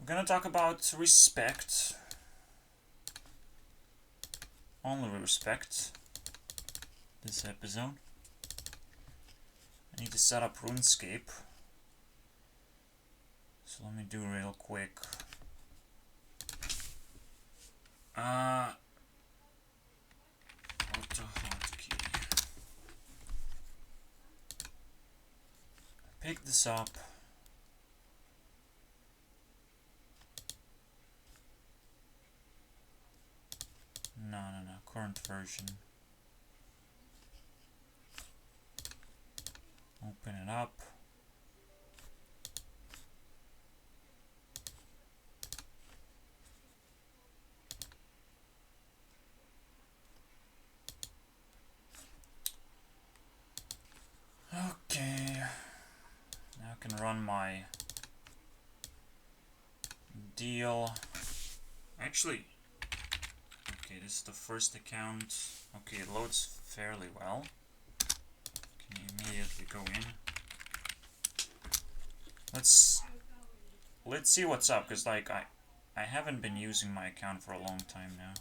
gonna talk about respect. Only respect. This episode. I need to set up RuneScape. So let me do real quick. Auto hotkey. Pick this up. No, current version. Open it up. Okay. Now I can run my deal. Actually, okay, this is the first account. Okay, it loads fairly well. Can you immediately go in? Let's see what's up, because like I haven't been using my account for a long time now.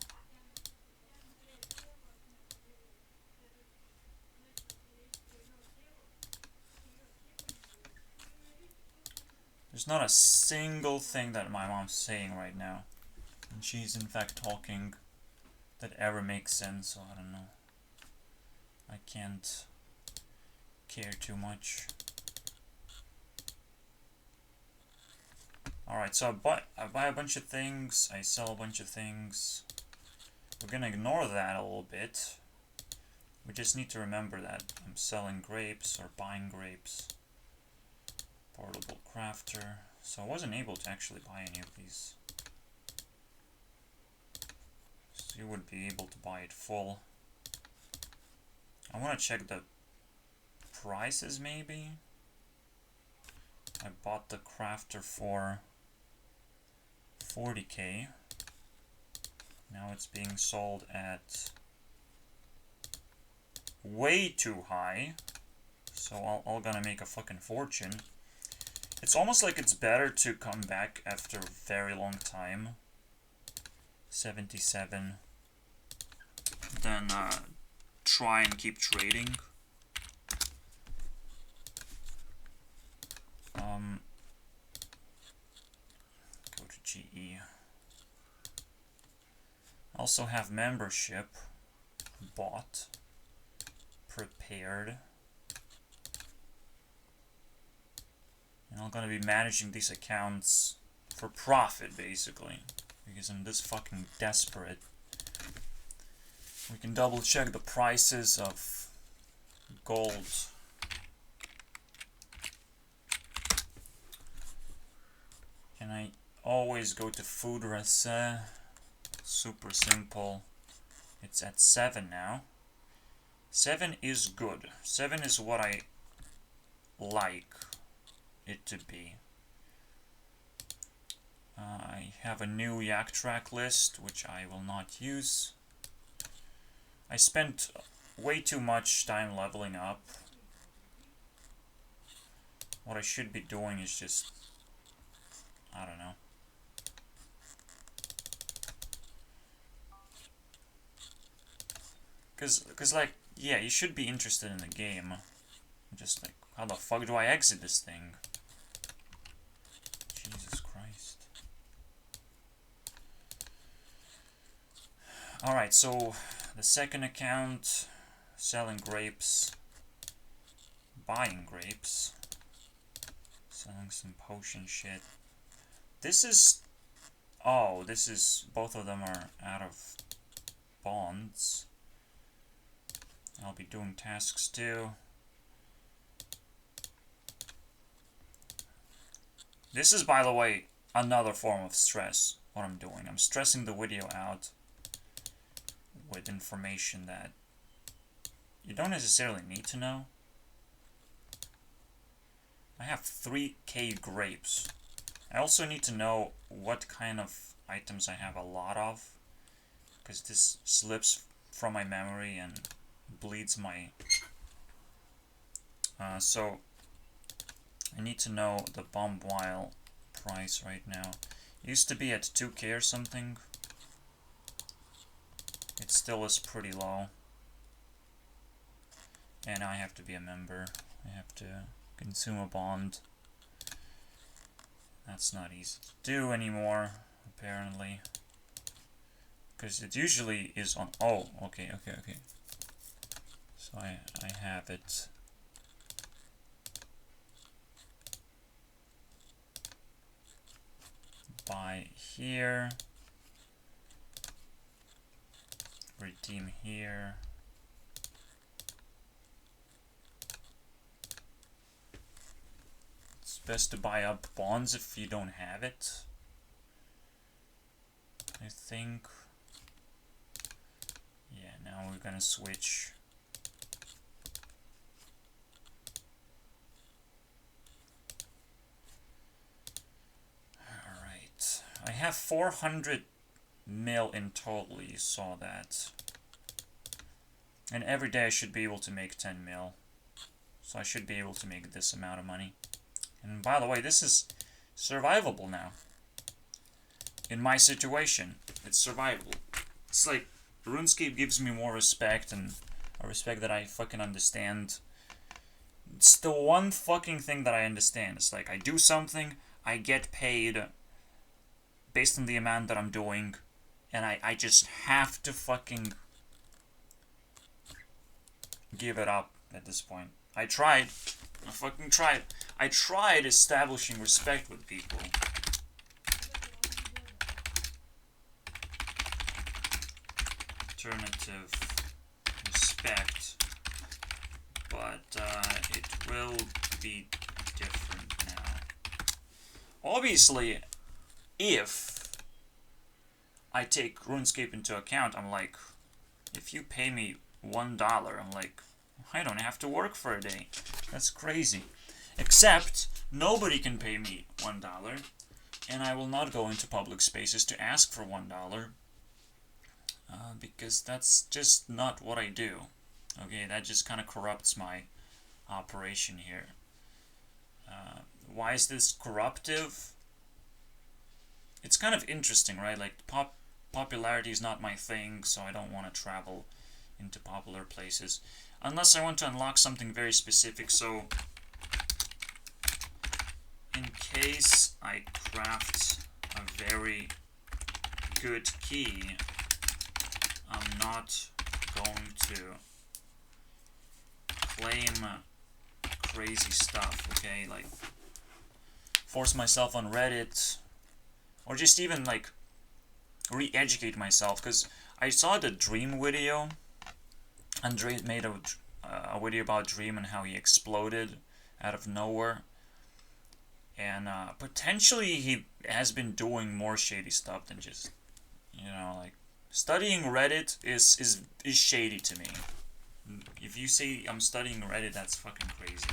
There's not a single thing that my mom's saying right now. And she's in fact talking that ever makes sense, so I don't know. I can't care too much. Alright, so I buy a bunch of things, I sell a bunch of things. We're gonna ignore that a little bit. We just need to remember that I'm selling grapes or buying grapes. Portable crafter. So I wasn't able to actually buy any of these. So you would be able to buy it full. I want to check the prices maybe. I bought the crafter for 40k. Now it's being sold at way too high. So I'm gonna make a fucking fortune. It's almost like it's better to come back after a very long time. 77. Than try and keep trading. Go to GE. Also have membership. Bought. Prepared. And I'm gonna be managing these accounts for profit, basically. Because I'm this fucking desperate. We can double check the prices of gold. And I always go to food recette. Super simple. It's at 7 now. 7 is good. 7 is what I like it to be. I have a new yak track list, which I will not use. I spent way too much time leveling up. What I should be doing is just, I don't know. Cause like, yeah, you should be interested in the game. Just like, how the fuck do I exit this thing? Jesus Christ. Alright, so the second account, selling grapes, buying grapes, selling some potion shit. This is, oh, this is, both of them are out of bonds. I'll be doing tasks too. This is, by the way, another form of stress, what I'm doing. I'm stressing the video out with information that you don't necessarily need to know. I have 3k grapes. I also need to know what kind of items I have a lot of, because this slips from my memory and bleeds my... so I need to know the bomb while price right now. Used to be at 2k or something. It still is pretty low. And I have to be a member. I have to consume a bond. That's not easy to do anymore, apparently. Because it usually is on... Oh, okay. So I have it. Buy here. Redeem here. It's best to buy up bonds if you don't have it, I think. Yeah, now we're gonna switch. Alright. I have 400 mil in total, you saw that. And every day I should be able to make 10 mil. So I should be able to make this amount of money. And by the way, this is survivable now. In my situation, it's survivable. It's like, RuneScape gives me more respect, and a respect that I fucking understand. It's the one fucking thing that I understand. It's like, I do something, I get paid based on the amount that I'm doing, and I just have to fucking give it up at this point. I tried. I fucking tried. I tried establishing respect with people. Alternative respect. But it will be different now. Obviously, if I take RuneScape into account, I'm like, if you pay me $1, I'm like, I don't have to work for a day. That's crazy. Except, nobody can pay me $1, and I will not go into public spaces to ask for $1, because that's just not what I do. Okay, that just kind of corrupts my operation here. Why is this corruptive? It's kind of interesting, right? Like, popularity is not my thing, so I don't want to travel into popular places. Unless I want to unlock something very specific, so in case I craft a very good key, I'm not going to claim crazy stuff, okay? Like, force myself on Reddit, or just even, like, re-educate myself, because I saw the Dream video. Andre made a video about Dream and how he exploded out of nowhere. And potentially he has been doing more shady stuff than just, you know, like, studying Reddit is shady to me. If you say I'm studying Reddit, that's fucking crazy.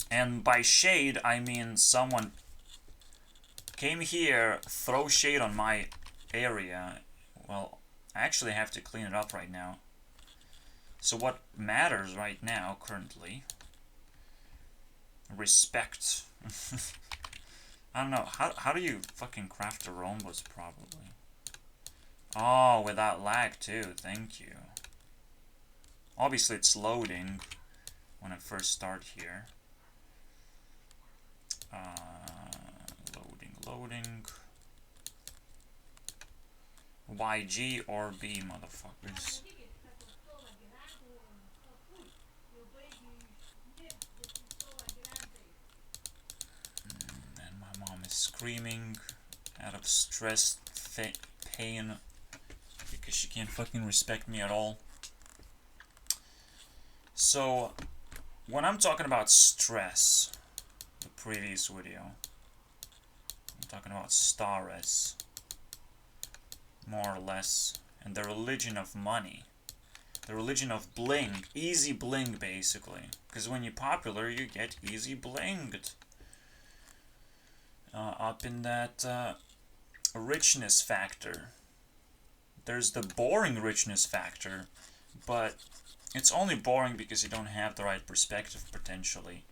And by shade, I mean someone came here, throw shade on my area. Well, I actually have to clean it up right now. So what matters right now, currently, respect. I don't know, how do you fucking craft a rhombus, probably? Oh, without lag too, thank you. Obviously it's loading when I first start here. Loading. YG or B, motherfuckers. And my mom is screaming out of stress, pain, because she can't fucking respect me at all. So, when I'm talking about stress, the previous video, I'm talking about Staris, more or less, and the religion of money, the religion of bling, easy bling basically, because when you're popular you get easy blinged, up in that richness factor. there's the boring richness factor, but it's only boring because you don't have the right perspective, potentially.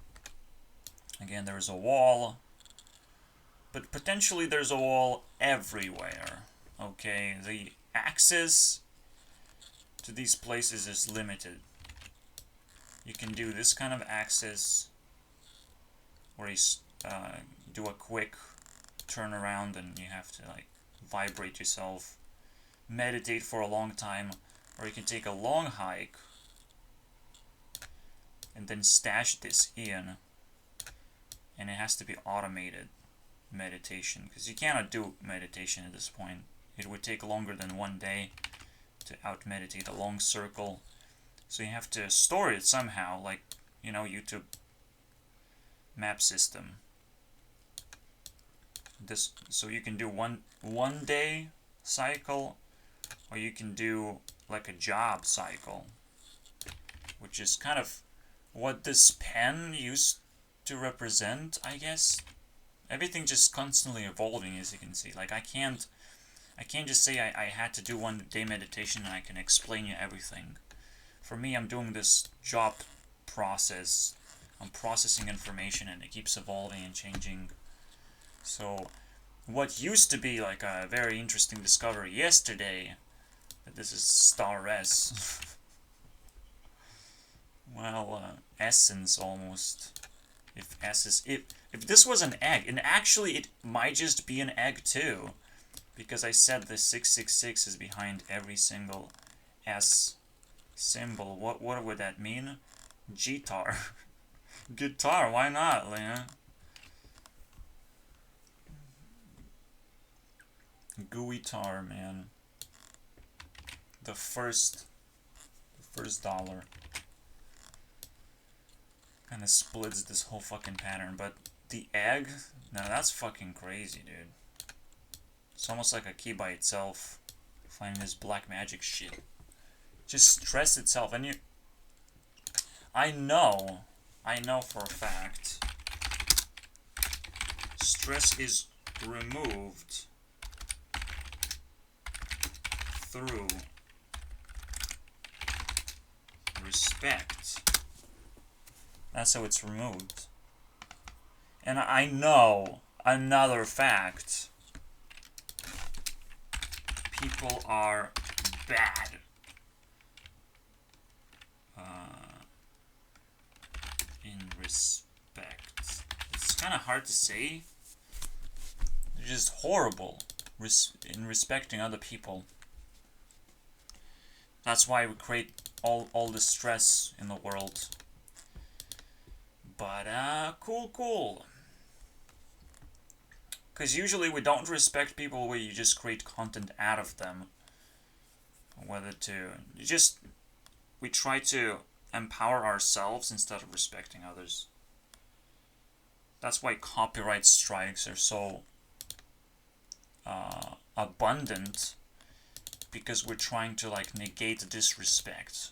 Again, there's a wall, but potentially there's a wall everywhere. Okay, the access to these places is limited. You can do this kind of access, where you do a quick turnaround and you have to like vibrate yourself, meditate for a long time, or you can take a long hike and then stash this in, and it has to be automated meditation, because you cannot do meditation at this point. It would take longer than 1 day to out meditate a long circle, so you have to store it somehow, like, you know, YouTube map system. This, so you can do one day cycle, or you can do like a job cycle, which is kind of what this pen used to represent, I guess. Everything just constantly evolving, as you can see. Like, I can't just say I had to do 1 day meditation and I can explain you everything. For me, I'm doing this job process. I'm processing information and it keeps evolving and changing. So, what used to be like a very interesting discovery yesterday, that this is star S, well, essence almost. If S is, if this was an egg, and actually it might just be an egg too, because I said the 666 is behind every single S symbol. What would that mean? Guitar. Guitar, why not, Lena? Guitar, man. The first dollar. Kind of splits this whole fucking pattern, but the egg? No, that's fucking crazy, dude. It's almost like a key by itself. Finding this black magic shit. Just stress itself, and you... I know for a fact, stress is removed through respect. That's how it's removed. And I know another fact. People are bad. In respect. It's kind of hard to say. They're just horrible in respecting other people. That's why we create all the stress in the world. But, cool. Because usually we don't respect people where you just create content out of them. Whether to... we try to empower ourselves instead of respecting others. That's why copyright strikes are so abundant, because we're trying to like negate disrespect.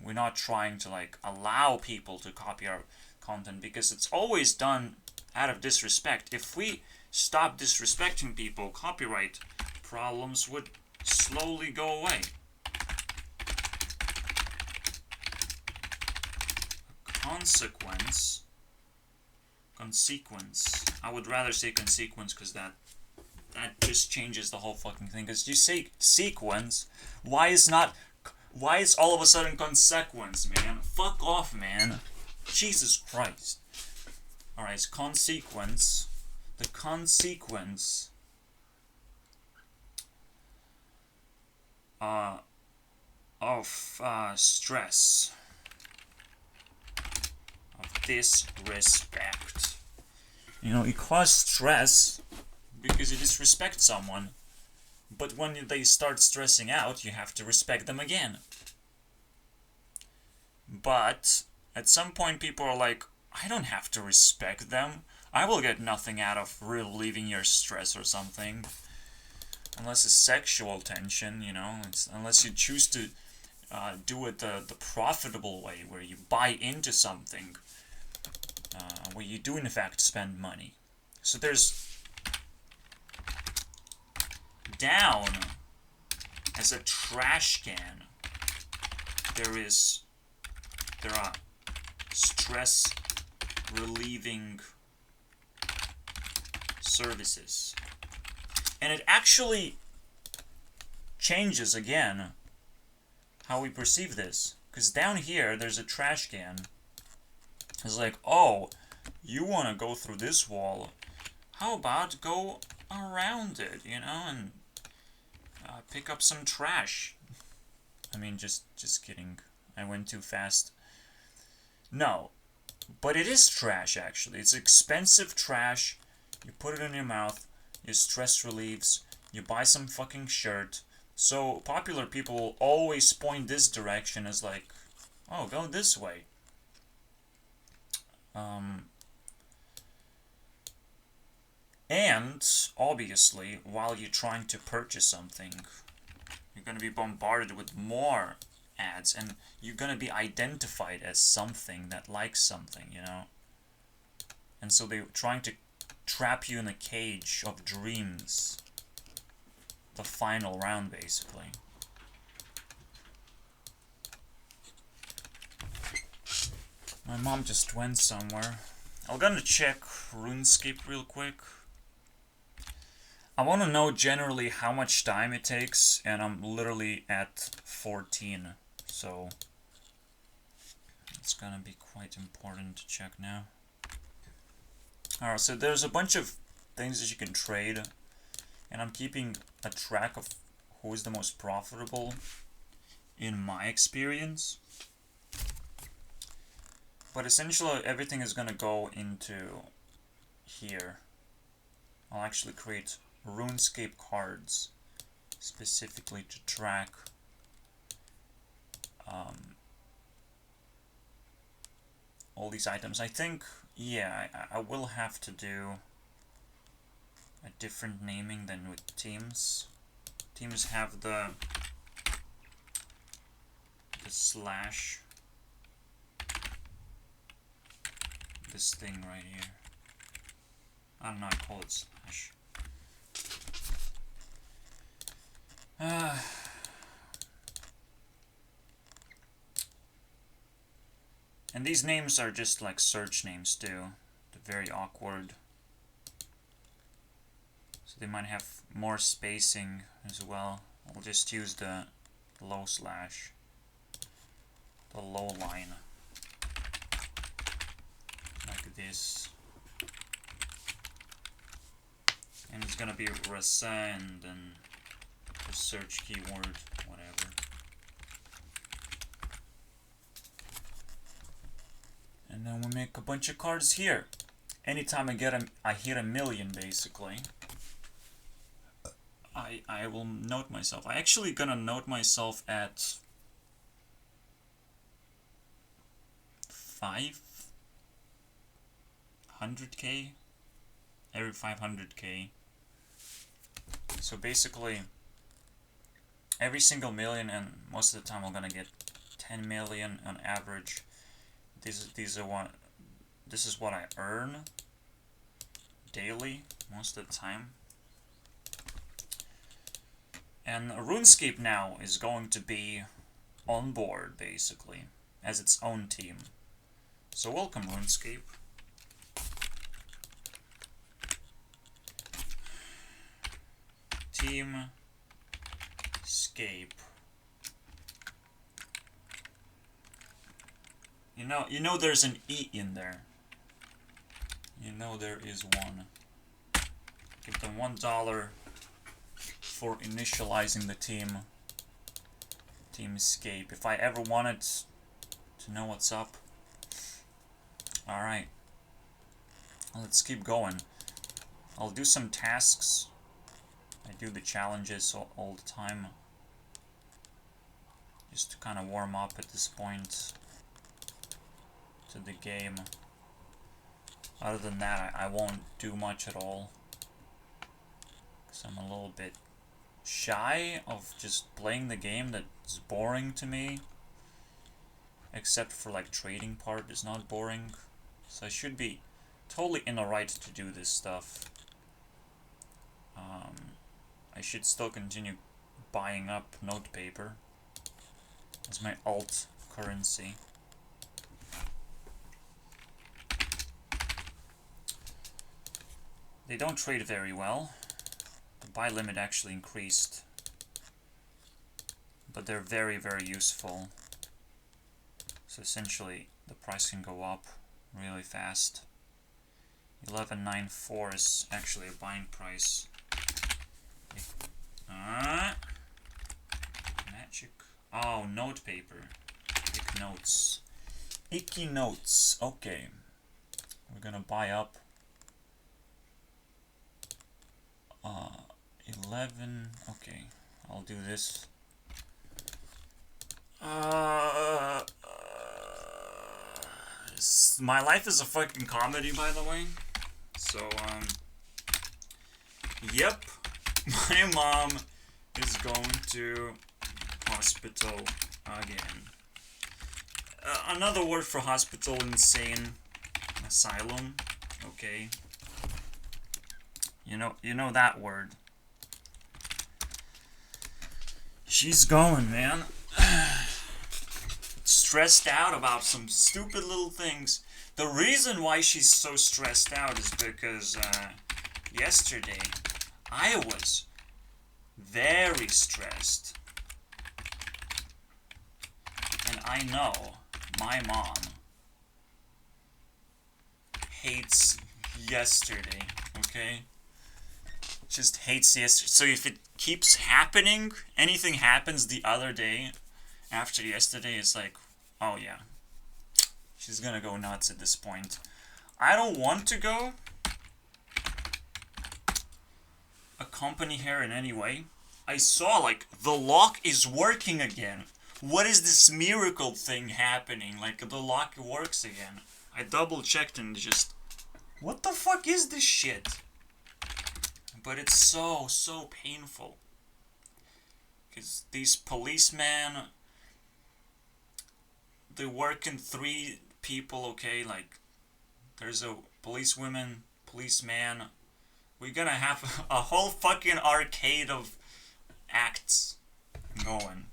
We're not trying to like allow people to copy our content, because it's always done out of disrespect. If we stop disrespecting people, copyright problems would slowly go away. Consequence. I would rather say consequence, because that just changes the whole fucking thing. Because you say sequence, why is all of a sudden consequence, man? Fuck off, man. Jesus Christ. Alright, it's consequence. The consequence of stress, of disrespect. You know, you cause stress because you disrespect someone, but when they start stressing out, you have to respect them again. But at some point people are like, I don't have to respect them. I will get nothing out of relieving your stress or something. Unless it's sexual tension, you know. Unless you choose to do it the profitable way, where you buy into something, where you do in fact spend money. So there's down as a trash can, there are stress relieving services. And it actually changes again how we perceive this. Because down here, there's a trash can. It's like, oh, you want to go through this wall. How about go around it, you know, and pick up some trash. I mean, just kidding. I went too fast. No, but it is trash, actually. It's expensive trash. You put it in your mouth, your stress relieves, you buy some fucking shirt. So popular people always point this direction as like, oh, go this way. And, obviously, while you're trying to purchase something, you're going to be bombarded with more ads, and you're going to be identified as something that likes something, you know? And so they're trying to trap you in a cage of dreams. The final round, basically. My mom just went somewhere. I'm gonna check RuneScape real quick. I want to know generally how much time it takes, and I'm literally at 14, so it's gonna be quite important to check now. Alright, so there's a bunch of things that you can trade, and I'm keeping a track of who is the most profitable in my experience. But essentially everything is gonna go into here. I'll actually create RuneScape cards specifically to track all these items. I think, yeah, I will have to do a different naming than with teams. Teams have the slash, this thing right here. I don't know, I call it slash. And these names are just like search names too. They're very awkward. So they might have more spacing as well. I'll just use the low slash. The low line. Like this. And it's gonna be Rasa and then the search keyword, whatever. And then we make a bunch of cards here. Anytime I hit a million, basically, I will note myself. I actually gonna note myself at 500k, every 500k. So basically, every single million, and most of the time I'm gonna get 10 million on average. This is what I earn daily most of the time. And RuneScape now is going to be on board basically as its own team. So welcome, RuneScape. Team Scape. You know there's an E in there. You know there is one. Give them $1 for initializing the team. Team Scape. If I ever wanted to know what's up. Alright. Let's keep going. I'll do some tasks. I do the challenges all the time. Just to kind of warm up at this point to the game. Other than that, I won't do much at all. Because I'm a little bit shy of just playing the game that's boring to me. Except for like trading part is not boring. So I should be totally in the right to do this stuff. I should still continue buying up note paper as my alt currency. They don't trade very well. The buy limit actually increased. But they're very, very useful. So essentially, the price can go up really fast. 11.94 is actually a buying price. Magic. Oh, note paper. Ick notes. Icky notes. Okay. We're gonna buy up 11. Okay, I'll do this. My life is a fucking comedy, by the way. So, yep, my mom is going to hospital again. Another word for hospital, insane asylum. Okay. You know that word. She's going, man. Stressed out about some stupid little things. The reason why she's so stressed out is because yesterday I was very stressed. And I know my mom hates yesterday, okay? Just hates yesterday. So if it keeps happening, anything happens the other day after yesterday, it's like, oh yeah, she's gonna go nuts at this point. I don't want to go accompany her in any way. I saw, like, the lock is working again. What is this miracle thing happening? Like, the lock works again. I double checked and just, what the fuck is this shit? But it's so painful. Because these policemen, they work in 3 people, okay? Like, there's a policewoman, policeman. We're gonna have a whole fucking arcade of acts going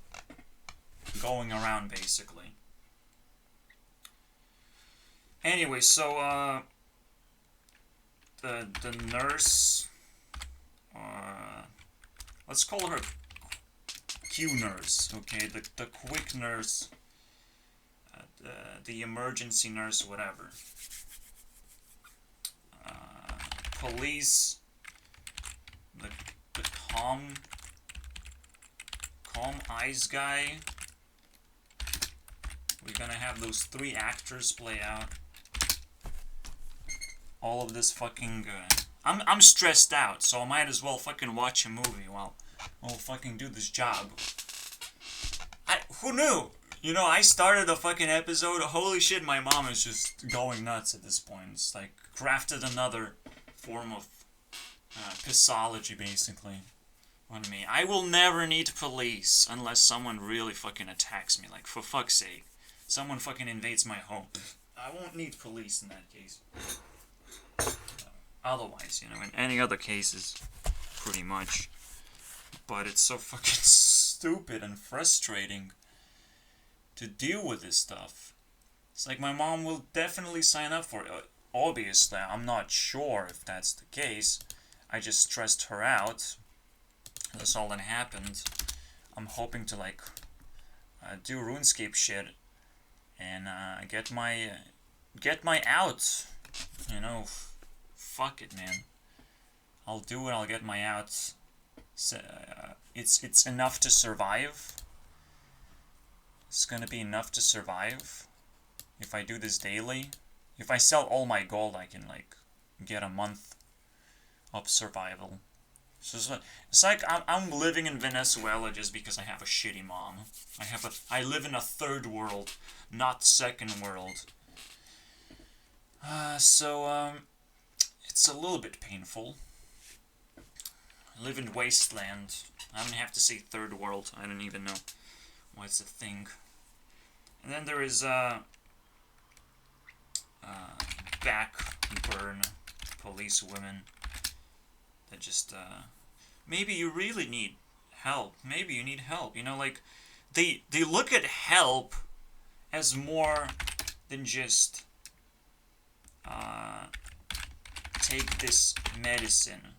around, basically. Anyway, so, the nurse, let's call her Q nurse, okay? The quick nurse, the emergency nurse, whatever. Police, the calm eyes guy. We're gonna have those 3 actors play out all of this fucking. I'm stressed out, so I might as well fucking watch a movie while I'll fucking do this job. Who knew? You know, I started a fucking episode. Holy shit, my mom is just going nuts at this point. It's like crafted another form of pissology, basically, on me. I will never need police unless someone really fucking attacks me. Like, for fuck's sake. Someone fucking invades my home. I won't need police in that case. Otherwise, you know, in any other cases, pretty much. But it's so fucking stupid and frustrating to deal with this stuff. It's like my mom will definitely sign up for it. Obviously, I'm not sure if that's the case. I just stressed her out. That's all that happened. I'm hoping to, like, do RuneScape shit and get my out. You know, fuck it, man. I'll do it. I'll get my out. It's enough to survive. It's gonna be enough to survive if I do this daily. If I sell all my gold, I can, like, get a month of survival. So it's like I'm living in Venezuela just because I have a shitty mom. I live in a 3rd world, not 2nd world. So it's a little bit painful. I live in Wasteland. I don't have to say 3rd world. I don't even know what's a thing. And then there is backburn police women that just maybe you really need help. Maybe you need help. You know, like, they look at help as more than just, take this medicine,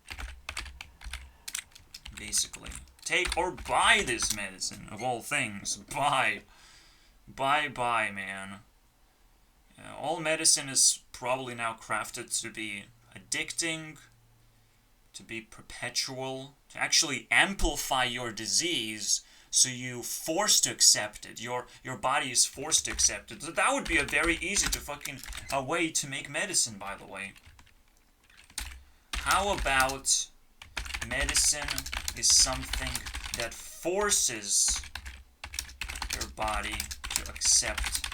basically. Take or buy this medicine, of all things. Buy, man. All medicine is probably now crafted to be addicting, to be perpetual, to actually amplify your disease, so you forced to accept it. Your body is forced to accept it. That would be a very easy to fucking a way to make medicine, by the way. How about medicine is something that forces your body to accept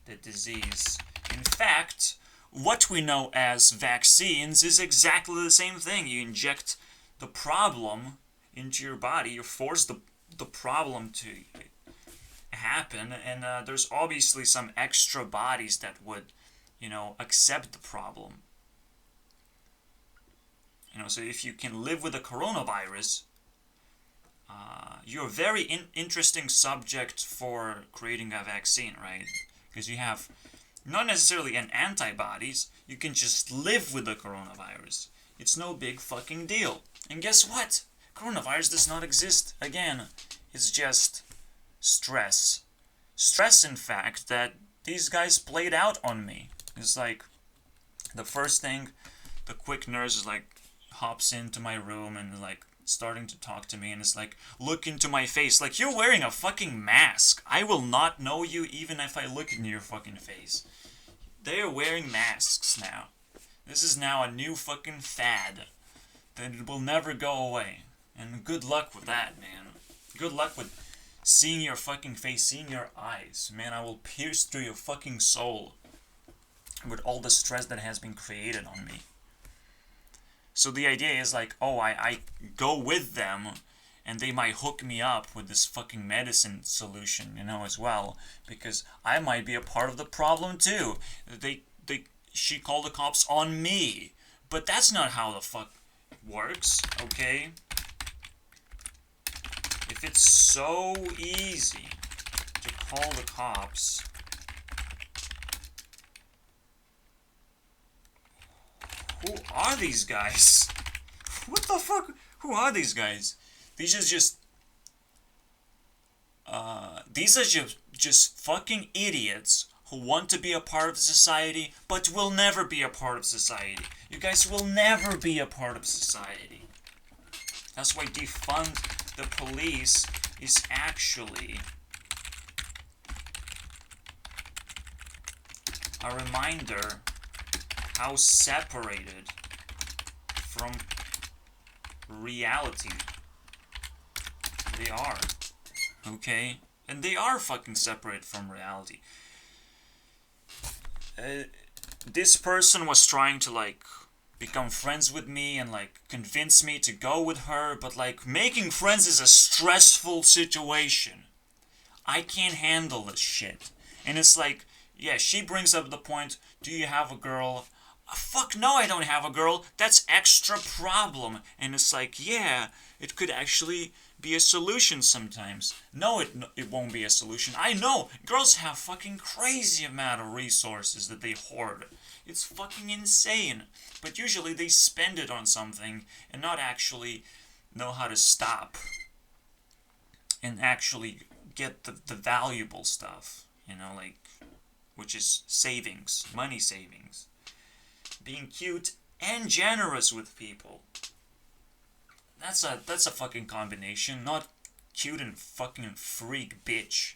the disease? In fact, what we know as vaccines is exactly the same thing. You inject the problem into your body, you force the problem to happen, and there's obviously some extra bodies that would, accept the problem. So if you can live with the coronavirus, you're a very interesting subject for creating a vaccine, right? Because you have not necessarily an antibodies, you can just live with the coronavirus. It's no big fucking deal. And guess what? Coronavirus does not exist. Again, it's just stress. Stress, in fact, that these guys played out on me. It's like, the first thing, the quick nurse is like, hops into my room and like, starting to talk to me, and it's like, look into my face, like, you're wearing a fucking mask. I will not know you even if I look into your fucking face. They are wearing masks now. This is now a new fucking fad that it will never go away. And good luck with that, man. Good luck with seeing your fucking face, seeing your eyes. Man, I will pierce through your fucking soul with all the stress that has been created on me. So the idea is like, oh, I go with them, and they might hook me up with this fucking medicine solution, as well, because I might be a part of the problem too. She called the cops on me, but that's not how the fuck works, okay? If it's so easy to call the cops, who are these guys? What the fuck? Who are these guys? These are just fucking idiots who want to be a part of society, but will never be a part of society. You guys will never be a part of society. That's why defund the police is actually a reminder how separated from reality they are. Okay? And they are fucking separated from reality. This person was trying to, like, become friends with me and, like, convince me to go with her, but, like, making friends is a stressful situation. I can't handle this shit. And it's like, yeah, she brings up the point, do you have a girl? Fuck no, I don't have a girl. That's extra problem. And it's like, yeah, it could actually be a solution sometimes. No, it won't be a solution. I know. Girls have fucking crazy amount of resources that they hoard. It's fucking insane. But usually they spend it on something and not actually know how to stop and actually get the valuable stuff, like, which is savings, money savings. Being cute and generous with people. That's a fucking combination, not cute and fucking freak bitch.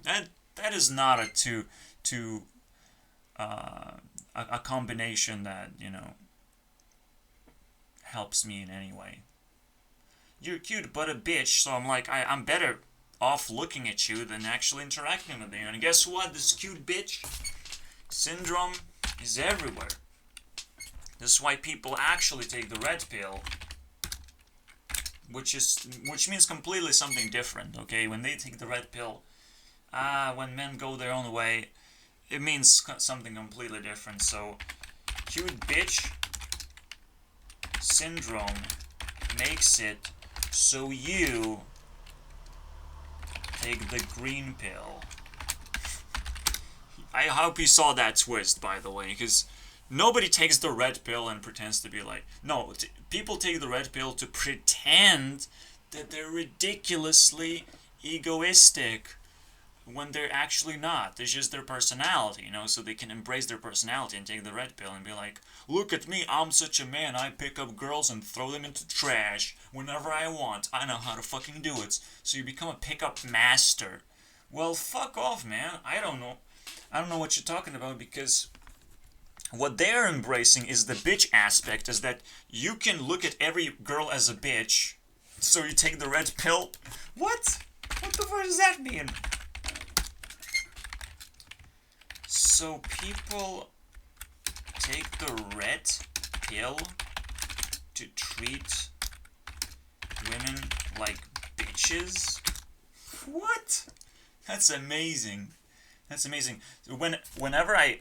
That is not a combination that, helps me in any way. You're cute but a bitch, so I'm like, I'm better off looking at you than actually interacting with you. And guess what? This cute bitch syndrome is everywhere. This is why people actually take the red pill, which means completely something different, okay? When they take the red pill, when men go their own way, it means something completely different. So, cute bitch syndrome makes it So you take the green pill. I hope you saw that twist, by the way, because nobody takes the red pill and pretends to be like... No, people take the red pill to pretend that they're ridiculously egoistic when they're actually not. It's just their personality, you know, so they can embrace their personality and take the red pill and be like, look at me, I'm such a man, I pick up girls and throw them into trash whenever I want. I know how to fucking do it. So you become a pickup master. Well, fuck off, man. I don't know what you're talking about, because what they're embracing is the bitch aspect, is that you can look at every girl as a bitch, so you take the red pill. What? What the fuck does that mean? So people take the red pill to treat women like bitches? What? That's amazing. That's amazing. Whenever I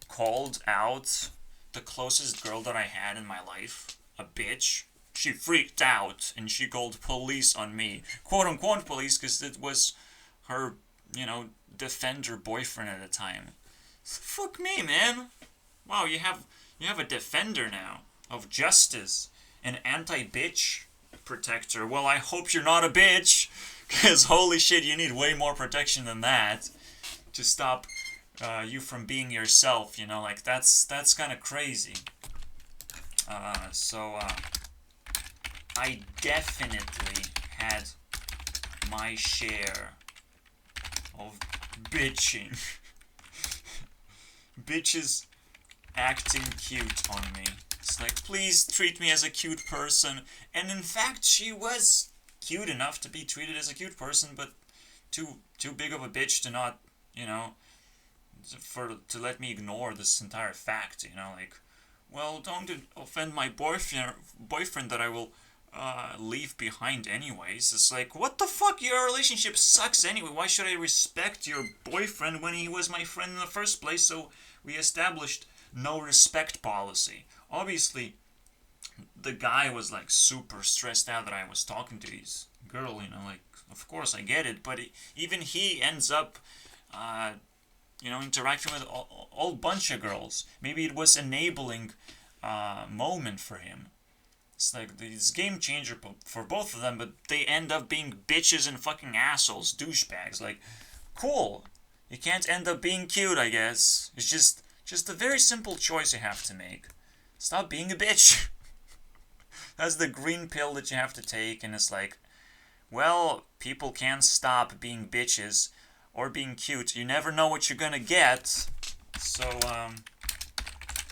called out the closest girl that I had in my life a bitch, she freaked out and she called police on me. Quote unquote police, because it was her, defender boyfriend at the time. Fuck me, man. Wow, you have a defender now of justice, an anti-bitch protector. Well, I hope you're not a bitch, because holy shit, you need way more protection than that to stop you from being yourself, that's kind of crazy. I definitely had my share of bitching. Bitches acting cute on me. It's like, please treat me as a cute person. And in fact, she was cute enough to be treated as a cute person, but too big of a bitch to not, to let me ignore this entire fact, well, don't offend my boyfriend that I will leave behind anyways. It's like, what the fuck? Your relationship sucks anyway. Why should I respect your boyfriend when he was my friend in the first place? So we established no respect policy. Obviously, the guy was like super stressed out that I was talking to his girl, of course I get it, but even he ends up interacting with all bunch of girls. Maybe it was enabling moment for him. It's like this game changer for both of them, but they end up being bitches and fucking assholes, douchebags. Like, cool. You can't end up being cute, I guess. It's just a very simple choice you have to make. Stop being a bitch. That's the green pill that you have to take, and it's like, well, people can't stop being bitches or being cute. You never know what you're gonna get, so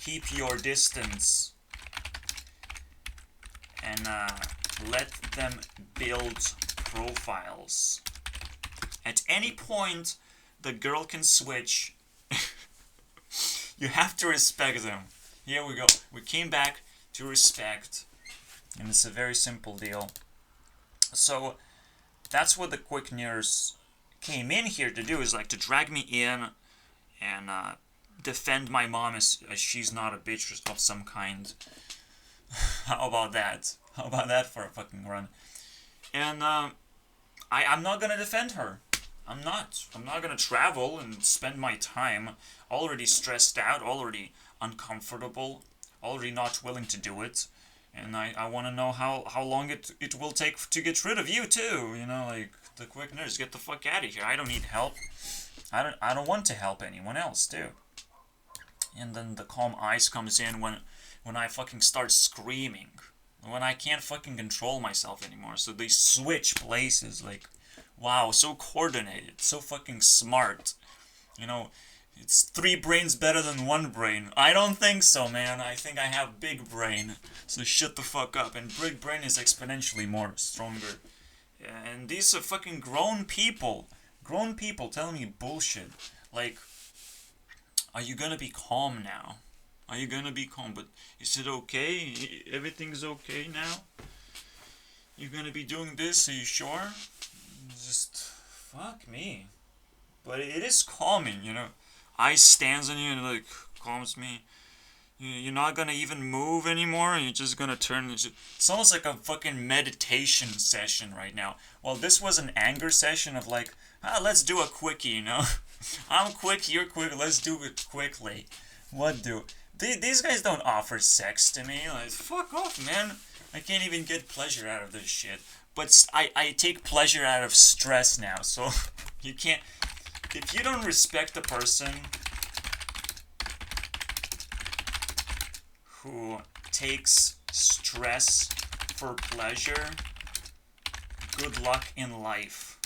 keep your distance and let them build profiles. At any point, the girl can switch. You have to respect them. Here we go. We came back to respect, and it's a very simple deal. So that's what the quick news came in here to do, is like to drag me in and defend my mom as she's not a bitch of some kind. How about that? How about that for a fucking run? And I'm not gonna defend her. I'm not gonna travel and spend my time already stressed out, already uncomfortable, already not willing to do it. And I want to know how long it will take to get rid of you too. Like the quick nurse, get the fuck out of here. I don't need help. I don't want to help anyone else too. And then the calm ice comes in when I fucking start screaming, when I can't fucking control myself anymore. So they switch places. Like, wow, so coordinated, so fucking smart. It's 3 brains better than 1 brain. I don't think so, man. I think I have big brain. So shut the fuck up. And big brain is exponentially more stronger. And these are fucking grown people. Grown people telling me bullshit. Like, are you gonna be calm now? Are you gonna be calm? But is it okay? Everything's okay now? You're gonna be doing this? Are you sure? Just, fuck me. But it is calming, Ice stands on you and, like, calms me. You're not gonna even move anymore. You're just gonna turn. It's almost like a fucking meditation session right now. Well, this was an anger session of like, let's do a quickie, you know. I'm quick, you're quick. Let's do it quickly. What do? These guys don't offer sex to me. Like, fuck off, man. I can't even get pleasure out of this shit. But I take pleasure out of stress now. So you can't. If you don't respect a person who takes stress for pleasure, good luck in life.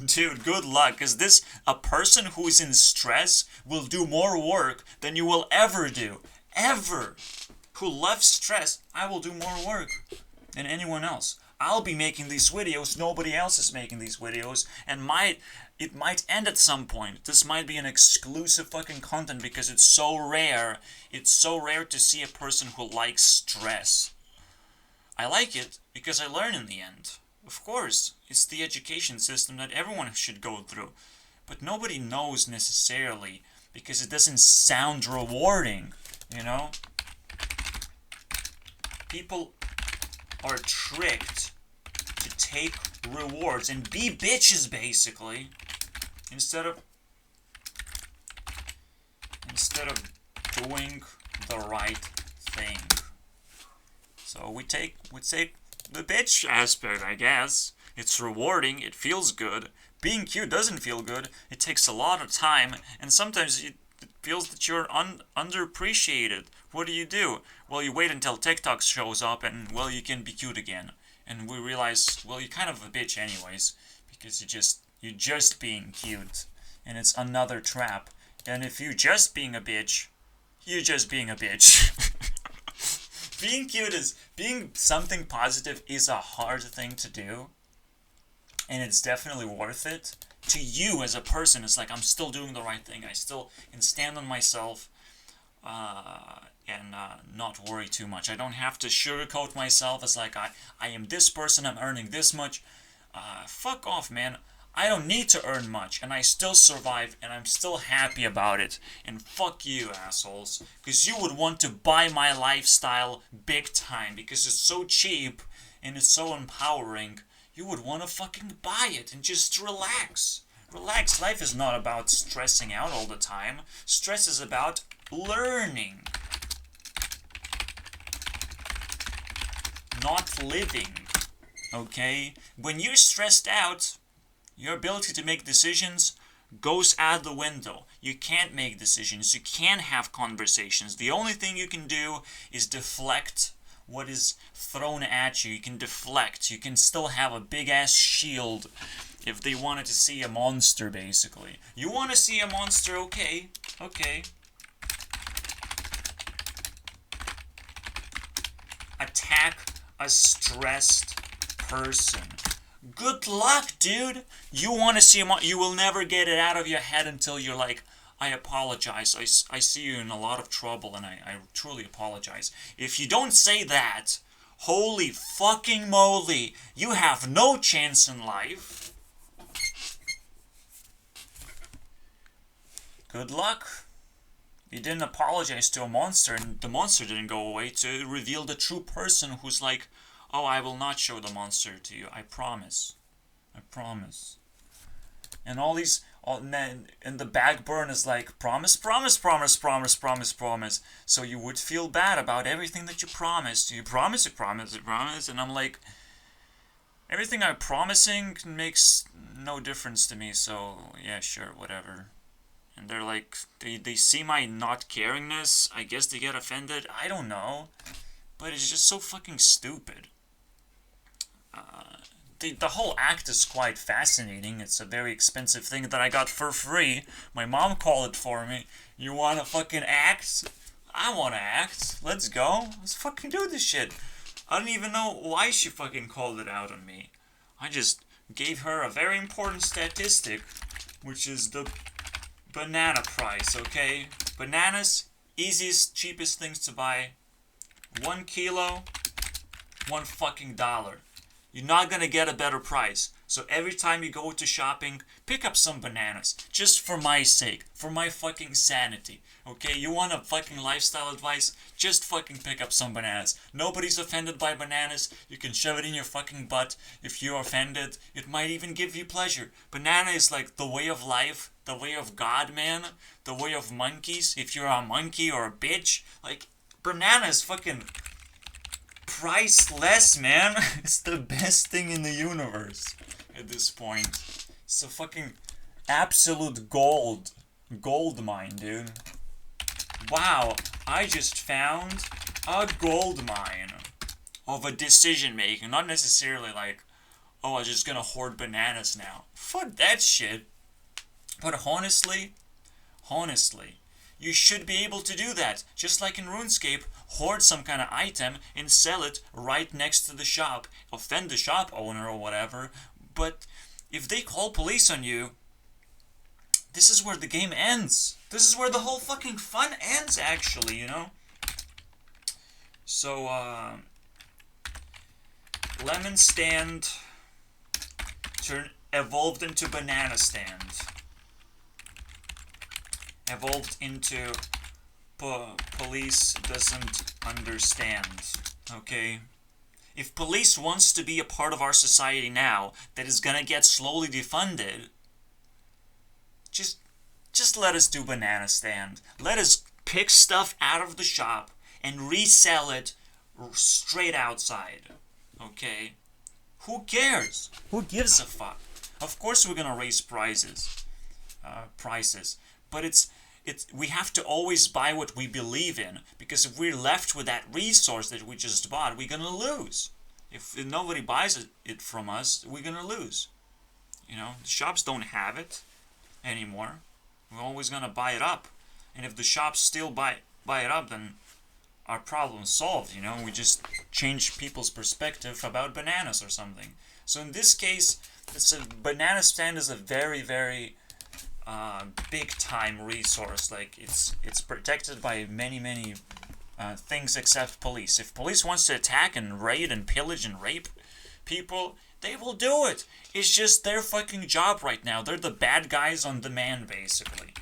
Dude, good luck, because a person who's in stress will do more work than you will ever do. Ever. Who loves stress, I will do more work than anyone else. I'll be making these videos, nobody else is making these videos, and it might end at some point. This might be an exclusive fucking content because it's so rare. It's so rare to see a person who likes stress. I like it because I learn in the end. Of course, it's the education system that everyone should go through. But nobody knows necessarily because it doesn't sound rewarding, you know? People are tricked to take rewards and be bitches, basically, instead of doing the right thing. So we take the bitch aspect, I guess. It's rewarding, it feels good. Being cute doesn't feel good. It takes a lot of time, and sometimes it feels that you're underappreciated. What do? Well, you wait until TikTok shows up, and, well, you can be cute again. And we realize, well, you're kind of a bitch anyways, because you're just being cute. And it's another trap. And if you're just being a bitch, you're just being a bitch. Being something positive is a hard thing to do. And it's definitely worth it. To you as a person, it's like, I'm still doing the right thing. I still can stand on myself and not worry too much. I don't have to sugarcoat myself as like, I am this person, I'm earning this much. Fuck off, man. I don't need to earn much, and I still survive, and I'm still happy about it. And fuck you, assholes. Because you would want to buy my lifestyle big time, because it's so cheap, and it's so empowering. You would want to fucking buy it, and just relax. Relax. Life is not about stressing out all the time. Stress is about learning. Not living. Okay? When you're stressed out, your ability to make decisions goes out the window. You can't make decisions. You can't have conversations. The only thing you can do is deflect what is thrown at you. You can deflect. You can still have a big-ass shield if they wanted to see a monster, basically. You want to see a monster? Okay. Okay. Attack a stressed person. Good luck, dude. You want to see him, you will never get it out of your head until you're like, I apologize. I see you in a lot of trouble, and I truly apologize. If you don't say that, holy fucking moly, you have no chance in life. Good luck. You didn't apologize to a monster, and the monster didn't go away to reveal the true person who's like, oh, I will not show the monster to you. I promise. I promise. And all these, and the backburn is like, promise, promise, promise, promise, promise, promise. So you would feel bad about everything that you promised. You promise, you promise, you promise. And I'm like, everything I'm promising makes no difference to me. So, yeah, sure, whatever. And they're like, they see my not caringness. I guess they get offended. I don't know. But it's just so fucking stupid. The whole act is quite fascinating. It's a very expensive thing that I got for free. My mom called it for me. You wanna fucking act? I wanna act. Let's go. Let's fucking do this shit. I don't even know why she fucking called it out on me. I just gave her a very important statistic, which is the banana price, okay? Bananas, easiest, cheapest things to buy. 1 kilo, $1 fucking dollar. You're not gonna get a better price. So every time you go to shopping, pick up some bananas. Just for my sake. For my fucking sanity. Okay, you want a fucking lifestyle advice? Just fucking pick up some bananas. Nobody's offended by bananas. You can shove it in your fucking butt. If you're offended, it might even give you pleasure. Banana is like the way of life. The way of God, man. The way of monkeys. If you're a monkey or a bitch. Like, banana is fucking priceless, man. It's the best thing in the universe at this point. It's a fucking absolute gold mine, dude. Wow, I just found a gold mine of a decision making. Not necessarily like, oh, I'm just gonna hoard bananas now. Fuck that shit. But honestly, you should be able to do that. Just like in RuneScape, hoard some kind of item and sell it right next to the shop. Offend the shop owner or whatever. But if they call police on you, this is where the game ends. This is where the whole fucking fun ends, actually, you know? So, lemon stand evolved into banana stand. Evolved into police doesn't understand. Okay? If police wants to be a part of our society now that is gonna get slowly defunded, just let us do banana stand. Let us pick stuff out of the shop and resell it straight outside. Okay? Who cares? Who gives a fuck? Of course we're gonna raise prices. But we have to always buy what we believe in, because if we're left with that resource that we just bought, we're gonna lose. If nobody buys it from us, we're gonna lose. You know, the shops don't have it anymore. We're always gonna buy it up, and if the shops still buy it up, then our problem's solved. You know, we just change people's perspective about bananas or something. So in this case, banana stand is a very, very big time resource. Like it's protected by many things except police. If police wants to attack and raid and pillage and rape people, they will do it. It's just their fucking job right now. They're the bad guys on demand, basically.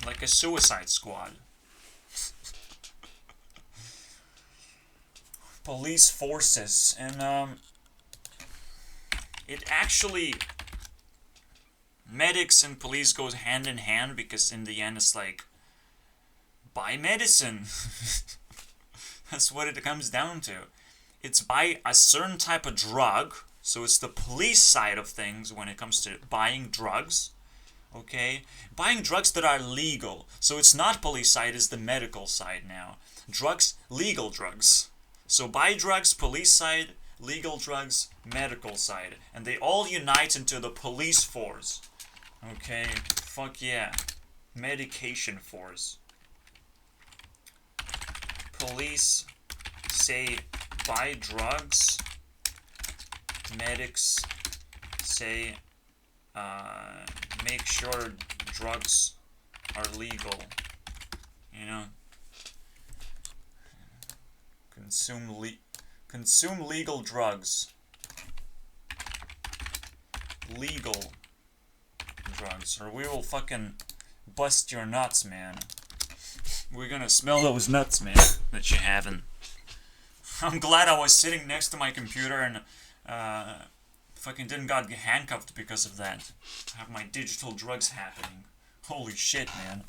Like a Suicide Squad. Police forces, and it actually, medics and police goes hand in hand, because in the end it's like, buy medicine. That's what it comes down to. It's buy a certain type of drug, so it's the police side of things when it comes to buying drugs. Okay? Buying drugs that are legal. So it's not police side, it's the medical side now. Drugs, legal drugs. So buy drugs, police side, legal drugs, medical side. And they all unite into the police force. Okay? Fuck yeah. Medication force. Police say buy drugs. Medics say make sure drugs are legal. You know? Consume legal drugs. Legal drugs, or we will fucking bust your nuts, man. We're gonna smell those nuts, man, that you haven't. I'm glad I was sitting next to my computer and fucking didn't got handcuffed because of that. I have my digital drugs happening. Holy shit, man.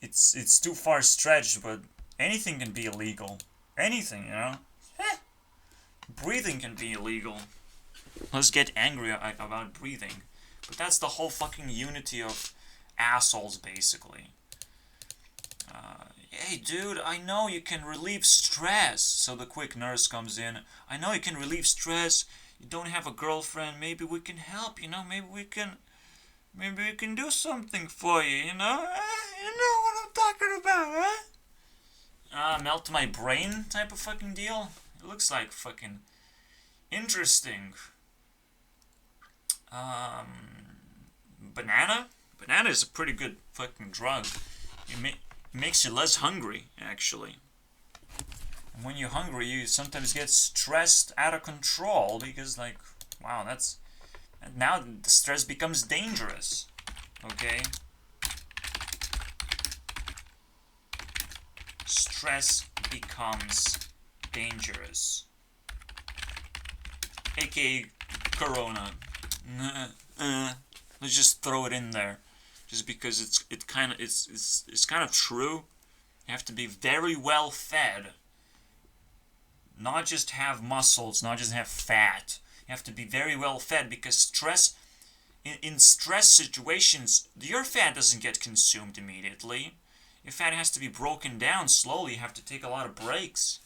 It's too far stretched, but anything can be illegal. Anything, you know? Breathing can be illegal. Let's get angry about breathing. But that's the whole fucking unity of assholes, basically. Hey, dude, I know you can relieve stress. So the quick nurse comes in. I know you can relieve stress. You don't have a girlfriend. Maybe we can help, you know? Maybe we can do something for you, you know? You know what I'm talking about, huh? Melt my brain type of fucking deal? It looks like fucking interesting. Banana? Banana is a pretty good fucking drug. It makes you less hungry, actually. And when you're hungry, you sometimes get stressed out of control because, like, wow, that's... Now the stress becomes dangerous. Okay? Stress becomes dangerous. AKA Corona. Let's just throw it in there, just because it's kind of true. You have to be very well fed, not just have muscles, not just have fat. You have to be very well fed because stress, in stress situations, your fat doesn't get consumed immediately. Your fat has to be broken down slowly. You have to take a lot of breaks.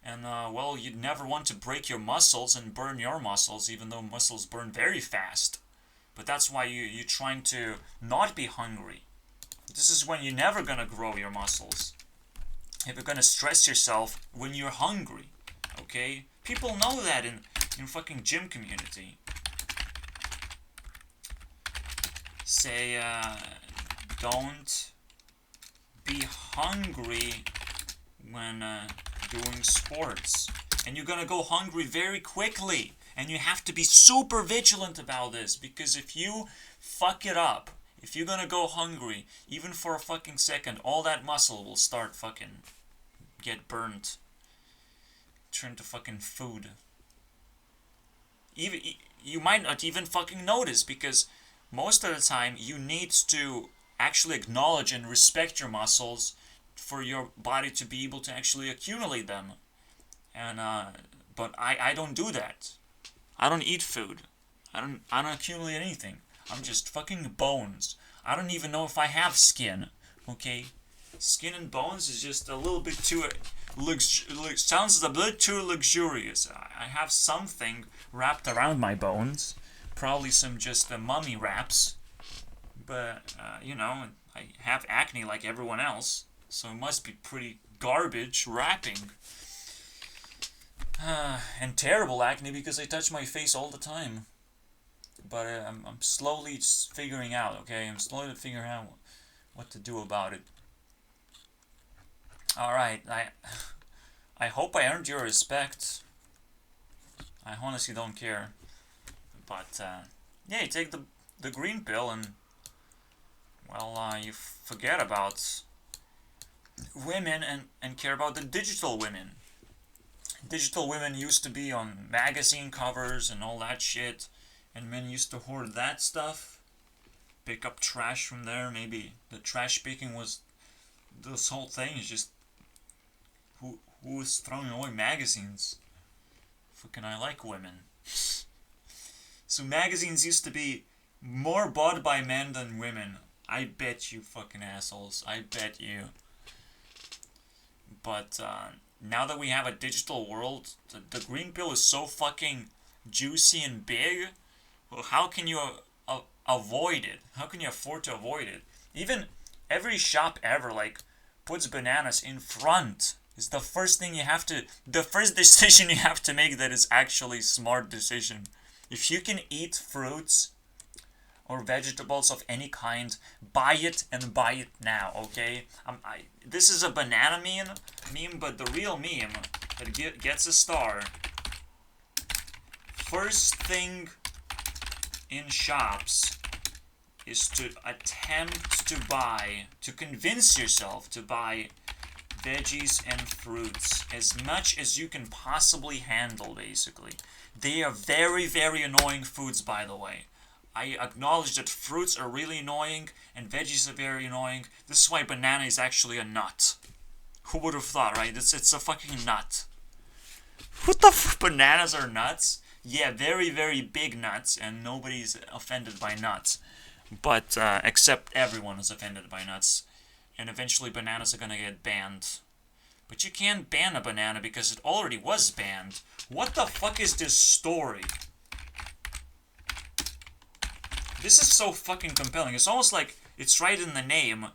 And, well, you'd never want to break your muscles and burn your muscles, even though muscles burn very fast. But that's why you're trying to not be hungry. This is when you're never gonna grow your muscles. If you're gonna stress yourself when you're hungry, okay? People know that in fucking gym community. Say, don't be hungry when doing sports. And you're gonna go hungry very quickly. And you have to be super vigilant about this, because if you fuck it up, if you're gonna go hungry, even for a fucking second, all that muscle will start fucking get burnt. Turn to fucking food. Even you might not even fucking notice, because most of the time you need to actually acknowledge and respect your muscles for your body to be able to actually accumulate them. And but I don't do that. I don't eat food. I don't accumulate anything. I'm just fucking bones. I don't even know if I have skin. Okay? Skin and bones is just a little bit too sounds a bit too luxurious. I have something wrapped around my bones. Probably some just mummy wraps. But you know, I have acne like everyone else, so it must be pretty garbage wrapping. And terrible acne because I touch my face all the time. But I'm slowly figuring out, okay? I'm slowly figuring out what to do about it. Alright, I hope I earned your respect. I honestly don't care. But, yeah, you take the green pill and, well, you forget about women and care about the digital women. Digital women used to be on magazine covers and all that shit, and men used to hoard that stuff, pick up trash from there. Maybe the trash picking was, this whole thing is just who is throwing away magazines. Fucking I like women. So magazines used to be more bought by men than women. I bet you fucking assholes. I bet you. But now that we have a digital world, the green pill is so fucking juicy and big. Well, how can you avoid it? How can you afford to avoid it? Even every shop ever, like, puts bananas in front. Is the first thing you have to... The first decision you have to make that is actually a smart decision. If you can eat fruits or vegetables of any kind, buy it and buy it now, okay? This is a banana meme, but the real meme that gets a star. First thing in shops is to attempt to convince yourself to buy veggies and fruits as much as you can possibly handle, basically. They are very, very annoying foods, by the way. I acknowledge that fruits are really annoying and veggies are very annoying. This is why banana is actually a nut. Who would have thought, right? It's a fucking nut. What the f... Bananas are nuts? Yeah, very, very big nuts, and nobody's offended by nuts. But, except everyone is offended by nuts. And eventually bananas are gonna get banned. But you can't ban a banana because it already was banned. What the fuck is this story? This is so fucking compelling. It's almost like it's right in the name.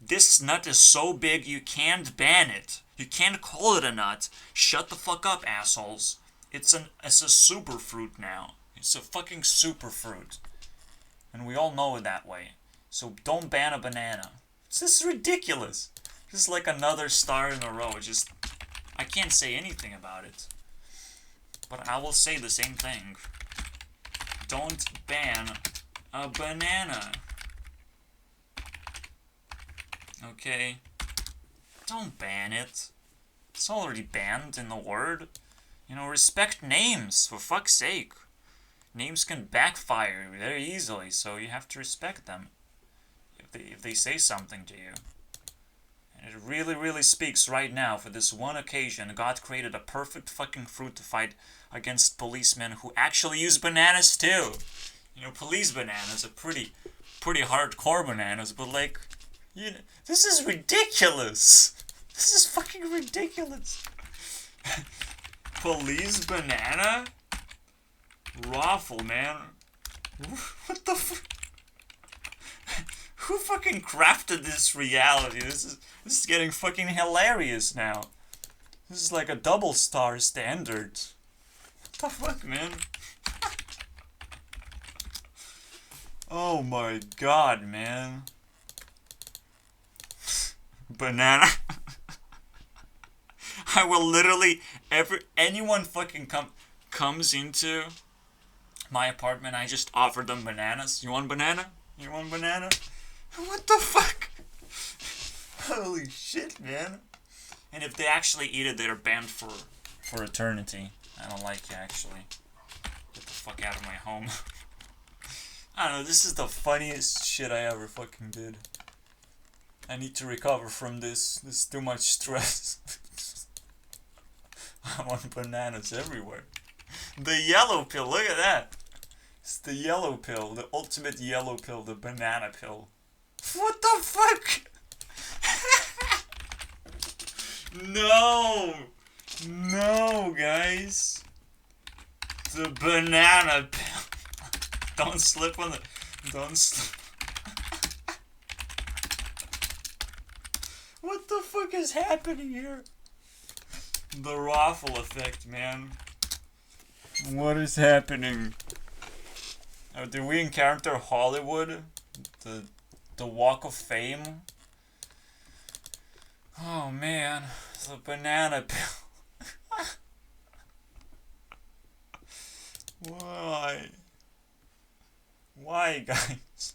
This nut is so big you can't ban it. You can't call it a nut. Shut the fuck up, assholes. It's a superfruit now. It's a fucking superfruit. and we all know it that way. So don't ban a banana. This is ridiculous. This is like another star in a row. Just, I can't say anything about it. But I will say the same thing. Don't ban a banana. Okay? Don't ban it. It's already banned in the word. You know, respect names, for fuck's sake. Names can backfire very easily, so you have to respect them. If they say something to you. And it really, really speaks right now. For this one occasion, God created a perfect fucking fruit to fight against policemen who actually use bananas too. You know, police bananas are pretty hardcore bananas, but like, you know, this is ridiculous. This is fucking ridiculous. Police banana? Raffle, man. What the fuck? Who fucking crafted this reality? This is getting fucking hilarious now. This is like a double star standard. What the fuck, man? Oh my god, man. Banana. I will literally, anyone fucking comes into my apartment, I just offer them bananas. You want banana? You want banana? What the fuck? Holy shit, man. And if they actually eat it, they're banned for eternity. I don't like you, actually. Get the fuck out of my home. I don't know, this is the funniest shit I ever fucking did. I need to recover from this. This is too much stress. I want bananas everywhere. The yellow pill, look at that. It's the yellow pill, the ultimate yellow pill, the banana pill. What the fuck? No! No, guys. The banana pill. Don't slip on the... Don't slip... What the fuck is happening here? The raffle effect, man. What is happening? Did we encounter Hollywood? The Walk of Fame? Oh man, the banana pill. Why? Why, guys?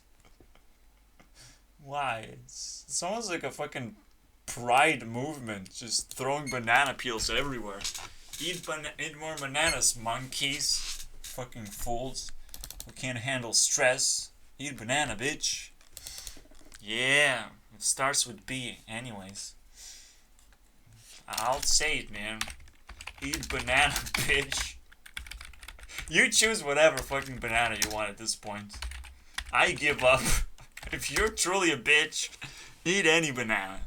Why? It's almost like a fucking pride movement, just throwing banana peels everywhere. Eat more bananas, monkeys. Fucking fools who can't handle stress. Eat banana, bitch. Yeah, it starts with B, anyways. I'll say it, man. Eat banana, bitch. You choose whatever fucking banana you want at this point. I give up. If you're truly a bitch, eat any banana.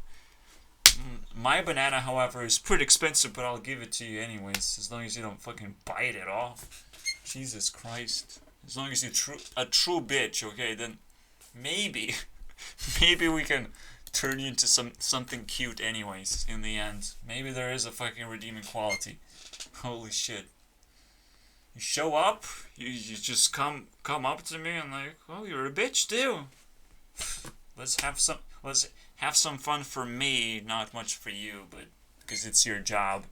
My banana, however, is pretty expensive, but I'll give it to you anyways, as long as you don't fucking bite it off. Jesus Christ. As long as you're a true bitch, okay, then maybe we can turn you into something cute anyways, in the end. Maybe there is a fucking redeeming quality. Holy shit. You show up, you just come up to me and like, oh, you're a bitch too. Let's have some fun for me, not much for you, but because it's your job.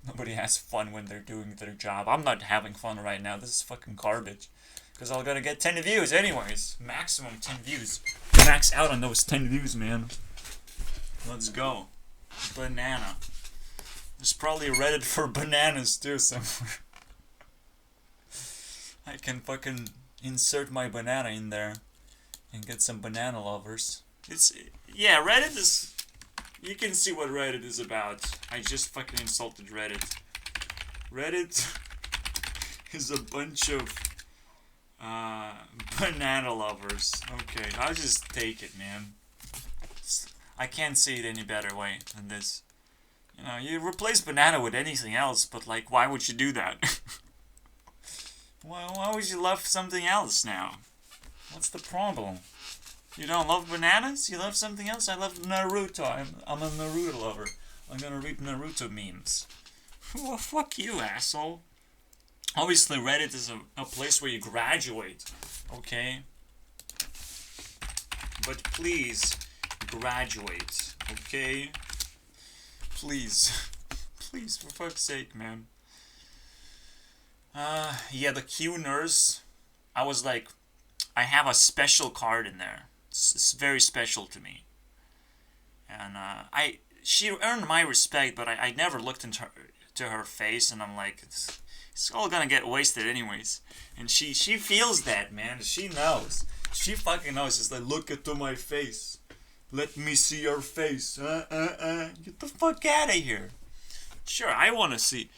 Nobody has fun when they're doing their job. I'm not having fun right now. This is fucking garbage. Because I'm gonna get 10 views anyways. Maximum 10 views. Max out on those 10 views, man. Let's go. Banana. There's probably a Reddit for bananas too somewhere. I can fucking insert my banana in there and get some banana lovers. Yeah, Reddit is... You can see what Reddit is about. I just fucking insulted Reddit. Reddit is a bunch of banana lovers. Okay, I'll just take it, man. I can't see it any better way than this. You know, you replace banana with anything else, but like, why would you do that? Why would you love something else now? What's the problem? You don't love bananas? You love something else? I love Naruto. I'm a Naruto lover. I'm gonna read Naruto memes. Well, fuck you, asshole. Obviously, Reddit is a place where you graduate. Okay? but please graduate, okay? Please. Please, for fuck's sake, man. Yeah, the Q nurse, I was like, I have a special card in there. It's very special to me. And she earned my respect, but I never looked into her face, and I'm like, it's all gonna get wasted anyways. And she feels that, man. She knows. She fucking knows. It's like, look into my face. Let me see your face. Get the fuck out of here. Sure, I want to see.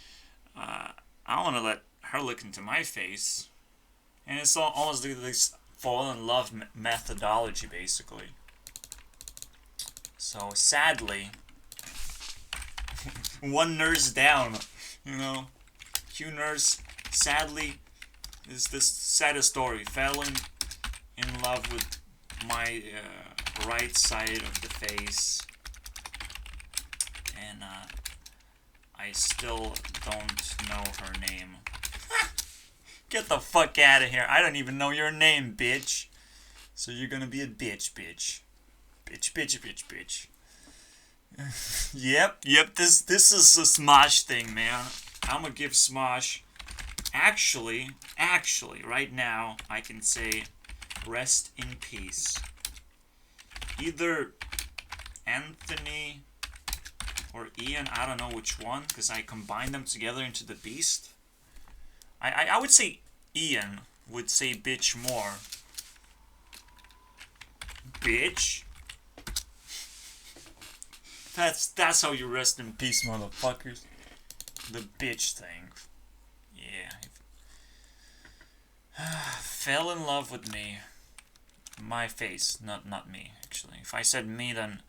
I want to let her look into my face. And it's almost like this fall in love methodology, basically. So, sadly, one nurse down, you know. Q nurse, sadly, is this saddest story. Fell in love with my right side of the face. And I still don't know her name. Get the fuck out of here. I don't even know your name, bitch. So you're gonna be a bitch. Bitch. Yep, this is a Smosh thing, man. I'm gonna give Smosh, actually, right now, I can say, rest in peace. Either Anthony or Ian, I don't know which one, because I combined them together into the beast. I would say Ian would say bitch more. Bitch? That's how you rest in peace, motherfuckers. The bitch thing. Yeah. Fell in love with me. My face, not me, actually. If I said me, then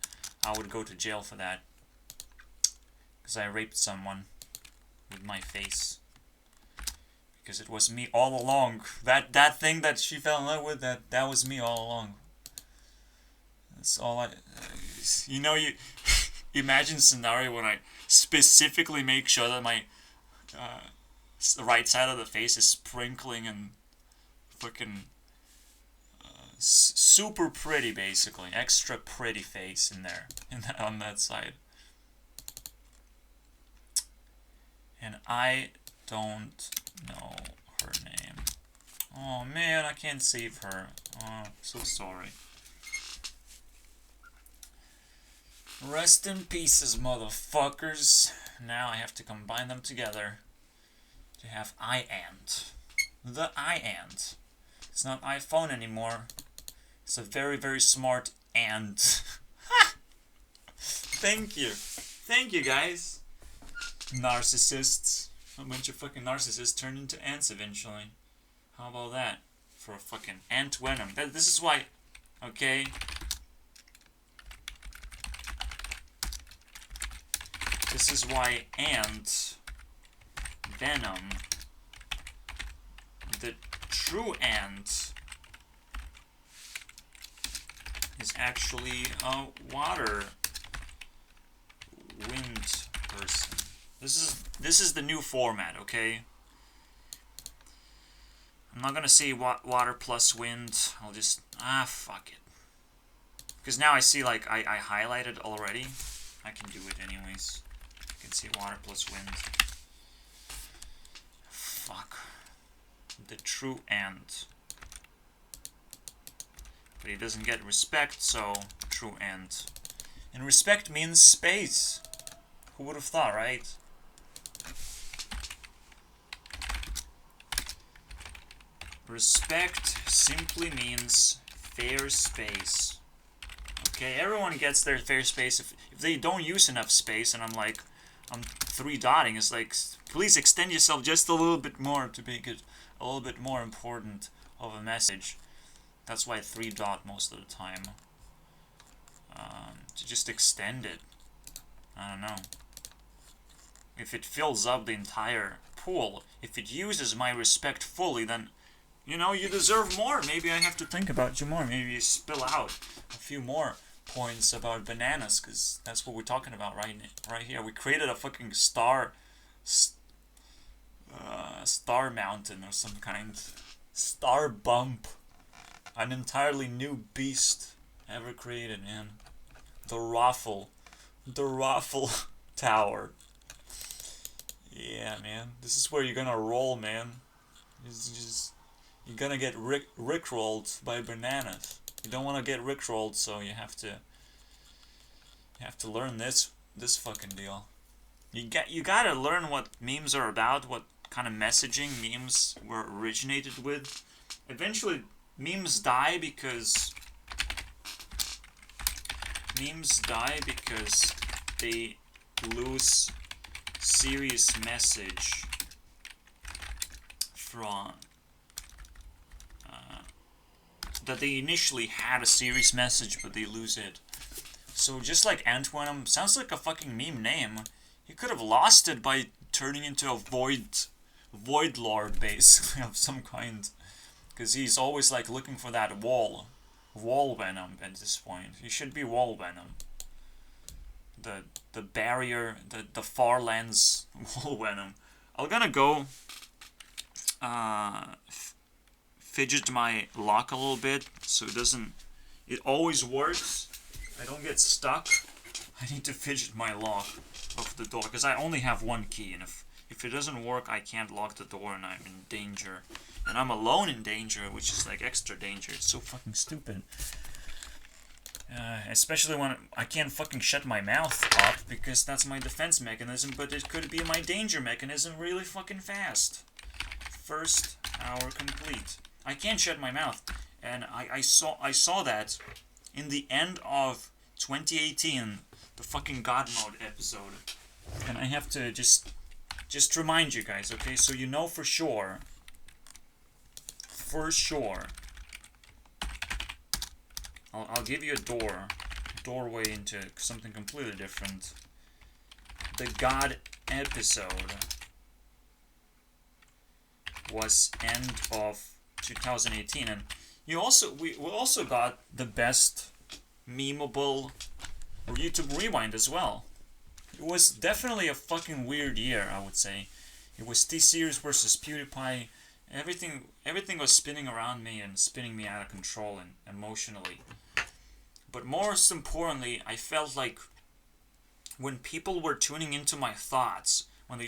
I would go to jail for that. Because I raped someone with my face. Because it was me all along. That thing that she fell in love with, that was me all along. That's all I... you know, you imagine a scenario when I specifically make sure that my right side of the face is sprinkling and fucking super pretty, basically. Extra pretty face in there, on that side. And I don't know her name. Oh man, I can't save her. Oh, so sorry. Rest in pieces, motherfuckers. Now I have to combine them together to have iAnt. The iAnt. It's not iPhone anymore. It's a very, very smart ant. Thank you. Thank you, guys. Narcissists. A bunch of fucking narcissists turned into ants eventually. How about that? For a fucking ant venom. This is why... Okay? This is why ant venom, the true ant, is actually a water wind person. This is the new format, okay? I'm not gonna say water plus wind. I'll just fuck it. Because now I see, like, I highlighted already. I can do it anyways. I can see water plus wind. Fuck. The true ant. But he doesn't get respect, so true ant. And respect means space. Who would have thought, right? Respect simply means fair space. Okay, everyone gets their fair space. If they don't use enough space, and I'm 3-dotting, it's like, please extend yourself just a little bit more to make it a little bit more important of a message. That's why I 3-dot most of the time. To just extend it. I don't know. If it fills up the entire pool, if it uses my respect fully, then, you know, you deserve more. Maybe I have to think about you more. Maybe you spill out a few more points about bananas, because that's what we're talking about right here. We created a fucking star mountain or some kind. Star bump. An entirely new beast ever created, man. The Raffle. The Raffle Tower. Yeah, man. This is where you're gonna roll, man. You're gonna get rickrolled by bananas. You don't want to get rickrolled, so you have to learn this fucking deal. You gotta learn what memes are about, what kind of messaging memes were originated with. Eventually, memes die because they lose serious message from that they initially had a serious message, but they lose it. So just like Antwenum, sounds like a fucking meme name. He could have lost it by turning into a void lord, basically, of some kind, because he's always like looking for that wall venom at this point. He should be wall venom. The barrier, the far lands wall venom. I'm gonna go fidget my lock a little bit so it always works. I don't get stuck. I need to fidget my lock of the door because I only have one key, and if it doesn't work, I can't lock the door and I'm in danger. And I'm alone in danger, which is like extra danger. It's so fucking stupid. Especially when I can't fucking shut my mouth up because that's my defense mechanism, but it could be my danger mechanism really fucking fast. First hour complete. I can't shut my mouth, and I saw that in the end of 2018, the fucking God Mode episode, and I have to just remind you guys, okay? So you know for sure. I'll give you a doorway into something completely different. The God episode was end of 2018, and we also got the best memeable YouTube Rewind as well. It was definitely a fucking weird year, I would say. It was T-Series versus PewDiePie. Everything was spinning around me and spinning me out of control and emotionally. But most importantly, I felt like when people were tuning into my thoughts, when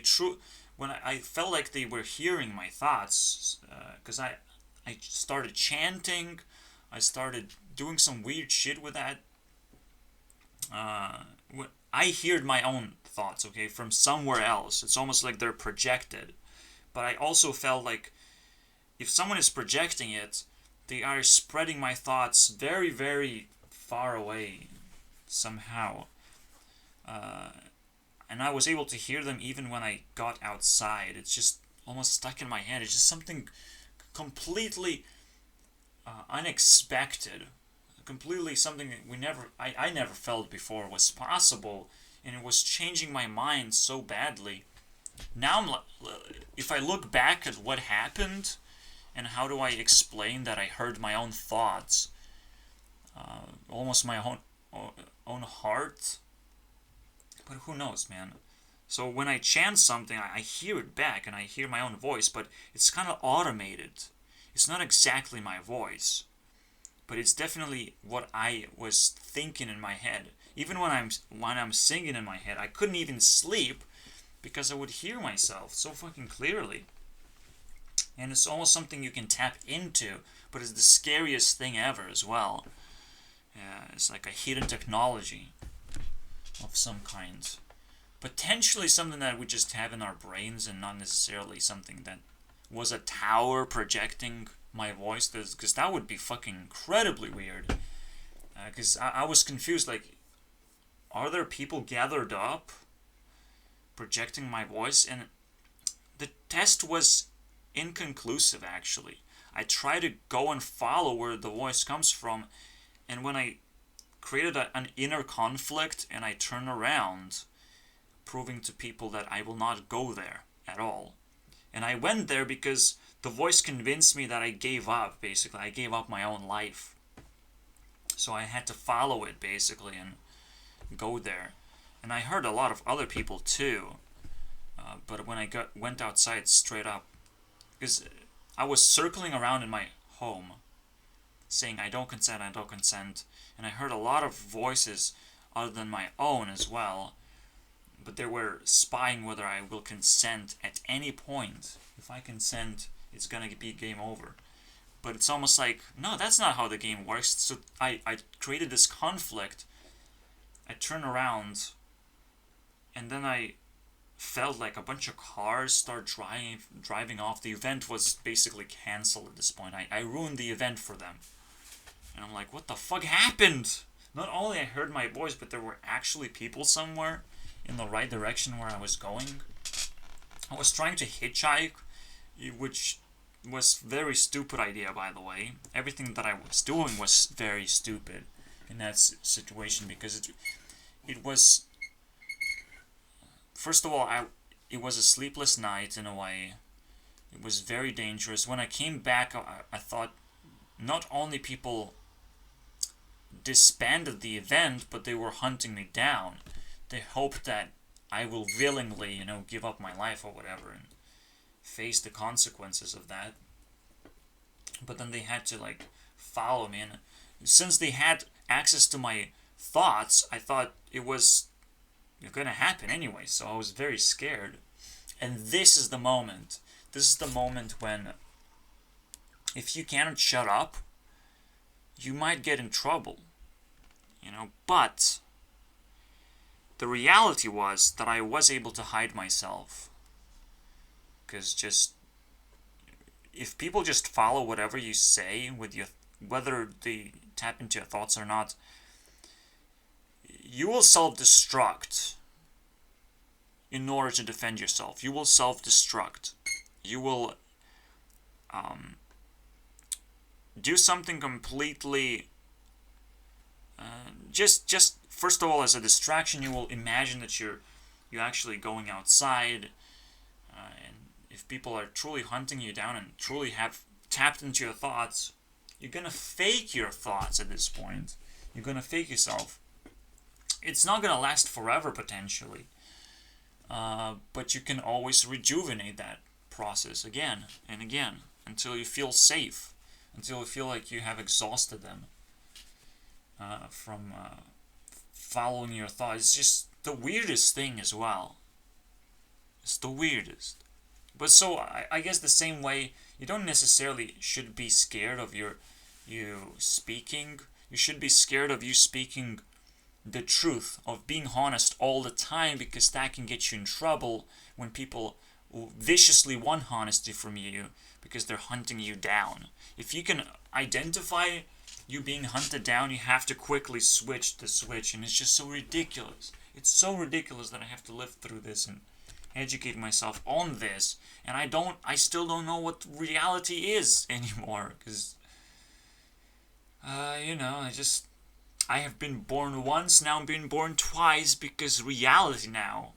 I felt like they were hearing my thoughts, because I started chanting, I started doing some weird shit with that. I heard my own thoughts, okay, from somewhere else. It's almost like they're projected. But I also felt like if someone is projecting it, they are spreading my thoughts very, very far away somehow. And I was able to hear them even when I got outside. It's just almost stuck in my head. It's just something completely unexpected. Completely something I never felt before was possible, and it was changing my mind so badly. Now, if I look back at what happened, and how do I explain that I heard my own thoughts, almost my own heart, but who knows, man. So when I chant something, I hear it back, and I hear my own voice, but it's kind of automated. It's not exactly my voice, but it's definitely what I was thinking in my head. Even when I'm singing in my head, I couldn't even sleep because I would hear myself so fucking clearly. And it's almost something you can tap into, but it's the scariest thing ever as well. Yeah, it's like a hidden technology of some kind. Potentially something that we just have in our brains and not necessarily something that was a tower projecting my voice, because that would be fucking incredibly weird. Because I was confused, like, are there people gathered up projecting my voice? And the test was inconclusive, actually. I tried to go and follow where the voice comes from, and when I created an inner conflict and I turned around, proving to people that I will not go there at all. And I went there because the voice convinced me that I gave up, basically. I gave up my own life. So I had to follow it, basically, and go there. And I heard a lot of other people, too. But when I went outside straight up, because I was circling around in my home, saying I don't consent, I don't consent. And I heard a lot of voices other than my own as well, but they were spying whether I will consent at any point. If I consent, it's gonna be game over. But it's almost like, no, that's not how the game works. So I created this conflict. I turn around, and then I felt like a bunch of cars start driving off. The event was basically cancelled at this point. I ruined the event for them. And I'm like, what the fuck happened? Not only I heard my voice, but there were actually people somewhere in the right direction where I was going. I was trying to hitchhike, which was a very stupid idea, by the way. Everything that I was doing was very stupid in that situation, because it was, first of all, it was a sleepless night in a way. It was very dangerous. When I came back, I thought not only people disbanded the event, but they were hunting me down. They hoped that I will willingly, give up my life or whatever and face the consequences of that. But then they had to, follow me. And since they had access to my thoughts, I thought it was going to happen anyway. So I was very scared. And this is the moment. This is the moment when, if you cannot shut up, you might get in trouble. But the reality was that I was able to hide myself. Because if people just follow whatever you say, whether they tap into your thoughts or not, you will self-destruct in order to defend yourself. You will self-destruct. You will do something completely... Just first of all, as a distraction, you will imagine that you're actually going outside, and if people are truly hunting you down and truly have tapped into your thoughts, you're gonna fake your thoughts at this point. You're gonna fake yourself. It's not gonna last forever, potentially, but you can always rejuvenate that process again and again until you feel safe, until you feel like you have exhausted them. From following your thoughts. It's just the weirdest thing as well. It's the weirdest. But so, I guess the same way, you don't necessarily should be scared of you speaking. You should be scared of you speaking the truth, of being honest all the time, because that can get you in trouble when people viciously want honesty from you because they're hunting you down. If you can identify you being hunted down, you have to quickly switch the switch, and it's just so ridiculous. It's so ridiculous that I have to live through this and educate myself on this, and I still don't know what reality is anymore, because, I have been born once, now I'm being born twice, because reality now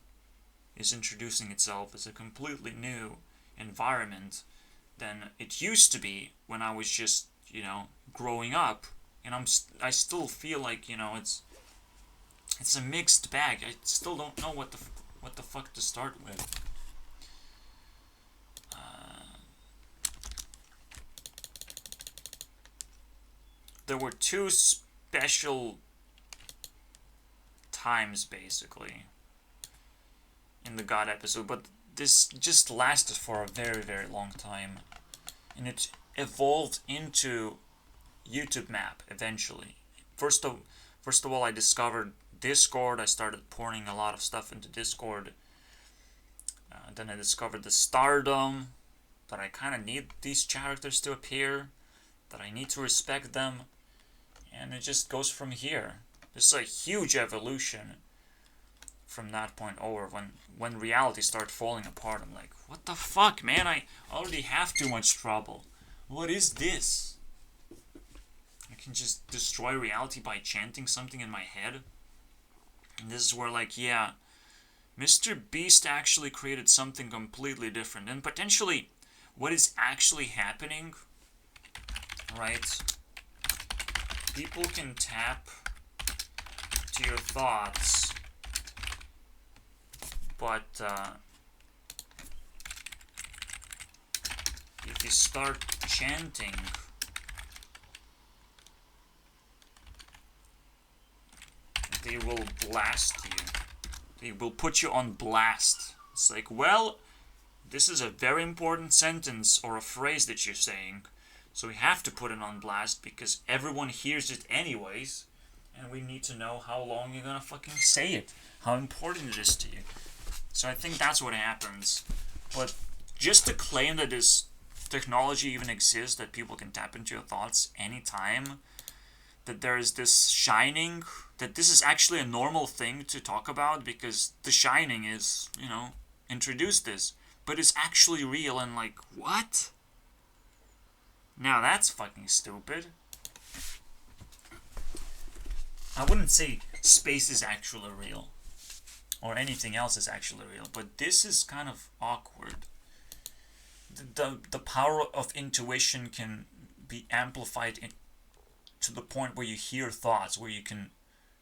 is introducing itself as a completely new environment than it used to be when I was just, growing up, and I still feel like, it's a mixed bag. I still don't know what the fuck to start with. There were two special times, basically, in the God episode, but this just lasted for a very, very long time, and it evolved into YouTube map eventually. First of all, I discovered Discord. I started pouring a lot of stuff into Discord. Then I discovered the stardom, that I kind of need these characters to appear, that I need to respect them, and it just goes from here. This is a huge evolution from that point over. When reality started falling apart, I'm like, what the fuck, man? I already have too much trouble. What is this? I can just destroy reality by chanting something in my head. And this is where, yeah, Mr. Beast actually created something completely different. And potentially, what is actually happening, right? People can tap to your thoughts, but if you start chanting, they will blast you. They will put you on blast. It's like, well, this is a very important sentence or a phrase that you're saying, so we have to put it on blast because everyone hears it anyways, and we need to know how long you're gonna fucking say it, how important it is to you. So I think that's what happens. But just to claim that this technology even exists, that people can tap into your thoughts anytime, that there is this Shining, that this is actually a normal thing to talk about because The Shining is, introduced this, but it's actually real, and like, what? Now that's fucking stupid. I wouldn't say space is actually real, or anything else is actually real, but this is kind of awkward. The power of intuition can be amplified to the point where you hear thoughts, where you can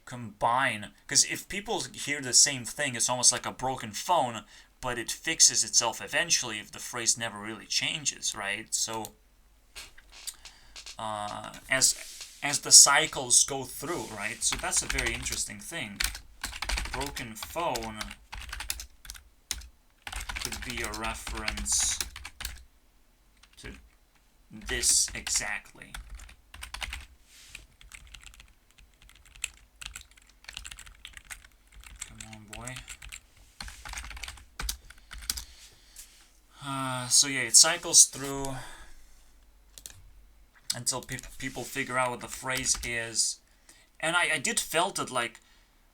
combine. Because if people hear the same thing, it's almost like a broken phone, but it fixes itself eventually if the phrase never really changes, right? So as the cycles go through, right? So that's a very interesting thing. Broken phone could be a reference to this exactly. Come on, boy. So yeah, it cycles through until people figure out what the phrase is. And I did felt that, like,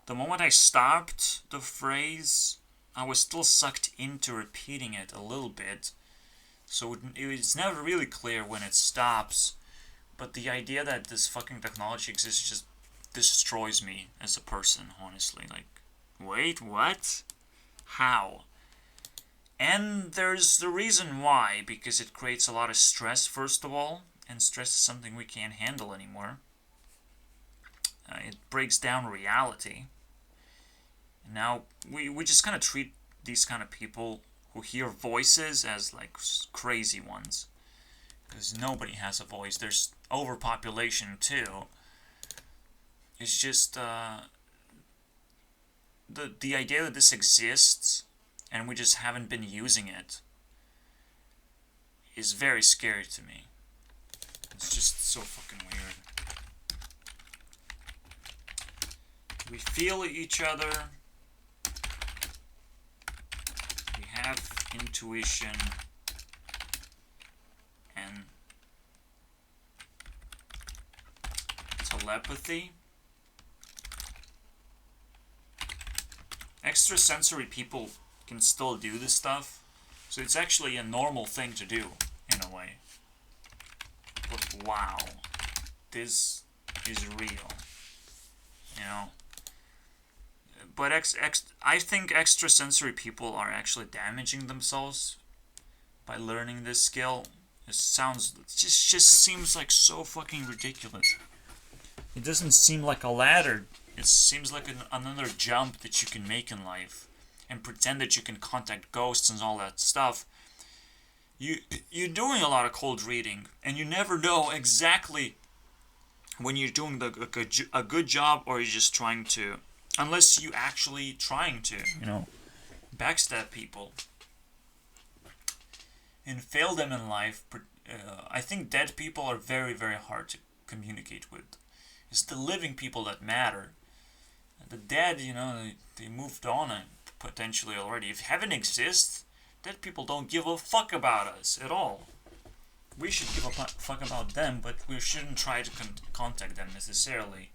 the moment I stopped the phrase, I was still sucked into repeating it a little bit. So it's never really clear when it stops. But the idea that this fucking technology exists just destroys me as a person, honestly. Like, wait, what? How? And there's the reason why, because it creates a lot of stress, first of all. And stress is something we can't handle anymore. It breaks down reality. And now we just kind of treat these kind of people who hear voices as like crazy ones. Because nobody has a voice. There's overpopulation too. It's just the idea that this exists and we just haven't been using it is very scary to me. It's just so fucking weird. We feel each other. We have intuition and telepathy. Extrasensory people can still do this stuff, so it's actually a normal thing to do, in a way. But wow, this is real, But I think extrasensory people are actually damaging themselves by learning this skill. It just seems like so fucking ridiculous. It doesn't seem like a ladder. It seems like another jump that you can make in life, and pretend that you can contact ghosts and all that stuff. You're doing a lot of cold reading, and you never know exactly when you're doing a good job or you're just trying to, unless you actually trying to, backstab people and fail them in life. I think dead people are very, very hard to communicate with. It's the living people that matter. The dead, they moved on and potentially already. If heaven exists, dead people don't give a fuck about us at all. We should give a fuck about them, but we shouldn't try to contact them necessarily.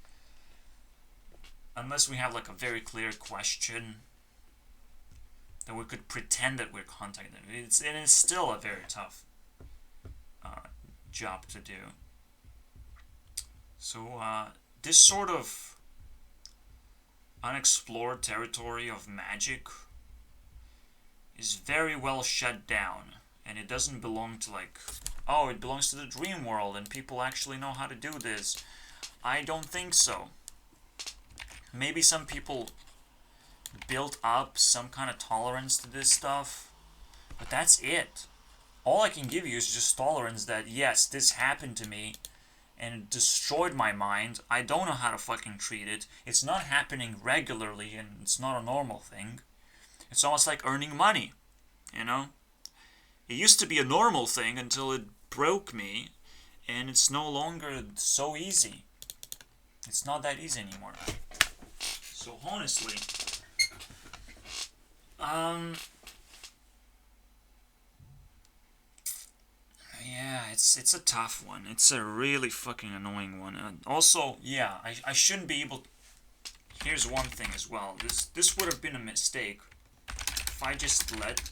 Unless we have like a very clear question that we could pretend that we're contacting them. It's still a very tough job to do. So this sort of unexplored territory of magic is very well shut down, and it doesn't belong to it belongs to the dream world and people actually know how to do this. I don't think so. Maybe some people built up some kind of tolerance to this stuff, but that's it. All I can give you is just tolerance that, yes, this happened to me, and it destroyed my mind. I don't know how to fucking treat it. It's not happening regularly, and it's not a normal thing. It's almost like earning money, you know? It used to be a normal thing until it broke me, and it's no longer so easy. It's not that easy anymore. So honestly, yeah, it's a tough one. It's a really fucking annoying one. And also, yeah, I shouldn't be able. Here's one thing as well. This would have been a mistake if I just let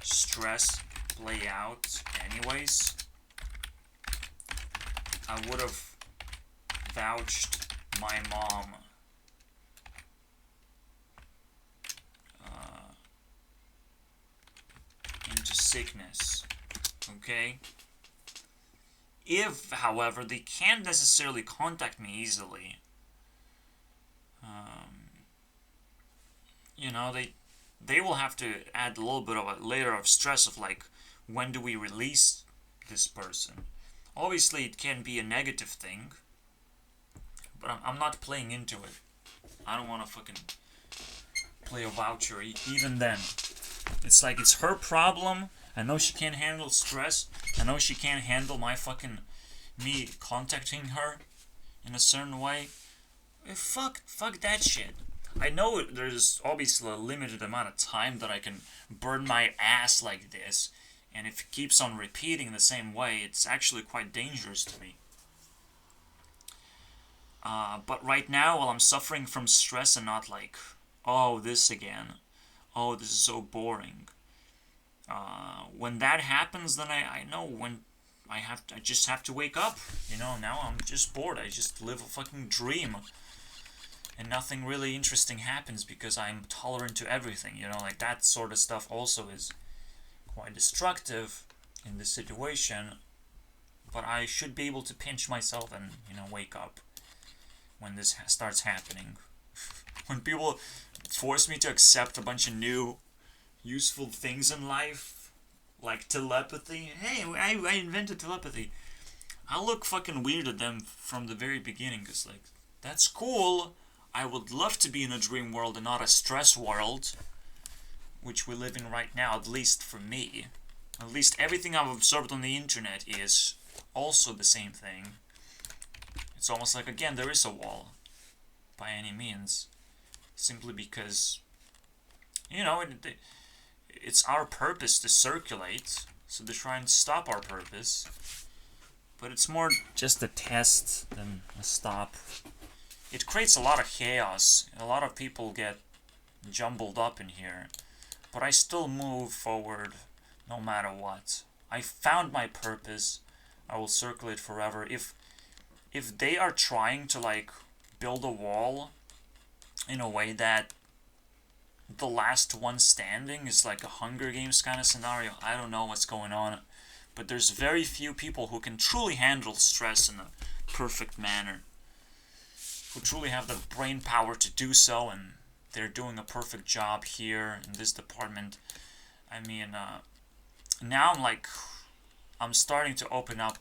stress play out anyways. I would have vouched my mom into sickness. Okay? If, however, they can't necessarily contact me easily, you know, they will have to add a little bit of a layer of stress of like, when do we release this person? Obviously, it can be a negative thing, but I'm not playing into it. I don't want to fucking play a voucher even then. It's like, it's her problem. I know she can't handle stress. I know she can't handle me contacting her in a certain way. Fuck that shit. I know there's obviously a limited amount of time that I can burn my ass like this, and if it keeps on repeating the same way, it's actually quite dangerous to me. But right now, while I'm suffering from stress and not like, oh, this again, oh, this is so boring. When that happens, then I know when I just have to wake up. You know, now I'm just bored. I just live a fucking dream. And nothing really interesting happens because I'm tolerant to everything. You know, like that sort of stuff also is quite destructive in this situation. But I should be able to pinch myself and, you know, wake up when this starts happening. When people force me to accept a bunch of new useful things in life, like telepathy. Hey, I invented telepathy. I look fucking weird at them from the very beginning, because, like, that's cool. I would love to be in a dream world and not a stress world, which we live in right now, at least for me. At least everything I've observed on the internet is also the same thing. It's almost like, again, there is a wall, by any means, simply because, you know, it's our purpose to circulate, so they try and stop our purpose. But it's more just a test than a stop. It creates a lot of chaos. A lot of people get jumbled up in here. But I still move forward no matter what. I found my purpose. I will circulate forever. If they are trying to, like, build a wall in a way that the last one standing is like a Hunger Games kind of scenario, I don't know what's going on. But there's very few people who can truly handle stress in a perfect manner. Who truly have the brain power to do so, and they're doing a perfect job here in this department. I mean, now I'm starting to open up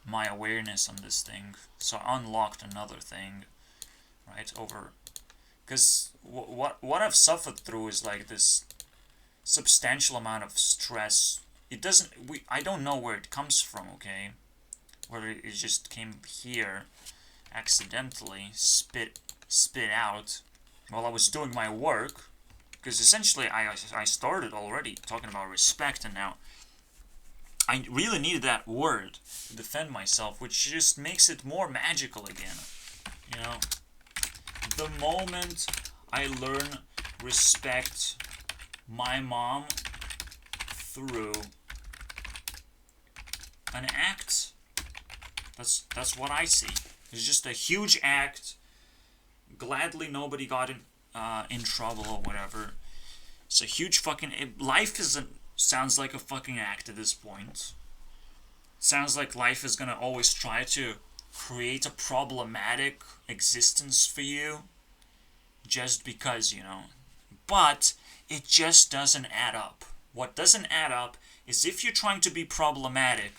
my awareness on this thing. So I unlocked another thing, right, over, because what I've suffered through is like this substantial amount of stress. I don't know where it comes from, okay? Whether it just came here accidentally, spit out while I was doing my work, because essentially I started already talking about respect, and now I really needed that word to defend myself, which just makes it more magical again. You know, the moment I learn respect my mom through an act, that's what I see. It's just a huge act. Gladly nobody got in trouble or whatever. It's a huge fucking... life sounds like a fucking act at this point. Sounds like life is gonna always try to create a problematic existence for you. Just because, you know. But it just doesn't add up. What doesn't add up is if you're trying to be problematic,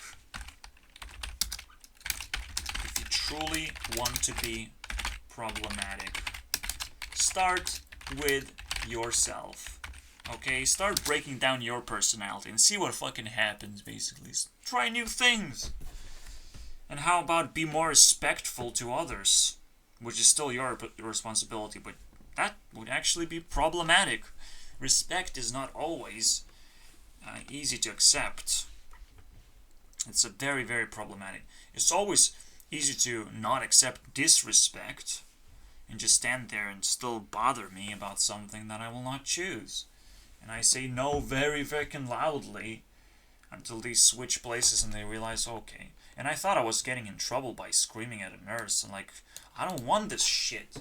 truly want to be problematic, start with yourself. Okay? Start breaking down your personality and see what fucking happens, basically. Try new things. And how about be more respectful to others? Which is still your responsibility, but that would actually be problematic. Respect is not always easy to accept. It's a very, very problematic. It's always easy to not accept disrespect and just stand there and still bother me about something that I will not choose. And I say no very, very loudly until they switch places and they realize, okay. And I thought I was getting in trouble by screaming at a nurse and like, I don't want this shit.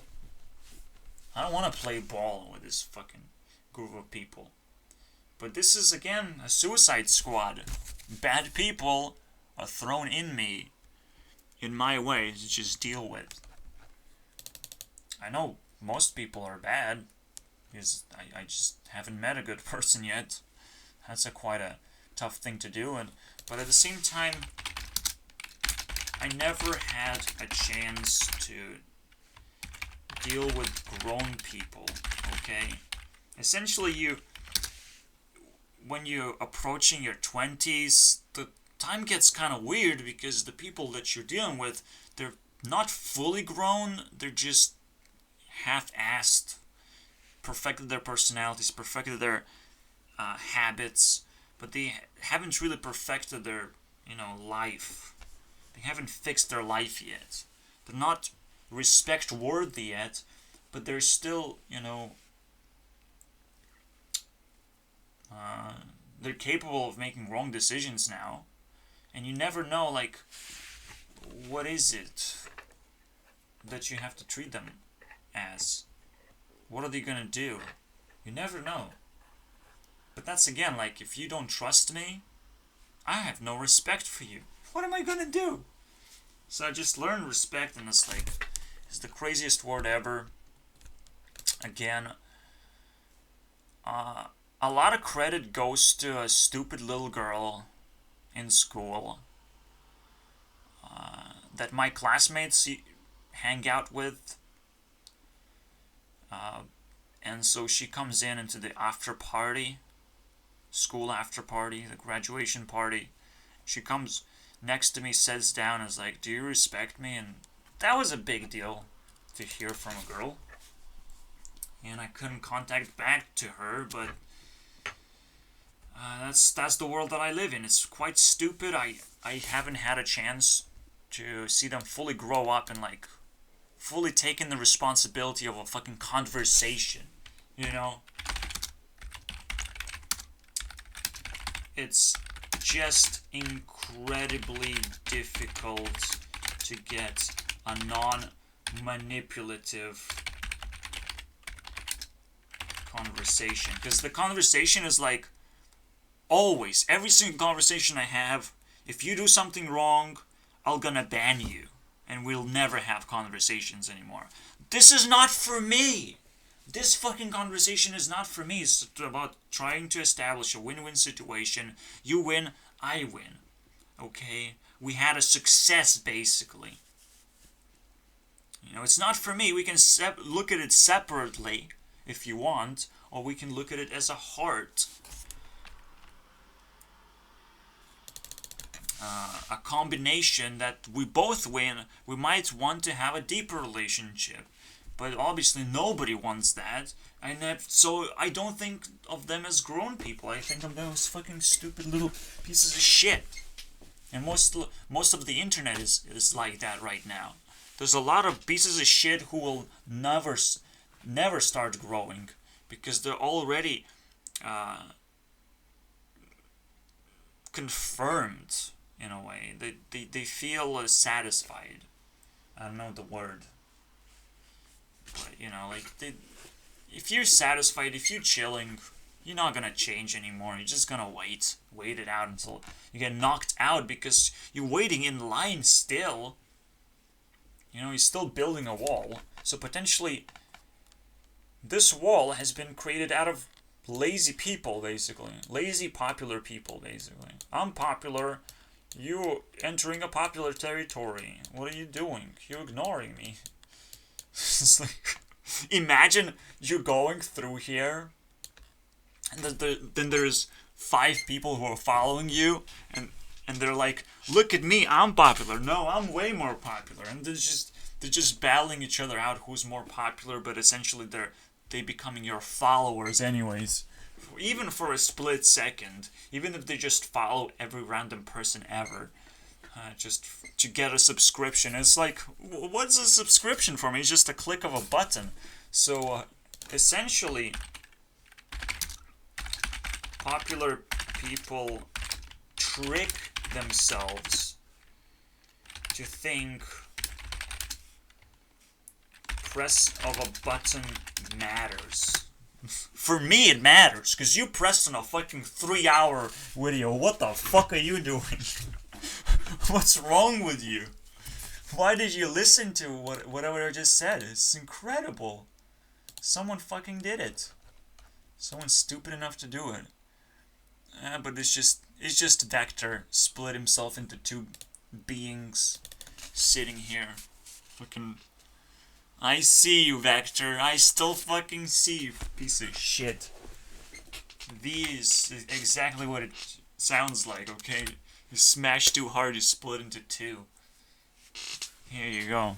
I don't want to play ball with this fucking group of people. But this is, again, a suicide squad. Bad people are thrown in my way to just deal with. I know most people are bad, because I just haven't met a good person yet. That's quite a tough thing to do, but at the same time, I never had a chance to deal with grown people, okay? Essentially, when you're approaching your 20s, the time gets kind of weird because the people that you're dealing with, they're not fully grown, they're just half-assed, perfected their personalities, perfected their habits, but they haven't really perfected their, life. They haven't fixed their life yet. They're not respect-worthy yet, but they're still, they're capable of making wrong decisions now. And you never know, like, what is it that you have to treat them as? What are they gonna do? You never know. But that's again, like, if you don't trust me, I have no respect for you. What am I gonna do? So I just learned respect, and it's the craziest word ever. Again, a lot of credit goes to a stupid little girl in school that my classmates hang out with. And so she comes into the after party, school after party, the graduation party. She comes next to me, sits down, and is like, "Do you respect me?" And that was a big deal to hear from a girl. And I couldn't contact back to her, but that's the world that I live in. It's quite stupid. I haven't had a chance to see them fully grow up and fully taking the responsibility of a fucking conversation, It's just incredibly difficult to get a non-manipulative conversation, because the conversation is always, every single conversation I have, if you do something wrong, I'm gonna ban you, and we'll never have conversations anymore. This is not for me. This fucking conversation is not for me. It's about trying to establish a win-win situation. You win, I win. Okay? We had a success, basically. It's not for me. We can look at it separately, if you want, or we can look at it as a heart. A combination that we both win. We might want to have a deeper relationship, but obviously nobody wants that, and so I don't think of them as grown people. I think of them as fucking stupid little pieces of shit. And most of the internet is like that right now. There's a lot of pieces of shit who will never start growing because they're already confirmed. In a way, they feel satisfied. I don't know the word, but if you're satisfied, if you're chilling, you're not gonna change anymore. You're just gonna wait it out until you get knocked out because you're waiting in line still. You're still building a wall, so potentially this wall has been created out of lazy people, basically. Lazy popular people, basically. I'm popular. You entering a popular territory. What are you doing? You're ignoring me. It's like, imagine you going through here, and then there's 5 people who are following you, and they're like, look at me, I'm popular. No, I'm way more popular. And they're just battling each other out who's more popular, but essentially they becoming your followers anyways. Even for a split second, even if they just follow every random person ever, just to get a subscription. It's like, what's a subscription for me? It's just a click of a button. So, essentially, popular people trick themselves to think press of a button matters. For me, it matters, because you pressed on a fucking 3-hour video. What the fuck are you doing? What's wrong with you? Why did you listen to whatever I just said? It's incredible. Someone fucking did it. Someone's stupid enough to do it. But it's just Vector split himself into 2 beings sitting here. Fucking, I see you, Vector. I still fucking see you, piece of shit. V is exactly what it sounds like, okay? You smash too hard, you split into 2. Here you go.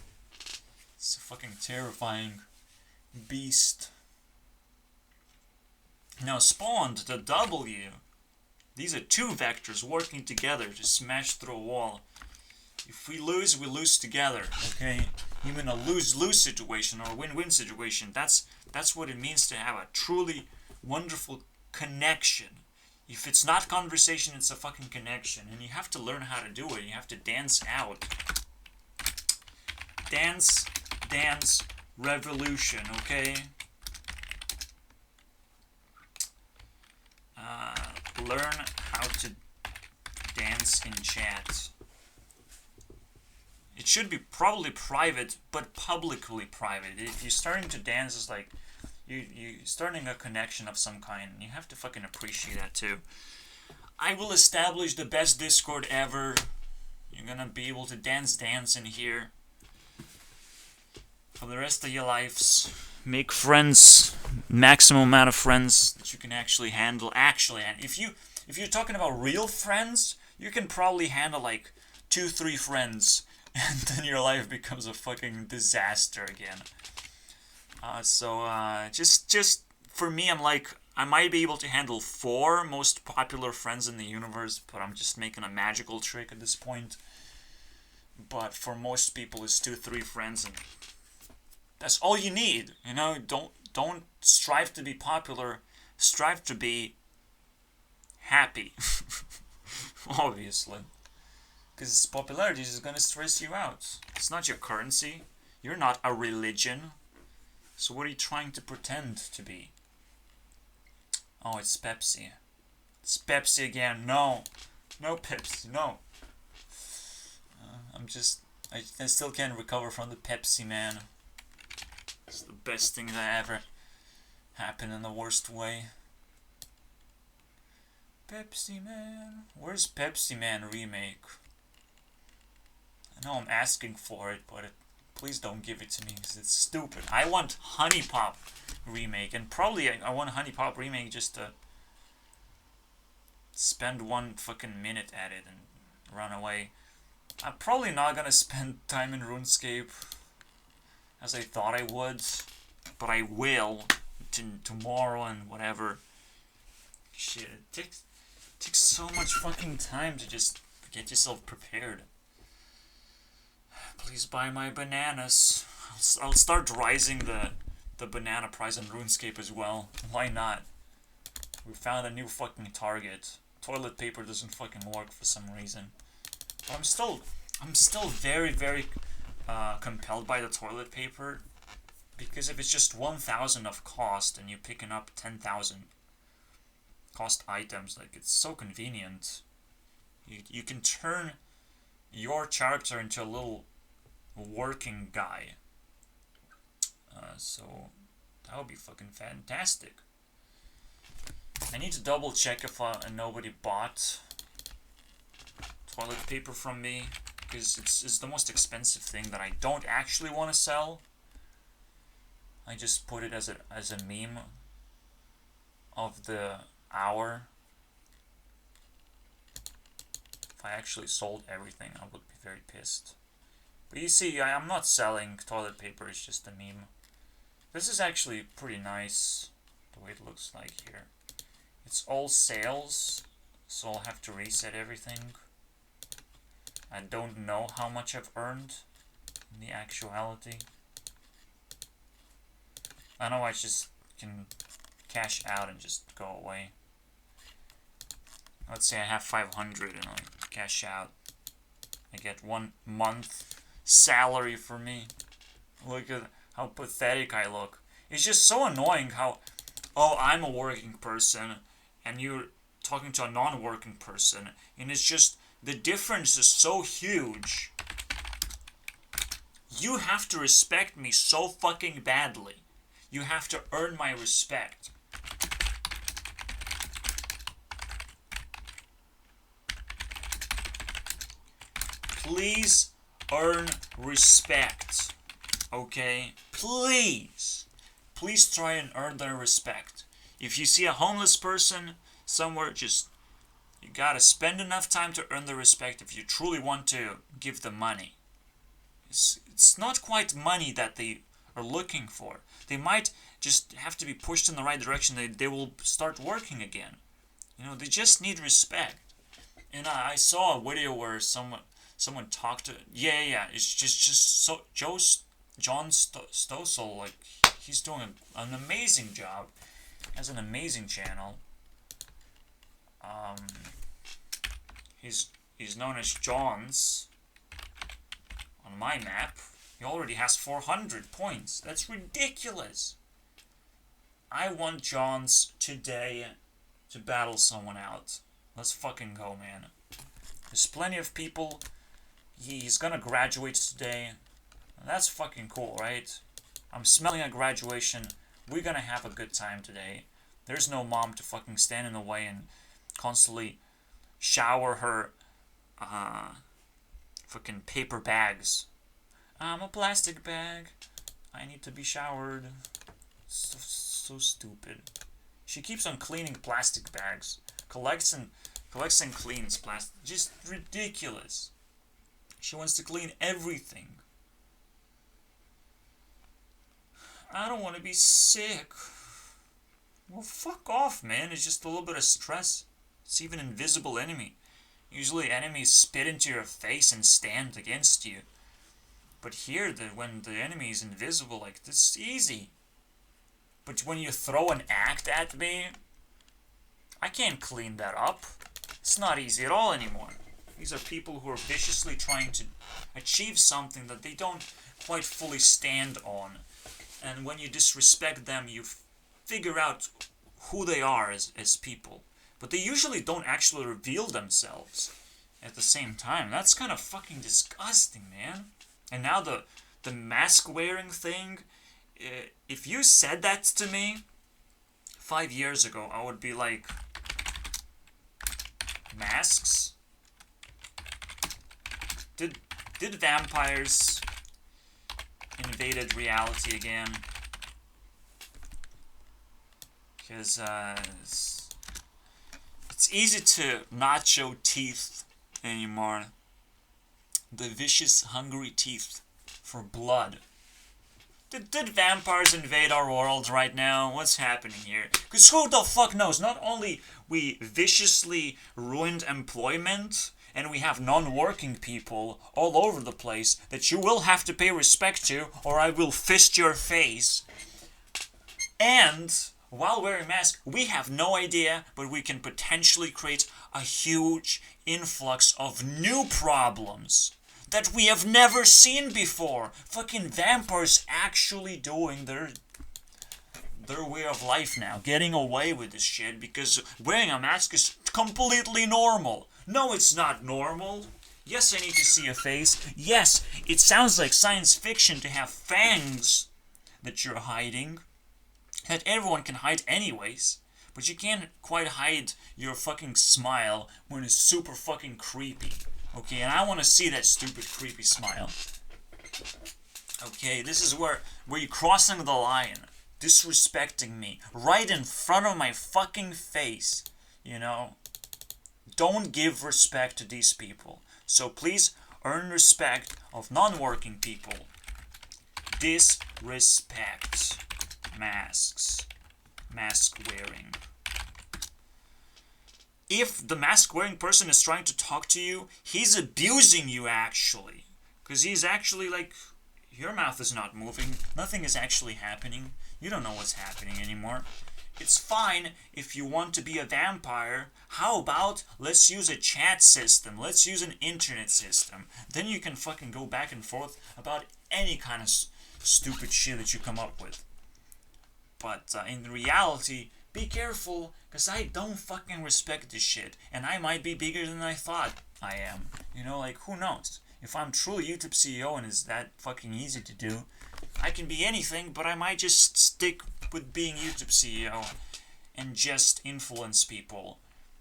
It's a fucking terrifying beast. Now spawned the W. These are 2 vectors working together to smash through a wall. If we lose together, okay? Even a lose-lose situation or a win-win situation, that's what it means to have a truly wonderful connection. If it's not conversation, it's a fucking connection. And you have to learn how to do it. You have to dance out. Dance, revolution, okay? Learn how to dance in chat. It should be probably private, but publicly private. If you're starting to dance, it's like you're starting a connection of some kind. You have to fucking appreciate that too. I will establish the best Discord ever. You're gonna be able to dance in here for the rest of your lives. Make friends, maximum amount of friends that you can actually handle. And if you're talking about real friends, you can probably handle like 2-3 friends, and then your life becomes a fucking disaster again. Just for me, I'm like, I might be able to handle 4 most popular friends in the universe, but I'm just making a magical trick at this point. But for most people, it's 2-3 friends, and that's all you need. You know, don't strive to be popular. Strive to be happy. Obviously. Because popularity is going to stress you out. It's not your currency. You're not a religion. So what are you trying to pretend to be? Oh, it's Pepsi. It's Pepsi again. No. No Pepsi. No. I still can't recover from the Pepsi, man. It's the best thing that ever happened in the worst way. Pepsi Man. Where's Pepsi Man remake? I know I'm asking for it, but please don't give it to me because it's stupid. I want Honey Pop remake, and probably I want Honey Pop remake just to spend 1 fucking minute at it and run away. I'm probably not gonna spend time in RuneScape as I thought I would, but I will tomorrow and whatever. Shit, it takes so much fucking time to just get yourself prepared. Please buy my bananas. I'll start rising the banana price on RuneScape as well. Why not? We found a new fucking target. Toilet paper doesn't fucking work for some reason. But I'm still very, very compelled by the toilet paper, because if it's just 1,000 of cost and you're picking up 10,000 cost items, like, it's so convenient. You can turn your character into a little working guy. So that would be fucking fantastic. I need to double check if nobody bought toilet paper from me, because it's the most expensive thing that I don't actually want to sell. I just put it as a meme of the hour. If I actually sold everything, I would be very pissed. But you see, I'm not selling toilet paper, it's just a meme. This is actually pretty nice, the way it looks like here. It's all sales, so I'll have to reset everything. I don't know how much I've earned in the actuality. I know I just can cash out and just go away. Let's say I have 500 and I cash out. I get 1 month salary for me. Look at how pathetic I look. It's just so annoying how, oh, I'm a working person and you're talking to a non-working person, and it's just, the difference is so huge. You have to respect me so fucking badly. You have to earn my respect. Please earn respect. Okay? Please. Please try and earn their respect. If you see a homeless person somewhere, just, you gotta spend enough time to earn their respect if you truly want to give them money. It's not quite money that they are looking for. They might just have to be pushed in the right direction. They will start working again. You know, they just need respect. And I saw a video where someone talked to, yeah, it's just so John Stossel, like, he's doing an amazing job. Has an amazing channel. He's known as Johns on my map. He already has 400 points. That's ridiculous. I want Johns today to battle someone out. Let's fucking go, man. There's plenty of people. He's gonna graduate today. That's fucking cool, right? I'm smelling a graduation. We're gonna have a good time today. There's no mom to fucking stand in the way and constantly shower her fucking paper bags. I'm a plastic bag. I need to be showered. So stupid. She keeps on cleaning plastic bags. Collects and cleans plastic. Just ridiculous. She wants to clean everything. I don't want to be sick. Well, fuck off, man. It's just a little bit of stress. It's even an invisible enemy. Usually enemies spit into your face and stand against you. But here, when the enemy is invisible, like, this is easy. But when you throw an axe at me, I can't clean that up. It's not easy at all anymore. These are people who are viciously trying to achieve something that they don't quite fully stand on. And when you disrespect them, you figure out who they are as people. But they usually don't actually reveal themselves at the same time. That's kind of fucking disgusting, man. And now the mask wearing thing, if you said that to me 5 years ago, I would be like, masks? Did vampires invaded reality again? Because it's easy to not show teeth anymore. The vicious, hungry teeth for blood. Did vampires invade our world right now? What's happening here? Because who the fuck knows? Not only we viciously ruined employment, and we have non-working people all over the place that you will have to pay respect to, or I will fist your face. And while wearing masks, we have no idea, but we can potentially create a huge influx of new problems that we have never seen before. Fucking vampires actually doing their way of life now, getting away with this shit because wearing a mask is completely normal. No, it's not normal. Yes, I need to see a face. Yes, it sounds like science fiction to have fangs that you're hiding, that everyone can hide anyways, but you can't quite hide your fucking smile when it's super fucking creepy. Okay, and I want to see that stupid, creepy smile. Okay, this is where you're crossing the line. Disrespecting me. Right in front of my fucking face. You know? Don't give respect to these people. So please earn respect of non-working people. Disrespect. Masks. Mask wearing. If the mask wearing person is trying to talk to you, he's abusing you actually. Because he's actually like, your mouth is not moving. Nothing is actually happening. You don't know what's happening anymore. It's fine if you want to be a vampire. How about let's use a chat system? Let's use an internet system. Then you can fucking go back and forth about any kind of stupid shit that you come up with. But in reality, be careful, because I don't fucking respect this shit. And I might be bigger than I thought I am. You know, like, who knows? If I'm truly YouTube CEO and it's that fucking easy to do, I can be anything, but I might just stick with being YouTube CEO and just influence people.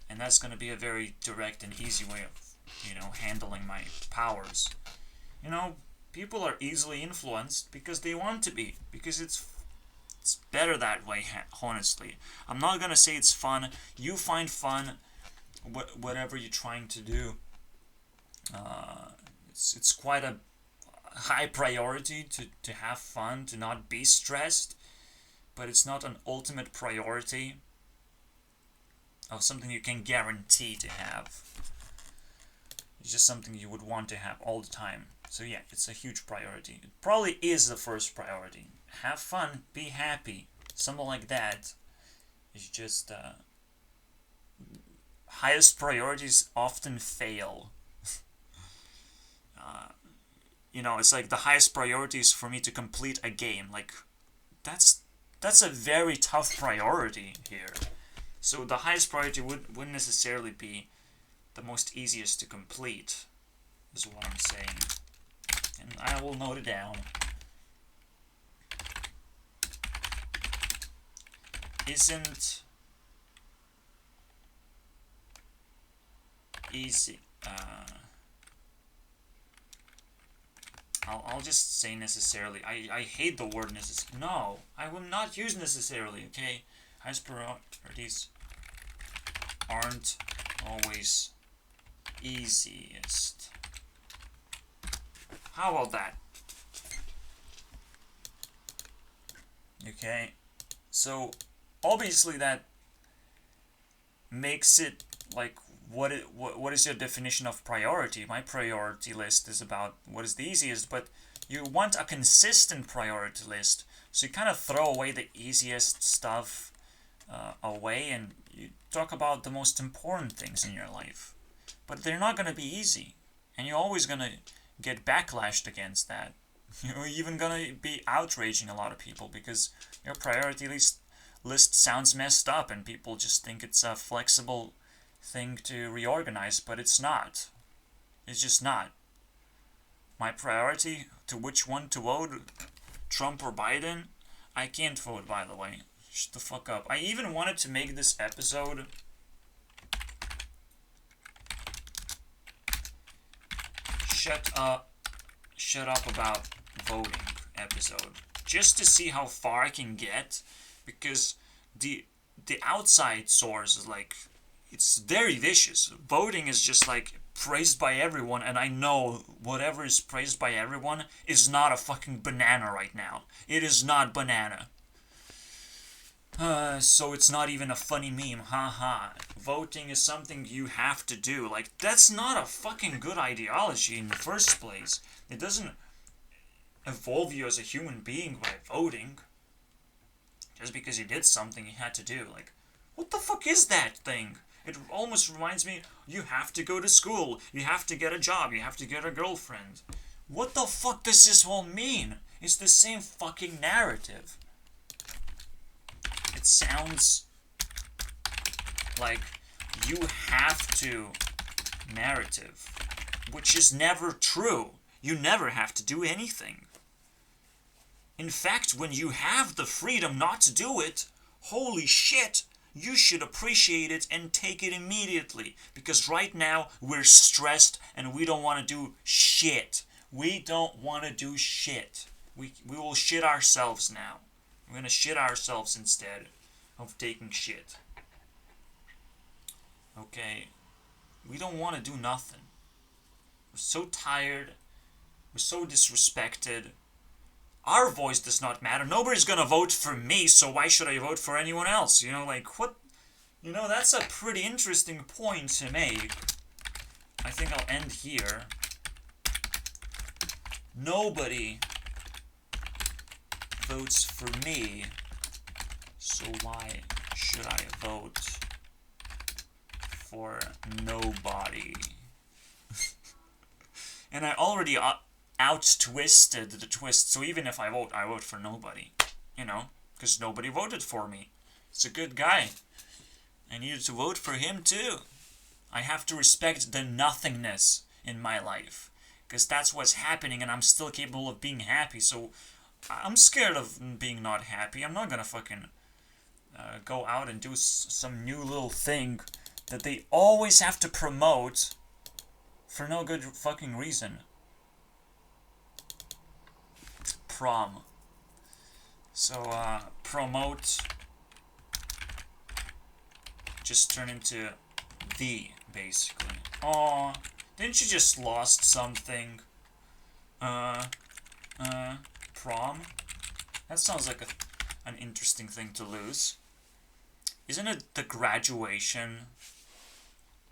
And that's going to be a very direct and easy way of, you know, handling my powers. You know, people are easily influenced because they want to be. Because it's better that way, honestly. I'm not going to say it's fun. You find fun, whatever you're trying to do. It's quite a high priority to have fun, to not be stressed, but it's not an ultimate priority of something you can guarantee to have. It's just something you would want to have all the time. So yeah, it's a huge priority. It probably is the first priority. Have fun, be happy, something like that. It's just highest priorities often fail. You know, it's like the highest priority is for me to complete a game. Like, that's a very tough priority here. So the highest priority wouldn't necessarily be the most easiest to complete, is what I'm saying. And I will note it down. Isn't easy. I'll just say necessarily. I hate the word necessarily. No, I will not use necessarily, okay? Highest priorities aren't always easiest. How about that? Okay, so obviously that makes it like, what is your definition of priority? My priority list is about what is the easiest, but you want a consistent priority list. So you kind of throw away the easiest stuff away, and you talk about the most important things in your life. But they're not going to be easy, and you're always going to get backlashed against that. You're even going to be outraging a lot of people because your priority list sounds messed up, and people just think it's a flexible thing to reorganize, but it's not. It's just not. My priority to which one to vote, Trump or Biden, I can't vote, by the way. Shut the fuck up. I even wanted to make this episode shut up about voting episode, just to see how far I can get, because the outside source is like, it's very vicious. Voting is just like praised by everyone, and I know whatever is praised by everyone is not a fucking banana right now. It is not banana. So it's not even a funny meme, haha. Voting is something you have to do. Like, that's not a fucking good ideology in the first place. It doesn't evolve you as a human being by voting. Just because you did something you had to do. Like, what the fuck is that thing? It almost reminds me, you have to go to school, you have to get a job, you have to get a girlfriend. What the fuck does this all mean? It's the same fucking narrative. It sounds like you have to narrative, which is never true. You never have to do anything. In fact, when you have the freedom not to do it, holy shit, you should appreciate it and take it immediately. Because right now, we're stressed and we don't want to do shit. We don't want to do shit. We will shit ourselves now. We're gonna shit ourselves instead of taking shit. Okay? We don't want to do nothing. We're so tired. We're so disrespected. Our voice does not matter. Nobody's gonna vote for me, so why should I vote for anyone else? You know, like, what? You know, that's a pretty interesting point to make. I think I'll end here. Nobody votes for me, so why should I vote for nobody? And I already out-twisted the twist, so even if I vote for nobody. You know, because nobody voted for me. It's a good guy. I needed to vote for him too. I have to respect the nothingness in my life, because that's what's happening and I'm still capable of being happy, so I'm scared of being not happy. I'm not gonna fucking go out and do some new little thing that they always have to promote for no good fucking reason. Prom. So, promote just turn into the, basically. Aw, didn't you just lost something? Prom? That sounds like an interesting thing to lose. Isn't it the graduation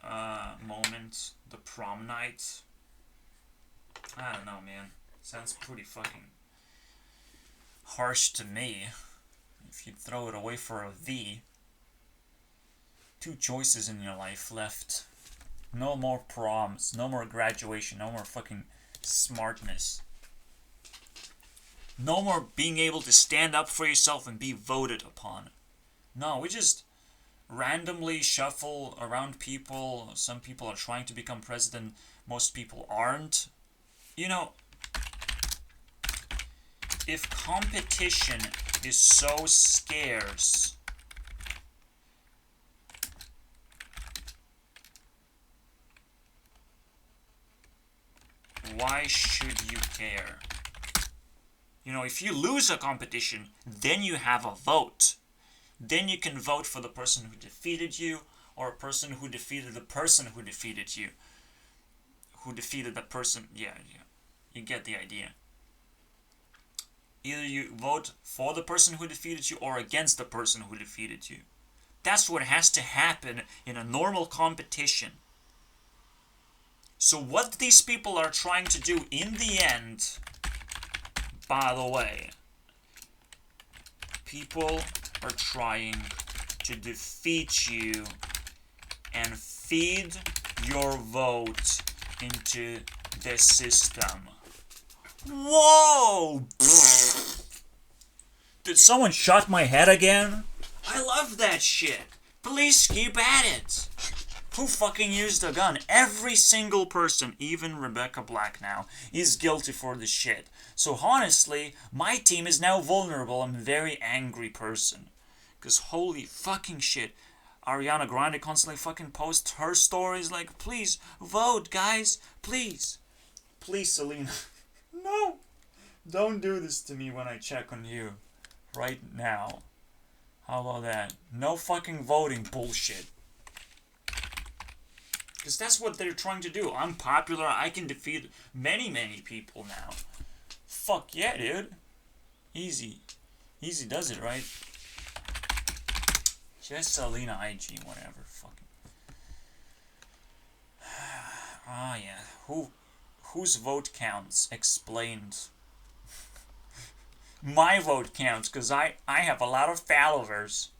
moment? The prom night? I don't know, man. Sounds pretty fucking harsh to me. If you throw it away for a V. Two choices in your life left. No more proms, no more graduation, no more fucking smartness. No more being able to stand up for yourself and be voted upon. No, we just randomly shuffle around people. Some people are trying to become president, most people aren't. You know, if competition is so scarce, why should you care? You know, if you lose a competition, then you have a vote. Then you can vote for the person who defeated you, or a person who defeated the person who defeated you. Who defeated the person, yeah. You get the idea. Either you vote for the person who defeated you, or against the person who defeated you. That's what has to happen in a normal competition. So what these people are trying to do in the end, by the way, people are trying to defeat you and feed your vote into the system. Whoa! Did someone shot my head again? I love that shit. Please keep at it. Who fucking used a gun? Every single person, even Rebecca Black now, is guilty for this shit. So honestly, my team is now vulnerable. I'm a very angry person. Because holy fucking shit, Ariana Grande constantly fucking posts her stories like, please, vote, guys, please. Please, Selena. No! Don't do this to me when I check on you. Right now. How about that? No fucking voting bullshit. Because that's what they're trying to do. I'm popular. I can defeat many, many people now. Fuck yeah, dude. Easy. Easy does it, right? Just Selena IG, whatever. Fucking. Ah, yeah. Whose vote counts? Explained. My vote counts, because I have a lot of followers.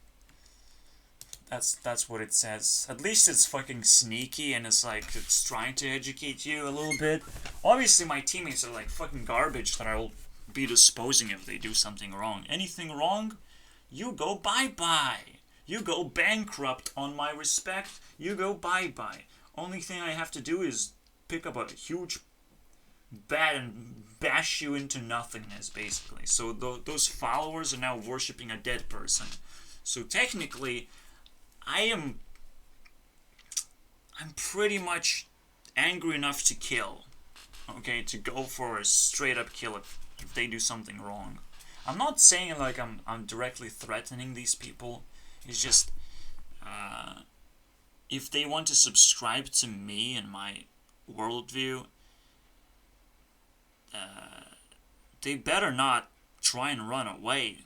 That's what it says. At least it's fucking sneaky and it's like it's trying to educate you a little bit. Obviously my teammates are like fucking garbage that I'll be disposing if they do something wrong. Anything wrong? You go bye-bye. You go bankrupt on my respect. You go bye-bye. Only thing I have to do is pick up a huge bat and bash you into nothingness, basically. So those followers are now worshipping a dead person. So technically, I'm pretty much angry enough to kill. Okay, to go for a straight up kill if they do something wrong. I'm not saying like I'm directly threatening these people. It's just if they want to subscribe to me and my worldview, they better not try and run away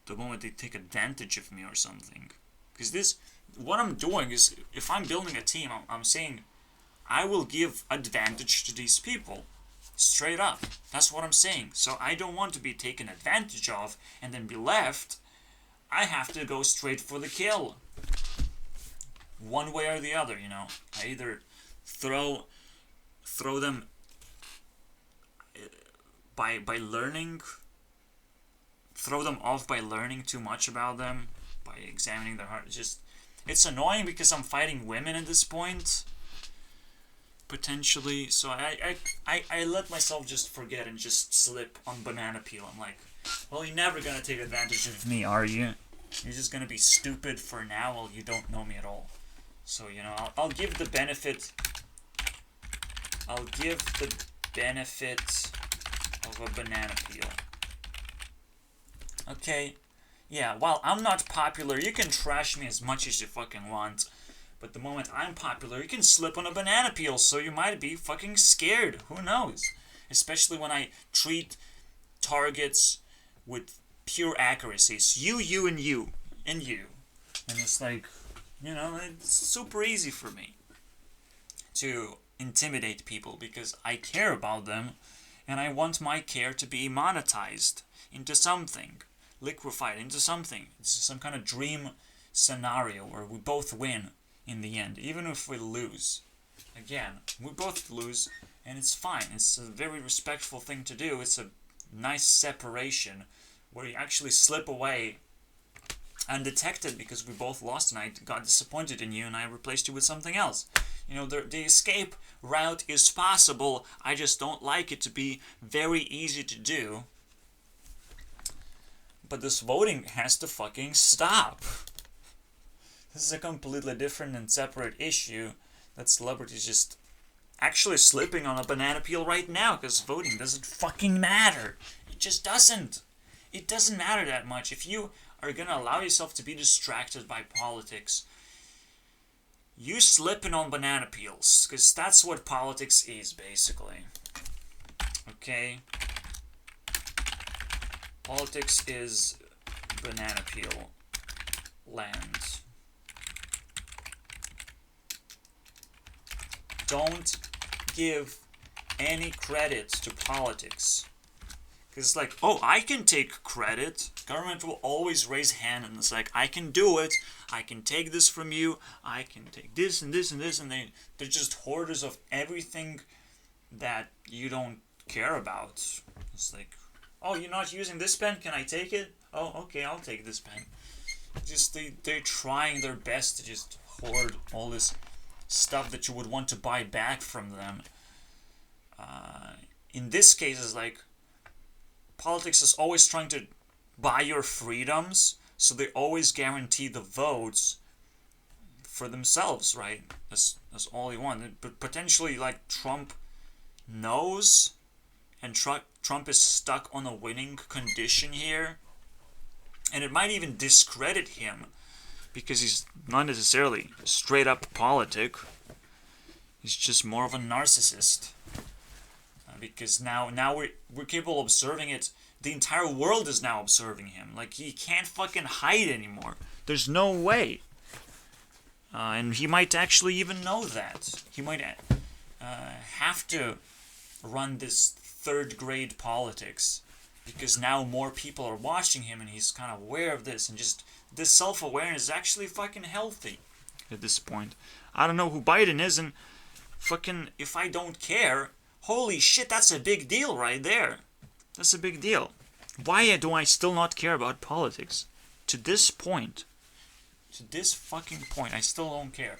the moment they take advantage of me or something. Because what I'm doing is, if I'm building a team, I'm saying I will give advantage to these people. Straight up. That's what I'm saying. So I don't want to be taken advantage of and then be left. I have to go straight for the kill. One way or the other, you know. I either throw them by learning, throw them off by learning too much about them, by examining their heart. It's annoying because I'm fighting women at this point, potentially. So I let myself just forget and just slip on banana peel. I'm like, well, you're never gonna take advantage of me, are you? You're just gonna be stupid for now while you don't know me at all. So, you know, I'll give the benefit. I'll give the benefit of a banana peel. Okay, yeah, while I'm not popular, you can trash me as much as you fucking want. But the moment I'm popular, you can slip on a banana peel, so you might be fucking scared. Who knows? Especially when I treat targets with pure accuracy. It's you, and you, and you. And it's like, you know, it's super easy for me to intimidate people because I care about them and I want my care to be monetized into something, liquefied into something. It's some kind of dream scenario where we both win in the end, even if we lose. Again, we both lose and it's fine. It's a very respectful thing to do. It's a nice separation where you actually slip away undetected because we both lost and I got disappointed in you and I replaced you with something else. You know, the escape route is possible. I just don't like it to be very easy to do. But this voting has to fucking stop. This is a completely different and separate issue that celebrities just actually slipping on a banana peel right now because voting doesn't fucking matter. It just doesn't. It doesn't matter that much. If you are going to allow yourself to be distracted by politics, you slipping on banana peels, because that's what politics is, basically. Okay? Politics is banana peel land. Don't give any credit to politics. Because it's like, oh, I can take credit. Government will always raise hand and it's like, I can do it. I can take this from you. I can take this and this and this. And they're just hoarders of everything that you don't care about. It's like, oh, you're not using this pen? Can I take it? Oh, okay, I'll take this pen. Just they're trying their best to just hoard all this stuff that you would want to buy back from them. In this case, it's like, politics is always trying to buy your freedoms, so they always guarantee the votes for themselves, right? That's all they want. But potentially, like, Trump knows, and Trump is stuck on a winning condition here, and it might even discredit him, because he's not necessarily a straight-up politic. He's just more of a narcissist. Because now we're capable of observing it. The entire world is now observing him. Like, he can't fucking hide anymore. There's no way. And he might actually even know that. He might have to run this third-grade politics. Because now more people are watching him and he's kind of aware of this. And just this self-awareness is actually fucking healthy at this point. I don't know who Biden is, and fucking, if I don't care, holy shit, that's a big deal right there. That's a big deal. Why do I still not care about politics? To this point. To this fucking point, I still don't care.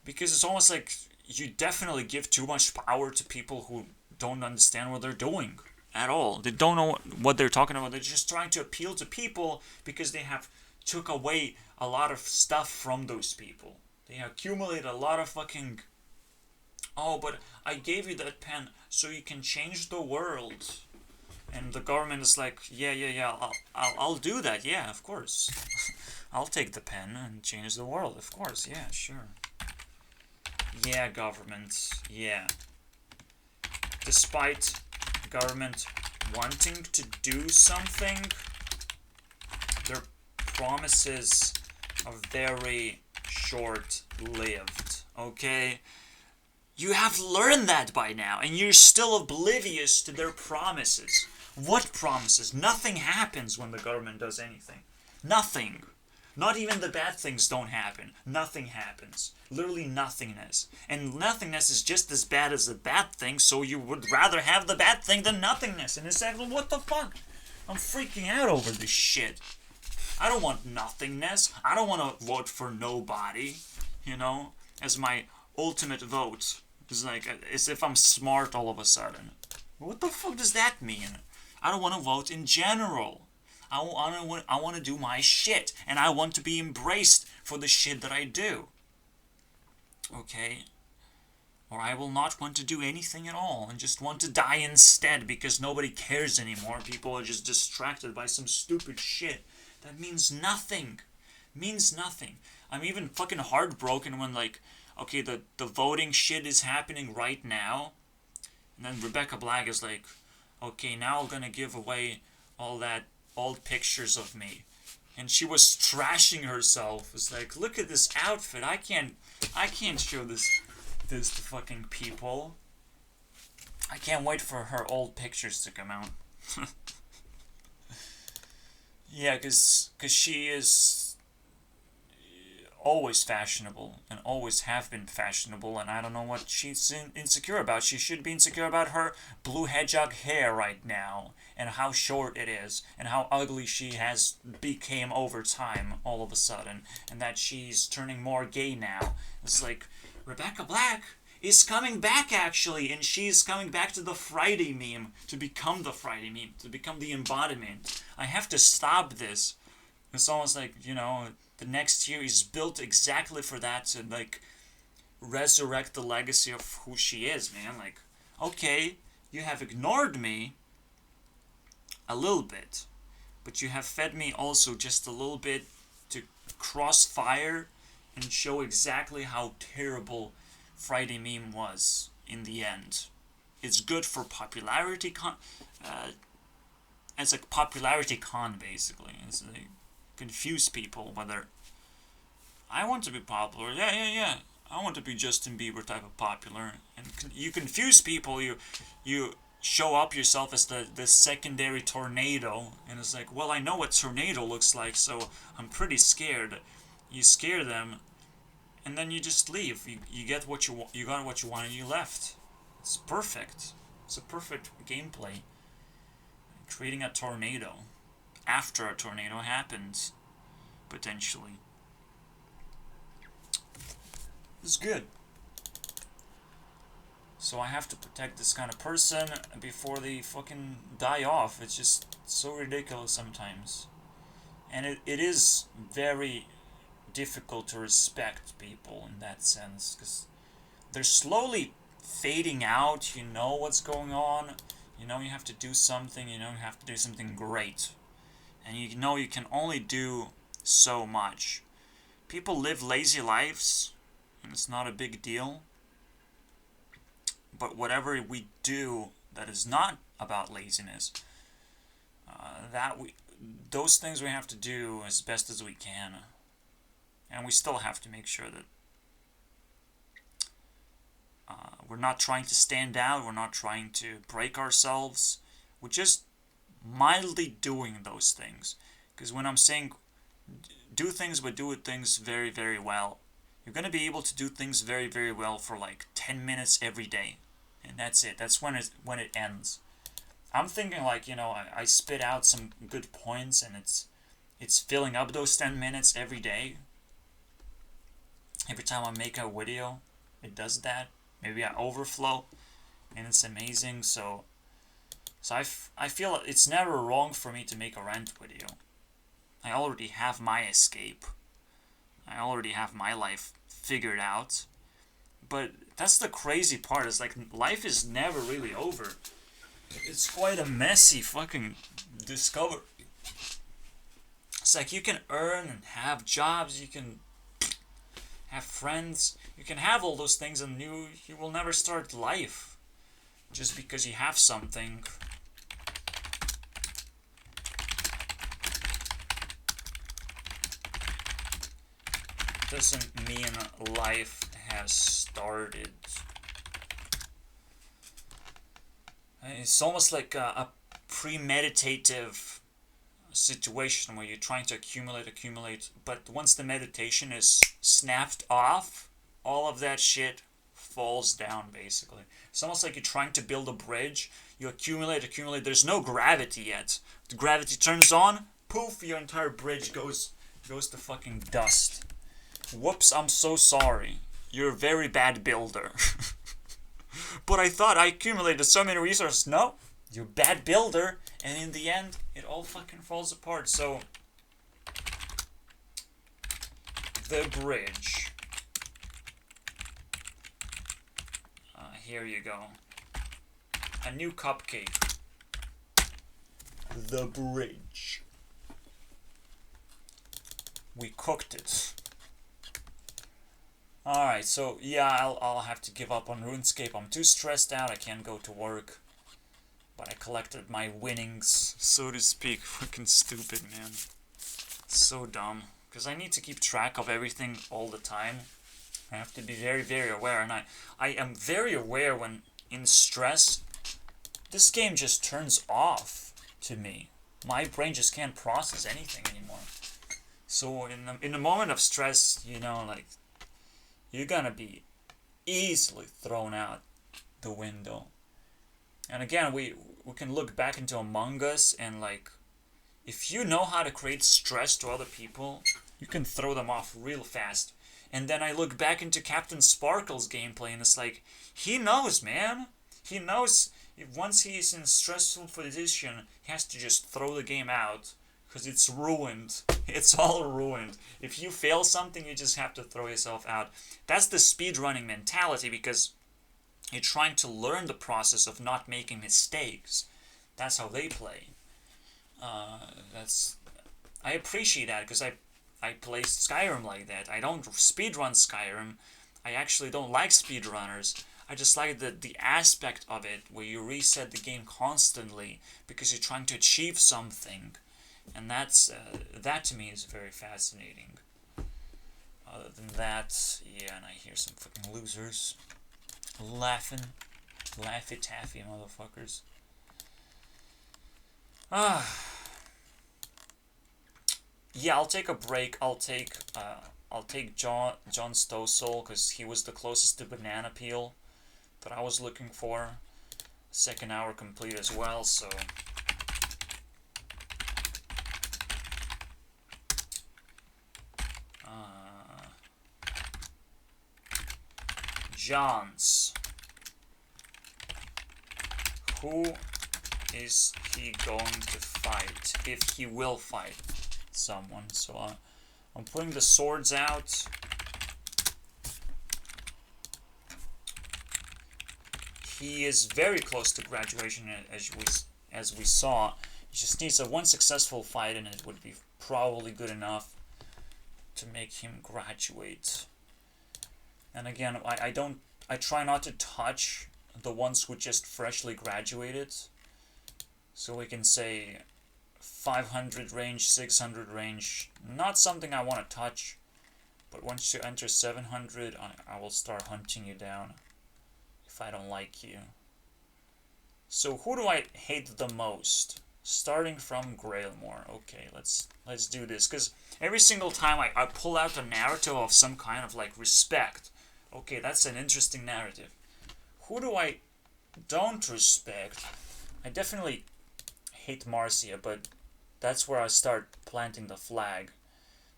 Because it's almost like you definitely give too much power to people who don't understand what they're doing at all. They don't know what they're talking about. They're just trying to appeal to people because they have took away a lot of stuff from those people. They accumulated a lot of fucking, oh, but I gave you that pen so you can change the world. And the government is like, yeah, I'll do that, yeah, of course. I'll take the pen and change the world, of course, yeah, sure. Yeah, government, yeah. Despite government wanting to do something, their promises are very short-lived, okay? You have learned that by now, and you're still oblivious to their promises. What promises? Nothing happens when the government does anything. Nothing. Not even the bad things don't happen. Nothing happens. Literally nothingness. And nothingness is just as bad as the bad thing, so you would rather have the bad thing than nothingness. And it's like, well, what the fuck? I'm freaking out over this shit. I don't want nothingness. I don't want to vote for nobody, you know, as my ultimate vote. It's like, as if I'm smart all of a sudden. What the fuck does that mean? I don't want to vote in general. I want to do my shit, and I want to be embraced for the shit that I do. Okay? Or I will not want to do anything at all, and just want to die instead because nobody cares anymore. People are just distracted by some stupid shit that means nothing. Means nothing. I'm even fucking heartbroken when, like, okay, the voting shit is happening right now, and then Rebecca Black is like, okay, now I'm gonna give away all that old pictures of me. And she was trashing herself. It's like, look at this outfit. I can't show this to fucking people. I can't wait for her old pictures to come out. Yeah, because she is always fashionable and always have been fashionable, and I don't know what she's insecure about. She should be insecure about her blue hedgehog hair right now, and how short it is, and how ugly she has became over time all of a sudden, and that she's turning more gay now. It's like, Rebecca Black is coming back actually, and she's coming back to the Friday meme, to become the Friday meme, to become the embodiment. I have to stop this. It's almost like, you know, the next year is built exactly for that, to like resurrect the legacy of who she is, man. Like, okay, you have ignored me a little bit, but you have fed me also just a little bit to crossfire and show exactly how terrible Friday meme was in the end. It's good for popularity as a popularity con, basically. It's like, confuse people whether I want to be popular. Yeah. I want to be Justin Bieber type of popular. And you confuse people. You show up yourself as the secondary tornado, and it's like, well, I know what tornado looks like, so I'm pretty scared. You scare them, and then you just leave. You get what you want. You got what you want, and you left. It's perfect. It's a perfect gameplay. Creating a tornado after a tornado happens, potentially. It's good. So I have to protect this kind of person before they fucking die off. It's just so ridiculous sometimes. And it is very difficult to respect people in that sense, because they're slowly fading out. You know what's going on. You know you have to do something. You know you have to do something great. And you know you can only do so much. People live lazy lives, and it's not a big deal. But whatever we do that is not about laziness, those things we have to do as best as we can. And we still have to make sure that we're not trying to stand out, we're not trying to break ourselves, we're just mildly doing those things. Because when I'm saying do things, but do things very, very well, you're going to be able to do things very, very well for like 10 minutes every day. And that's it. That's when it ends. I'm thinking like, you know, I spit out some good points, and it's filling up those 10 minutes every day. Every time I make a video, it does that. Maybe I overflow, and it's amazing. So I feel it's never wrong for me to make a rant video. I already have my escape. I already have my life figured out. But that's the crazy part, is like life is never really over. It's quite a messy fucking discovery. It's like you can earn and have jobs, you can have friends, you can have all those things, and you will never start life just because you have something. Doesn't mean life has started. It's almost like a premeditative situation where you're trying to accumulate, but once the meditation is snapped off, all of that shit falls down, basically. It's almost like you're trying to build a bridge. You accumulate, there's no gravity yet. The gravity turns on, poof, your entire bridge goes to fucking dust. Whoops, I'm so sorry. You're a very bad builder. But I thought I accumulated so many resources. No, you're a bad builder, and in the end, it all fucking falls apart. So, the bridge. Here you go. A new cupcake. The bridge. We cooked it. Alright, so yeah, I'll have to give up on RuneScape. I'm too stressed out, I can't go to work. But I collected my winnings, so to speak. Fucking stupid, man. So dumb. Because I need to keep track of everything all the time. I have to be very, very aware. And I am very aware when in stress, this game just turns off to me. My brain just can't process anything anymore. So in the moment of stress, you know, like, you're gonna be easily thrown out the window. And again, we can look back into Among Us, and like, if you know how to create stress to other people, you can throw them off real fast. And then I look back into Captain Sparkle's gameplay, and it's like, he knows, man. He knows if once he's in a stressful position, he has to just throw the game out. Because it's ruined. It's all ruined. If you fail something, you just have to throw yourself out. That's the speedrunning mentality, because you're trying to learn the process of not making mistakes. That's how they play. I appreciate that, because I play Skyrim like that. I don't speedrun Skyrim. I actually don't like speedrunners. I just like the aspect of it where you reset the game constantly because you're trying to achieve something. And that to me is very fascinating. Other than that, yeah, and I hear some fucking losers laughing. Laffy taffy motherfuckers. Yeah, I'll take a break. I'll take John Stossel, because he was the closest to banana peel that I was looking for. Second hour complete as well, so Johns. Who is he going to fight? If he will fight someone. So I'm putting the swords out. He is very close to graduation, as we saw. He just needs one successful fight, and it would be probably good enough to make him graduate. And again, I try not to touch the ones who just freshly graduated. So we can say 500 range, 600 range, not something I want to touch. But once you enter 700, I will start hunting you down if I don't like you. So who do I hate the most? Starting from Grailmore. Okay, let's do this. Because every single time I pull out a narrative of some kind of like respect. Okay, that's an interesting narrative. Who do I don't respect? I definitely hate Marcia, but that's where I start planting the flag.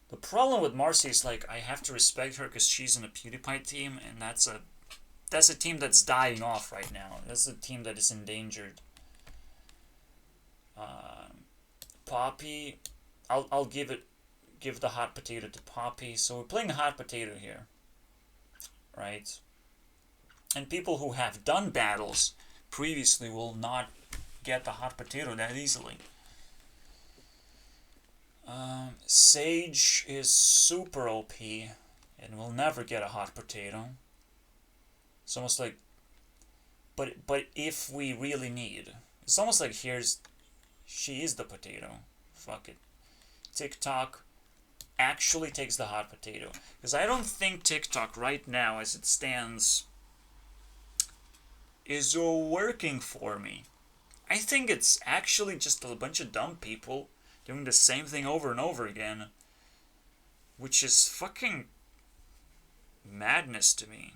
The problem with Marcia is like I have to respect her because she's in a PewDiePie team, and that's a team that's dying off right now. That's a team that is endangered. Poppy, I'll give the hot potato to Poppy. So we're playing hot potato here, right? And people who have done battles previously will not get the hot potato that easily. Sage is super OP and will never get a hot potato. It's almost like, but if we really need, it's almost like she is the potato. Fuck it. TikTok actually takes the hot potato. Because I don't think TikTok right now, as it stands, is working for me. I think it's actually just a bunch of dumb people doing the same thing over and over again, which is fucking madness to me.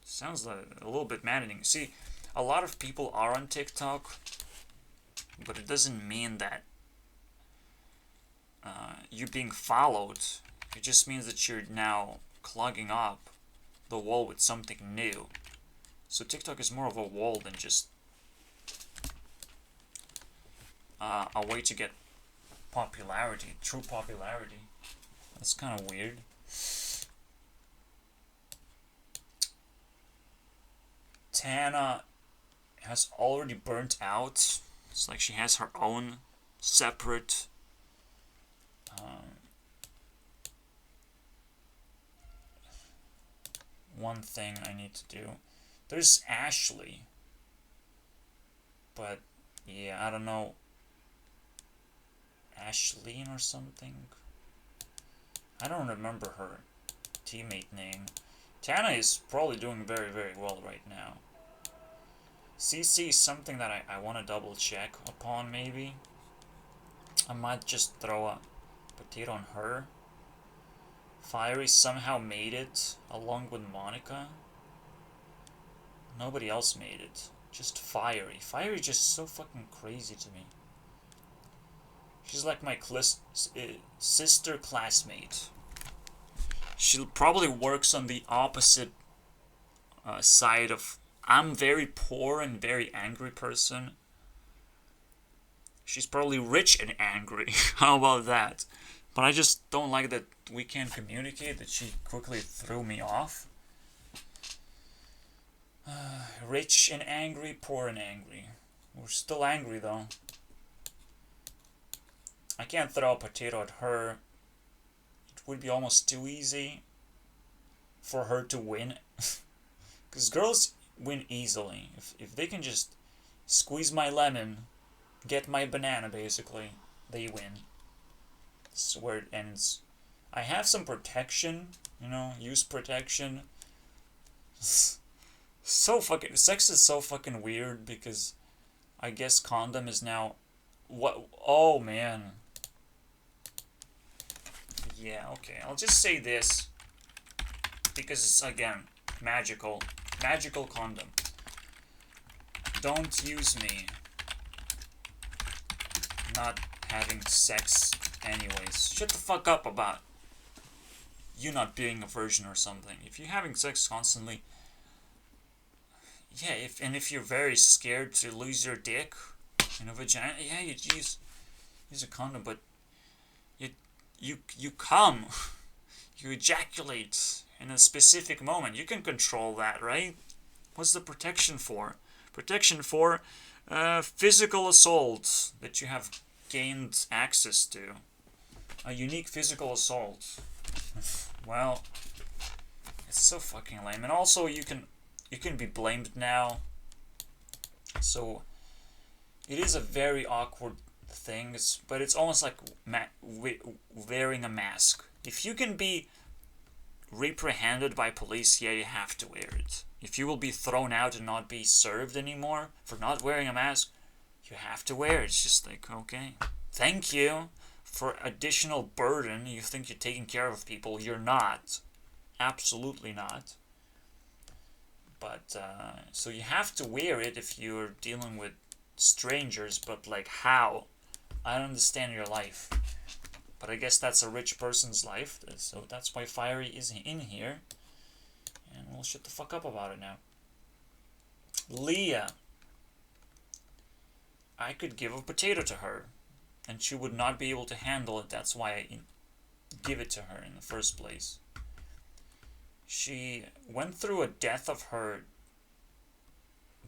Sounds like a little bit maddening. See, a lot of people are on TikTok, but it doesn't mean that you're being followed. It just means that you're now clogging up the wall with something new. So TikTok is more of a wall than just a way to get popularity, true popularity. That's kind of weird. Tana has already burnt out. It's like she has her own separate one thing I need to do. There's Ashley, but yeah, I don't know, Ashleen or something. I don't remember her teammate name. Tana is probably doing very, very well right now. CC is something that I want to double check upon, maybe. I might just throw a potato on her. Fiery somehow made it, along with Monica. Nobody else made it. Just Fiery. Fiery just so fucking crazy to me. She's like my sister classmate. She probably works on the opposite side of... I'm very poor and very angry person. She's probably rich and angry. How about that? But I just don't like that we can't communicate, that she quickly threw me off. Rich and angry, poor and angry. We're still angry though. I can't throw a potato at her. It would be almost too easy for her to win. Because girls win easily. If they can just squeeze my lemon, get my banana basically, they win. This is where it ends. I have some protection, use protection. So fucking... Sex is so fucking weird because I guess condom is now... What? Oh, man. Yeah, okay. I'll just say this because it's, again, magical. Magical condom. Don't use me not having sex anyways. Shut the fuck up about you not being a virgin or something. If you're having sex constantly... Yeah, if you're very scared to lose your dick in a vagina, yeah, you use a condom, but you come, you ejaculate in a specific moment. You can control that, right? What's the protection for? Protection for physical assault that you have gained access to. A unique physical assault. Well, it's so fucking lame. And also, you can be blamed now. So it is a very awkward thing, but it's almost like wearing a mask. If you can be reprehended by police, yeah, you have to wear it. If you will be thrown out and not be served anymore for not wearing a mask, you have to wear it. It's just like, okay, thank you for additional burden. You think you're taking care of people, you're not. Absolutely not. But, so you have to wear it if you're dealing with strangers, but like how? I don't understand your life. But I guess that's a rich person's life, so that's why Fiery is in here. And we'll shut the fuck up about it now. Leah. I could give a potato to her. and she would not be able to handle it. That's why I give it to her in the first place. She went through a death of her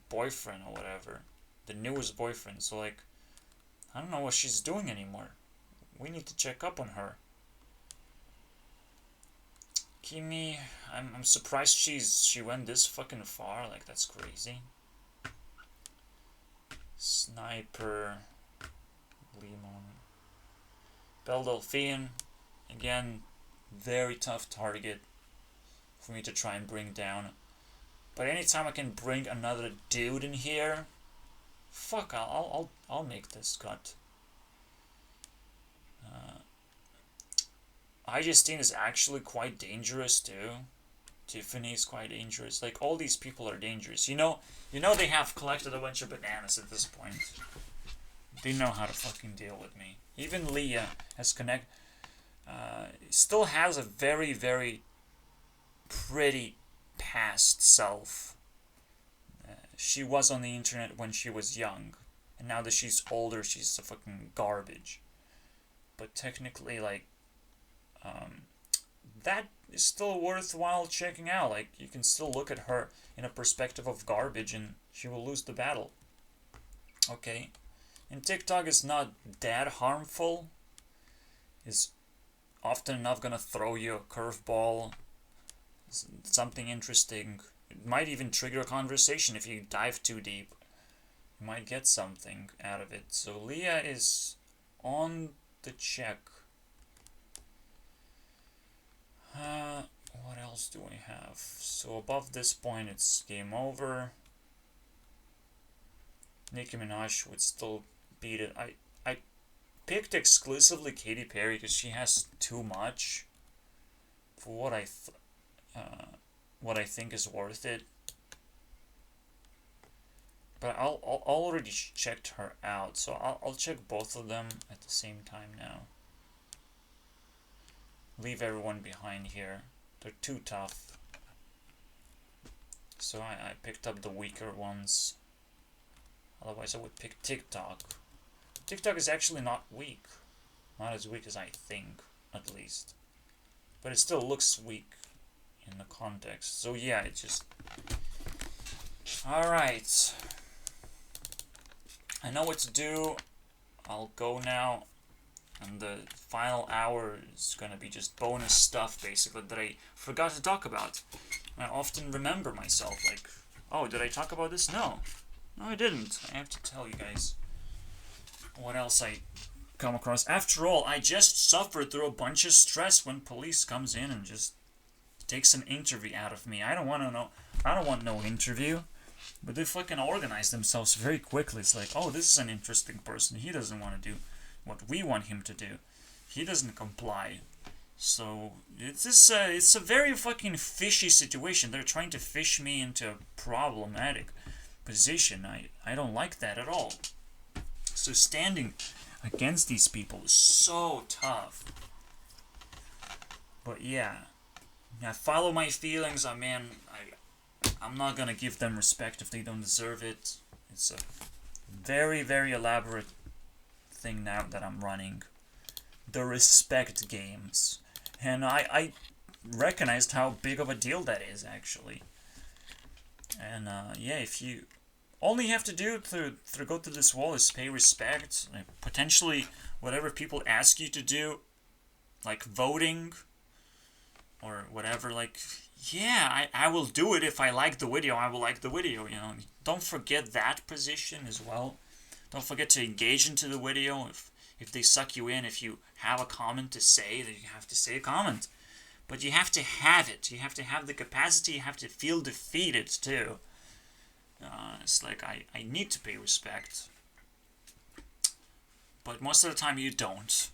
boyfriend or whatever, the newest boyfriend, so like, I don't know what she's doing anymore. We need to check up on her. Kimi, I'm surprised she went this fucking far, like that's crazy. Sniper, Lemon, Belle Delphine, again, very tough target for me to try and bring down. But anytime I can bring another dude in here, fuck, I'll make this cut. Justine is actually quite dangerous too. Tiffany's quite dangerous. Like, all these people are dangerous. You know they have collected a bunch of bananas at this point. They know how to fucking deal with me. Even Leah has still has a very, very pretty past self. She was on the internet when she was young. And now that she's older, she's a fucking garbage. But technically, like, that is still worthwhile checking out. Like, you can still look at her in a perspective of garbage and she will lose the battle. Okay. And TikTok is not that harmful. It's often enough gonna throw you a curveball, something interesting. It might even trigger a conversation if you dive too deep. You might get something out of it. So Leah is on the check. What else do we have? So above this point, it's game over. Nicki Minaj would still beat it. I picked exclusively Katy Perry because she has too much for what I think is worth it. But I'll already checked her out, so I'll check both of them at the same time now. Leave everyone behind here. They're too tough. So I picked up the weaker ones. Otherwise I would pick TikTok. TikTok is actually not weak. Not as weak as I think, at least. But it still looks weak in the context. So yeah, it just... Alright. I know what to do. I'll go now. And the final hour is gonna be just bonus stuff, basically, that I forgot to talk about. I often remember myself, like, oh, did I talk about this? No. No, I didn't. I have to tell you guys what else I come across. After all, I just suffered through a bunch of stress when police comes in and just takes an interview out of me. I don't want no interview. But they fucking organize themselves very quickly. It's like, oh, this is an interesting person. He doesn't want to do what we want him to do. He doesn't comply. So it's a very fucking fishy situation. They're trying to fish me into a problematic position. I don't like that at all. So standing against these people is so tough. But yeah, I follow my feelings. I'm not gonna give them respect if they don't deserve it. It's a very, very elaborate thing now that I'm running. The respect games. And I recognized how big of a deal that is, actually. And yeah, if you... All you have to do to go to this wall is pay respect. Like, potentially, whatever people ask you to do, like voting, or whatever, like... Yeah, I will do it if I like the video. I will like the video, you know. Don't forget that position as well. Don't forget to engage into the video. If they suck you in, if you have a comment to say, then you have to say a comment. But you have to have it. You have to have the capacity. You have to feel defeated, too. It's like, I need to pay respect. But most of the time you don't.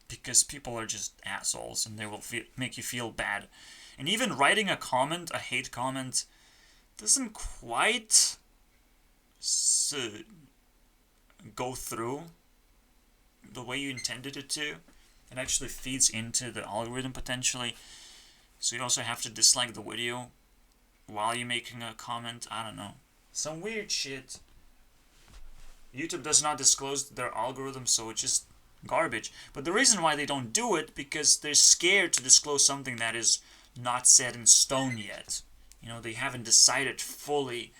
Because people are just assholes and they will make you feel bad. And even writing a comment, a hate comment, doesn't quite go through the way you intended it to. It actually feeds into the algorithm potentially. So you also have to dislike the video while you're making a comment. I don't know. Some weird shit. YouTube does not disclose their algorithm, so it's just garbage. But the reason why they don't do it, because they're scared to disclose something that is not set in stone yet. You know, they haven't decided fully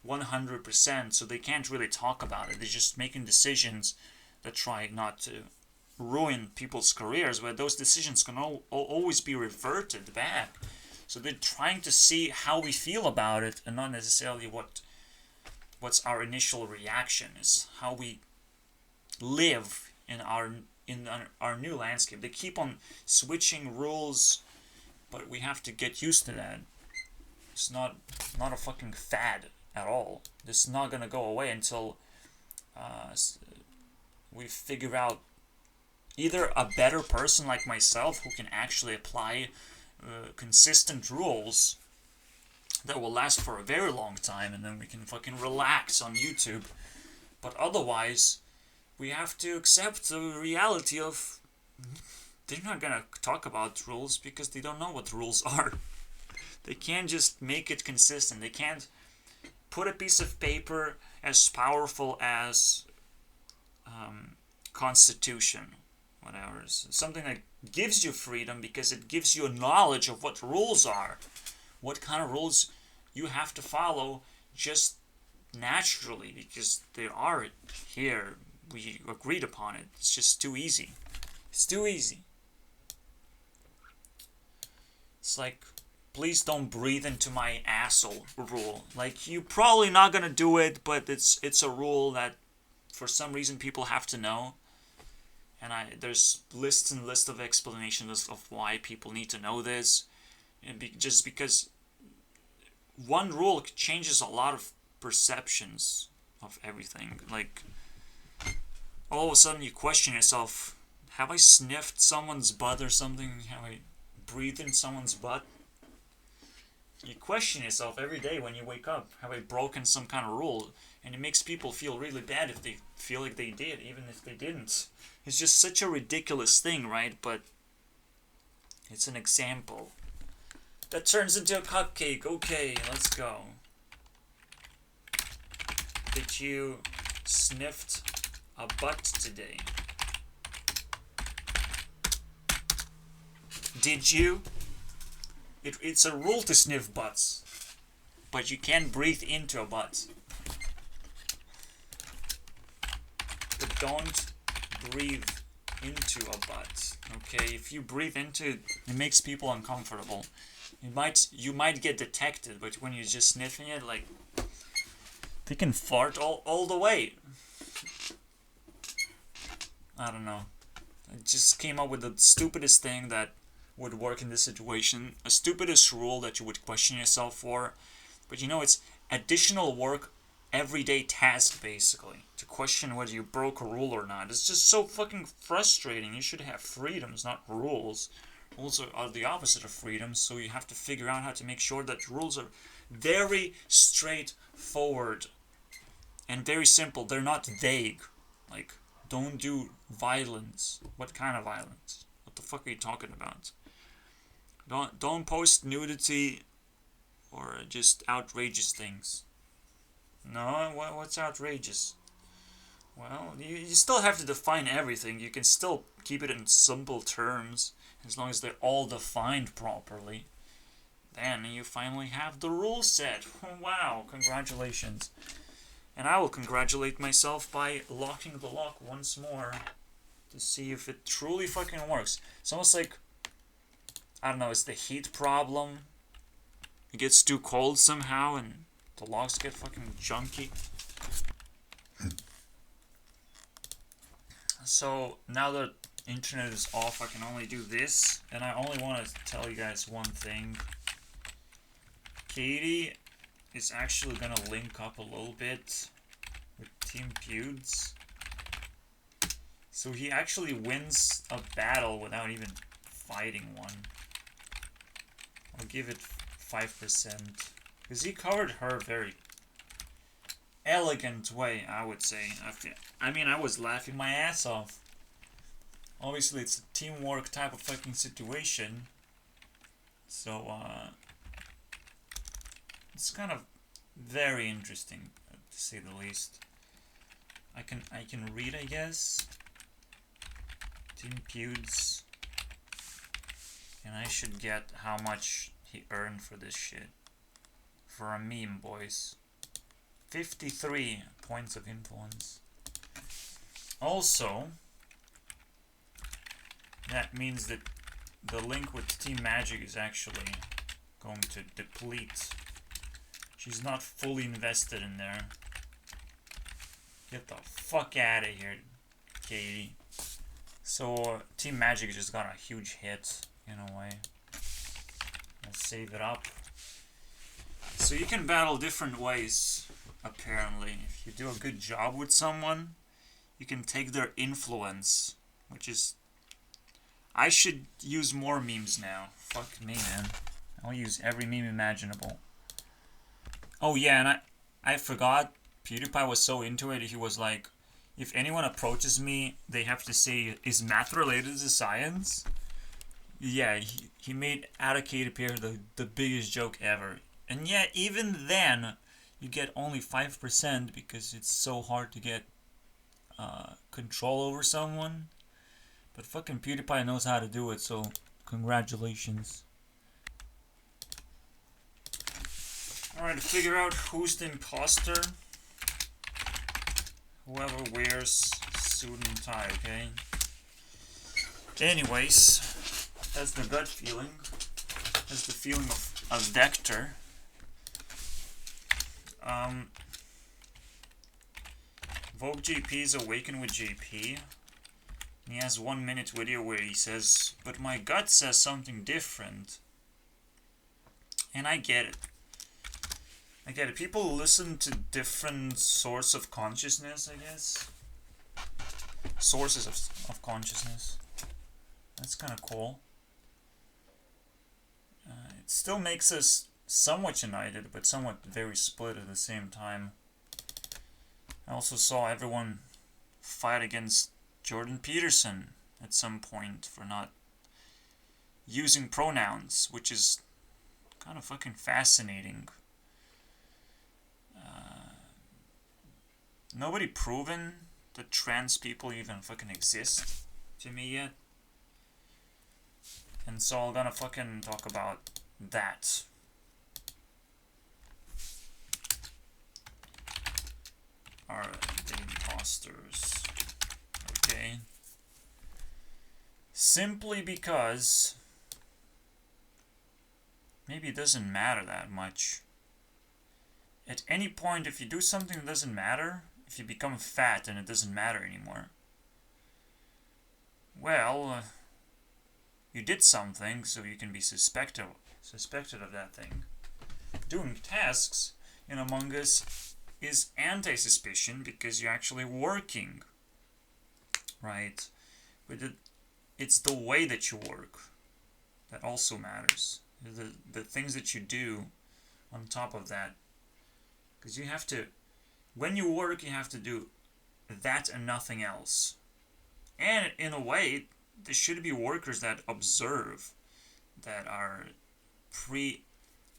100%, so they can't really talk about it. They're just making decisions that try not to ruin people's careers, where those decisions can always be reverted back. So they're trying to see how we feel about it, and not necessarily what's our initial reaction, is how we live in our new landscape. They keep on switching rules, but we have to get used to that. It's not a fucking fad at all. This is not gonna go away until we figure out either a better person like myself who can actually apply consistent rules that will last for a very long time, and then we can fucking relax on YouTube. But otherwise, we have to accept the reality of they're not gonna talk about rules because they don't know what rules are. They can't just make it consistent. They can't put a piece of paper as powerful as Constitution, whatever. It's something that gives you freedom because it gives you a knowledge of what rules are, what kind of rules you have to follow just naturally, because they are here. We agreed upon it. It's just too easy. It's too easy. It's like, please don't breathe into my asshole rule. Like, you're probably not gonna do it, but it's a rule that for some reason people have to know. And there's lists and lists of explanations of why people need to know this. And just because one rule changes a lot of perceptions of everything. Like, all of a sudden you question yourself, have I sniffed someone's butt or something? Have I breathed in someone's butt? You question yourself every day when you wake up. Have I broken some kind of rule? And it makes people feel really bad if they feel like they did, even if they didn't. It's just such a ridiculous thing, right? But it's an example. That turns into a cupcake. Okay, let's go. Did you sniffed a butt today? Did you? It's a rule to sniff butts, but you can't breathe into a butt. But don't breathe into a butt. Okay, if you breathe into it, it makes people uncomfortable. You might get detected, but when you're just sniffing it, like, they can fart all the way. I don't know. I just came up with the stupidest thing that would work in this situation. A stupidest rule that you would question yourself for. But you know, it's additional work, everyday task, basically, to question whether you broke a rule or not. It's just so fucking frustrating. You should have freedoms, not rules. Rules are the opposite of freedoms, so you have to figure out how to make sure that rules are very straightforward and very simple. They're not vague. Like, don't do violence. What kind of violence? What the fuck are you talking about? Don't post nudity or just outrageous things. No, what's outrageous? Well, you still have to define everything. You can still keep it in simple terms, as long as they're all defined properly. Then you finally have the rule set. Wow, congratulations. And I will congratulate myself by locking the lock once more to see if it truly fucking works. It's almost like, I don't know, it's the heat problem. It gets too cold somehow and the locks get fucking junky. So now that internet is off, I can only do this, and I only want to tell you guys one thing. Katie is actually gonna link up a little bit with Team Feuds. So he actually wins a battle without even fighting one. I'll give it 5%. Because he covered her very elegant way, I would say. I mean, I was laughing my ass off. Obviously, it's a teamwork type of fucking situation. So, it's kind of very interesting, to say the least. I can read, I guess. Team Pewds. And I should get how much he earned for this shit. For a meme, boys. 53 points of influence. Also, that means that the link with Team Magic is actually going to deplete. She's not fully invested in there. Get the fuck out of here, Katie. So, Team Magic just got a huge hit, in a way. Let's save it up. So you can battle different ways, apparently. If you do a good job with someone, you can take their influence, which is... I should use more memes now. Fuck me, man. I'll use every meme imaginable. Oh yeah, and I forgot, PewDiePie was so into it, he was like, if anyone approaches me, they have to say, is math related to science? Yeah, he made Advocate appear the biggest joke ever. And yeah, even then, you get only 5% because it's so hard to get control over someone. But fucking PewDiePie knows how to do it, so congratulations. Alright, figure out who's the imposter. Whoever wears suit and tie, okay? Anyways, that's the gut feeling. That's the feeling of Vector. Vogue JP's Awaken with JP. He has 1 minute video where he says, but my gut says something different. And I get it. I get it. People listen to different sources of consciousness, I guess. Sources of consciousness. That's kind of cool. It still makes us somewhat united, but somewhat very split at the same time. I also saw everyone fight against Jordan Peterson at some point for not using pronouns, which is kind of fucking fascinating. Nobody proven that trans people even fucking exist to me yet. And so I'm gonna fucking talk about that. Alright, the imposters. Okay. Simply because maybe it doesn't matter that much. At any point, if you do something that doesn't matter, if you become fat and it doesn't matter anymore, well, you did something, so you can be suspected of that thing. Doing tasks in Among Us is anti-suspicion because you're actually working, right? But it's the way that you work that also matters. The things that you do on top of that. Because you have to, when you work, you have to do that and nothing else. And in a way, there should be workers that observe, that are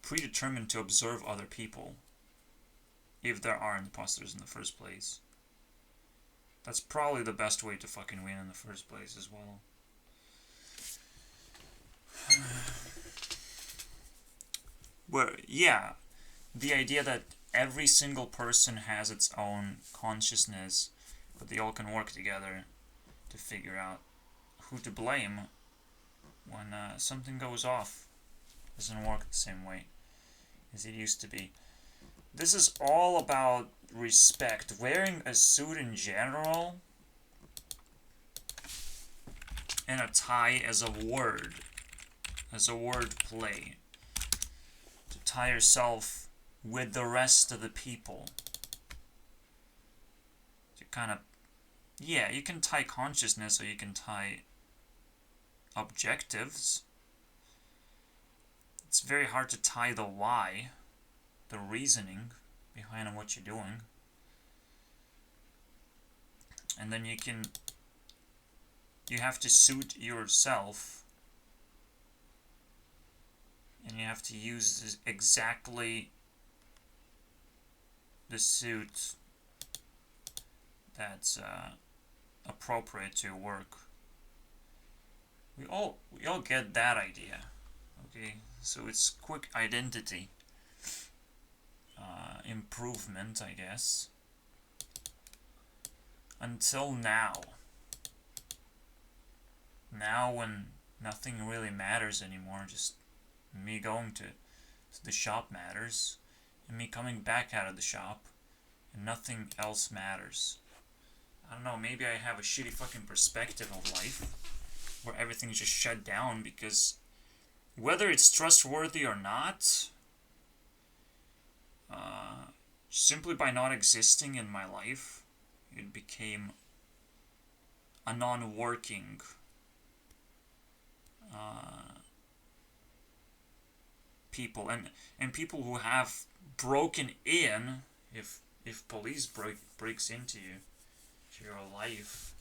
predetermined to observe other people, if there are imposters in the first place. That's probably the best way to fucking win in the first place as well. Well, yeah, the idea that every single person has its own consciousness, but they all can work together to figure out who to blame when something goes off. Doesn't work the same way as it used to be. This is all about respect. Wearing a suit in general and a tie as a word play. To tie yourself with the rest of the people. To kind of, yeah, you can tie consciousness or you can tie objectives. It's very hard to tie the why, the reasoning behind what you're doing. And then you have to suit yourself, and you have to use exactly the suit that's appropriate to your work. We all get that idea. Okay, so it's quick identity improvement, I guess. Until now. Now when nothing really matters anymore, just me going to the shop matters, and me coming back out of the shop, and nothing else matters. I don't know, maybe I have a shitty fucking perspective of life, where everything's just shut down, because whether it's trustworthy or not, simply by not existing in my life, it became a non-working people, and people who have broken in, if police breaks into your life,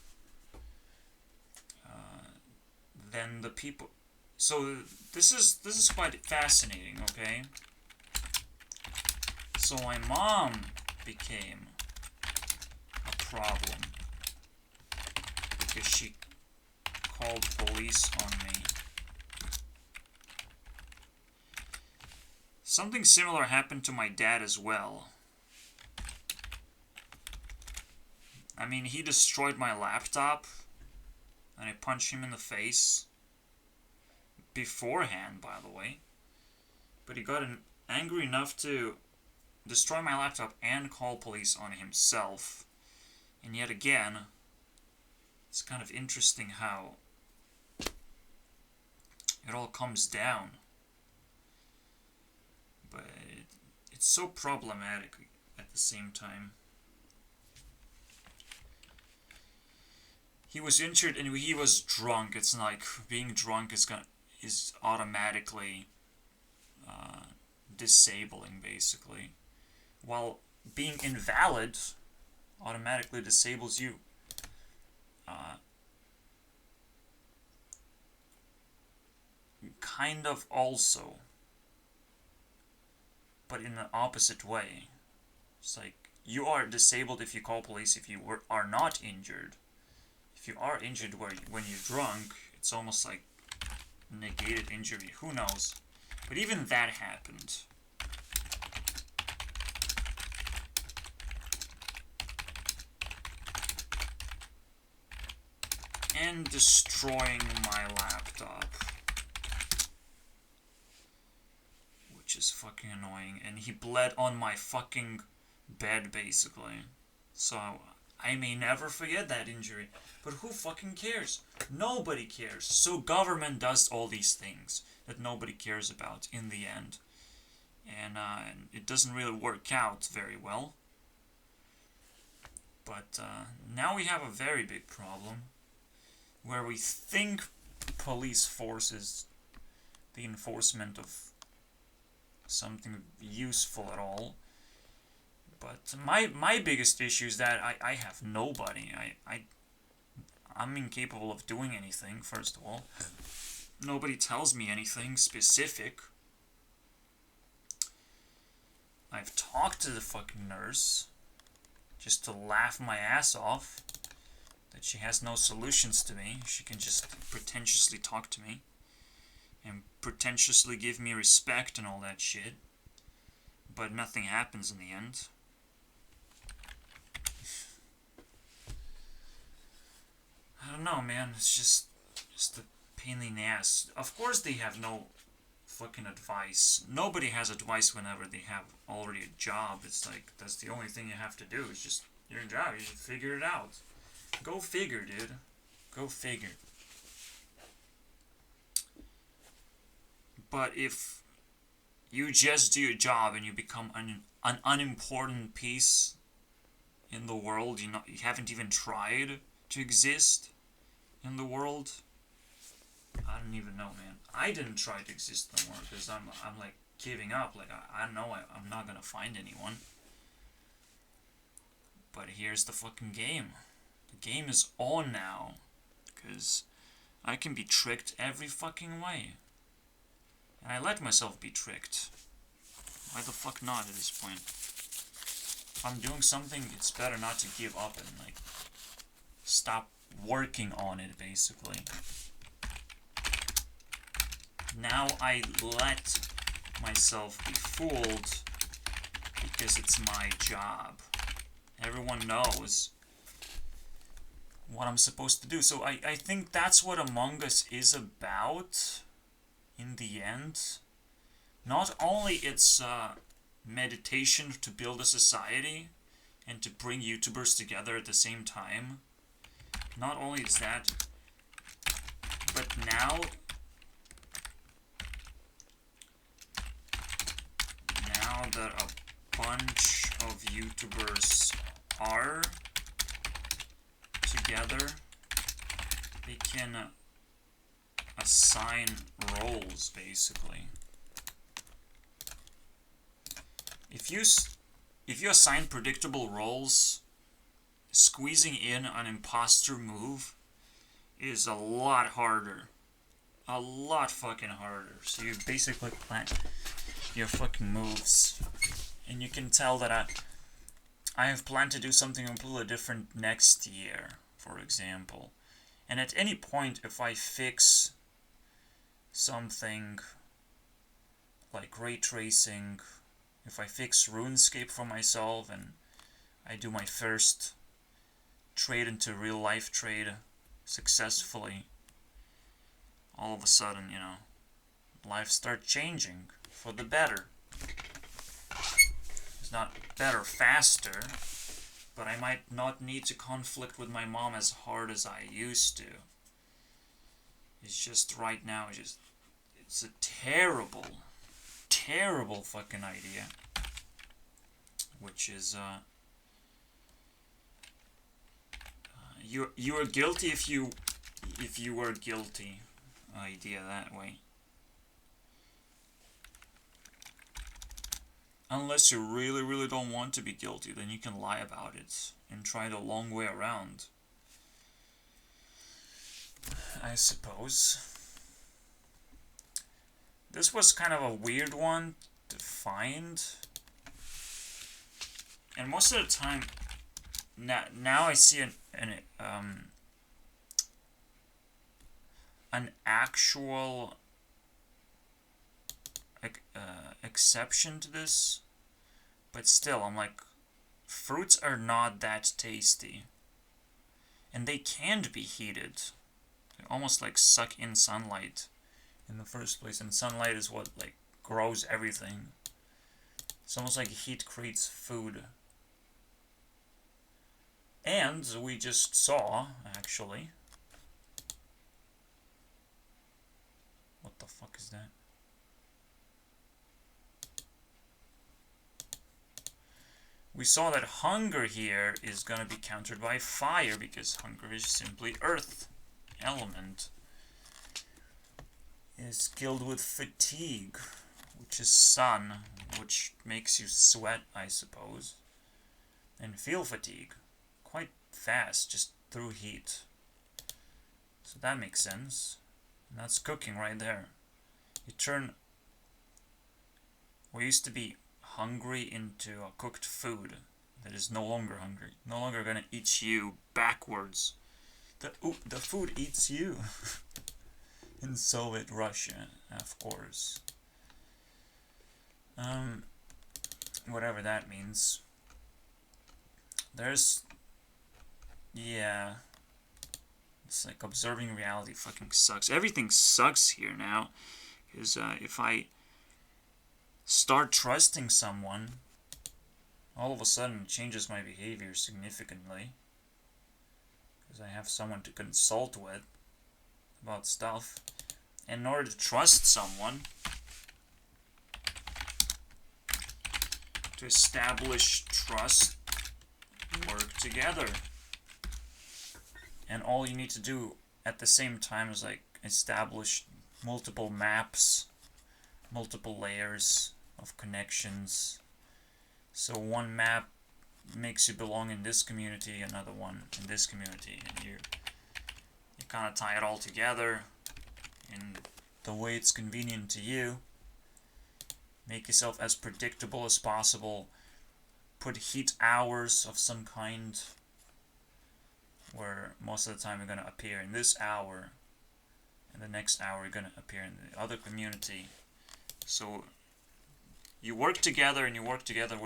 then the people. So this is quite fascinating. Okay, so my mom became a problem because she called police on me. Something similar happened to my dad as well. I mean, he destroyed my laptop, and I punched him in the face. Beforehand, by the way. But he got angry enough to destroy my laptop and call police on himself. And yet again, it's kind of interesting how it all comes down. But it's so problematic at the same time. He was injured and he was drunk. It's like being drunk is automatically disabling, basically. While being invalid automatically disables you. Kind of also. But in the opposite way. It's like, you are disabled if you call police if you are not injured. If you are injured when you're drunk, it's almost like negated injury. Who knows? But even that happened. And destroying my laptop. Which is fucking annoying. And he bled on my fucking bed, basically. So I may never forget that injury. But who fucking cares? Nobody cares. So government does all these things that nobody cares about in the end. And it doesn't really work out very well. But now we have a very big problem. Where we think police forces the enforcement of something useful at all. But my biggest issue is that I have nobody. I'm incapable of doing anything, first of all. Nobody tells me anything specific. I've talked to the fucking nurse just to laugh my ass off that she has no solutions to me. She can just pretentiously talk to me and pretentiously give me respect and all that shit. But nothing happens in the end. I don't know, man. It's just a pain in the ass. Of course they have no fucking advice. Nobody has advice whenever they have already a job. It's like, that's the only thing you have to do. It's just your job. You should figure it out. Go figure, dude. Go figure. But if you just do your job and you become an unimportant piece in the world, you haven't even tried to exist in the world. I don't even know, man. I didn't try to exist no more because I'm like giving up. Like I know I'm not gonna find anyone. But here's the fucking game. The game is on now, because I can be tricked every fucking way. And I let myself be tricked. Why the fuck not at this point? I'm doing something, it's better not to give up and like stop working on it, basically. Now I let myself be fooled because it's my job. Everyone knows what I'm supposed to do. So I think that's what Among Us is about in the end. Not only it's meditation to build a society and to bring YouTubers together at the same time. Not only is that, but now that a bunch of YouTubers are together, they can assign roles, basically. If you assign predictable roles, squeezing in an imposter move is a lot harder. A lot fucking harder. So you basically plan your fucking moves. And you can tell that I have planned to do something completely different next year, for example. And at any point, if I fix something like ray tracing, if I fix RuneScape for myself and I do my first trade into real life trade successfully, all of a sudden, you know, life starts changing for the better. It's not better faster, but I might not need to conflict with my mom as hard as I used to. It's just right now, it's a terrible, terrible fucking idea. Which is, you are guilty if you were guilty idea that way. Unless you really, really don't want to be guilty, then you can lie about it and try the long way around, I suppose. This was kind of a weird one to find. And most of the time, now I see an actual exception to this, but still, I'm like, fruits are not that tasty, and they can't be heated. They almost like suck in sunlight in the first place, and sunlight is what like grows everything. It's almost like heat creates food. And we just saw, actually, what the fuck is that? We saw that hunger here is gonna be countered by fire, because hunger is simply earth element. Is killed with fatigue, which is sun, which makes you sweat, I suppose, and feel fatigue quite fast, just through heat. So that makes sense. And that's cooking right there. You turn what used to be hungry into a cooked food that is no longer hungry, no longer gonna eat you backwards. The food eats you. In Soviet Russia, of course. Whatever that means. Yeah. It's like observing reality fucking sucks. Everything sucks here now. Because if I start trusting someone, all of a sudden it changes my behavior significantly. Because I have someone to consult with about stuff. And in order to trust someone, to establish trust, work together. And all you need to do at the same time is like establish multiple maps, multiple layers of connections. So one map makes you belong in this community, another one in this community, and you kind of tie it all together in the way it's convenient to you. Make yourself as predictable as possible. put heat hours of some kind, where most of the time you're gonna appear in this hour, and the next hour you're gonna appear in the other community. So you work together, and you work together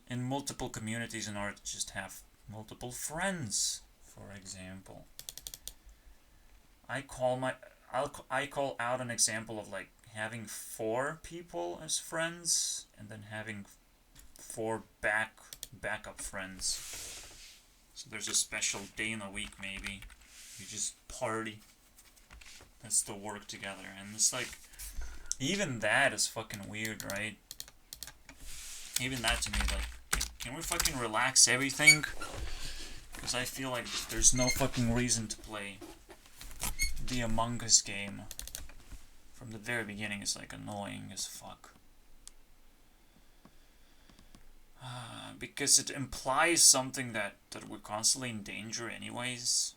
in multiple communities in order to just have multiple friends. For example, I call out an example of like having 4 people as friends, and then having 4 backup friends. So there's a special day in the week, maybe you just party and still work together, and it's like, even that is fucking weird, right? Even that to me, like, can we fucking relax everything? Because I feel like there's no fucking reason to play the Among Us game. From the very beginning, it's like annoying as fuck. Because it implies something that we're constantly in danger anyways.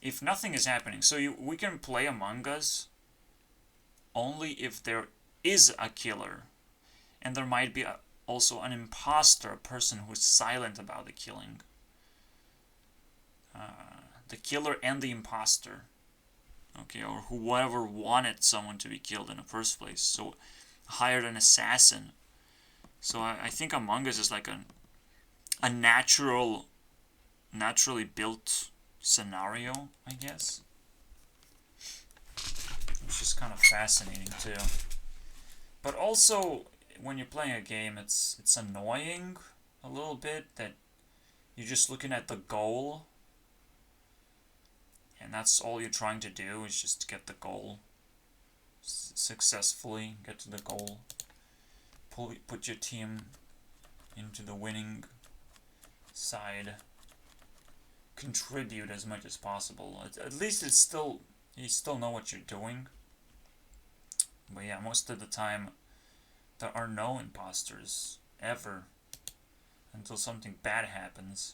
If nothing is happening, so we can play Among Us only if there is a killer. And there might be also an imposter, a person who's silent about the killing. The killer and the imposter. Okay, or whoever wanted someone to be killed in the first place. So, hired an assassin. So I think Among Us is like a naturally built scenario, I guess. It's just kind of fascinating too. But also, when you're playing a game, it's annoying a little bit that you're just looking at the goal, and that's all you're trying to do is just get the goal. Successfully get to the goal. Put your team into the winning side. Contribute as much as possible. At least you still know what you're doing. But yeah, most of the time there are no imposters ever until something bad happens.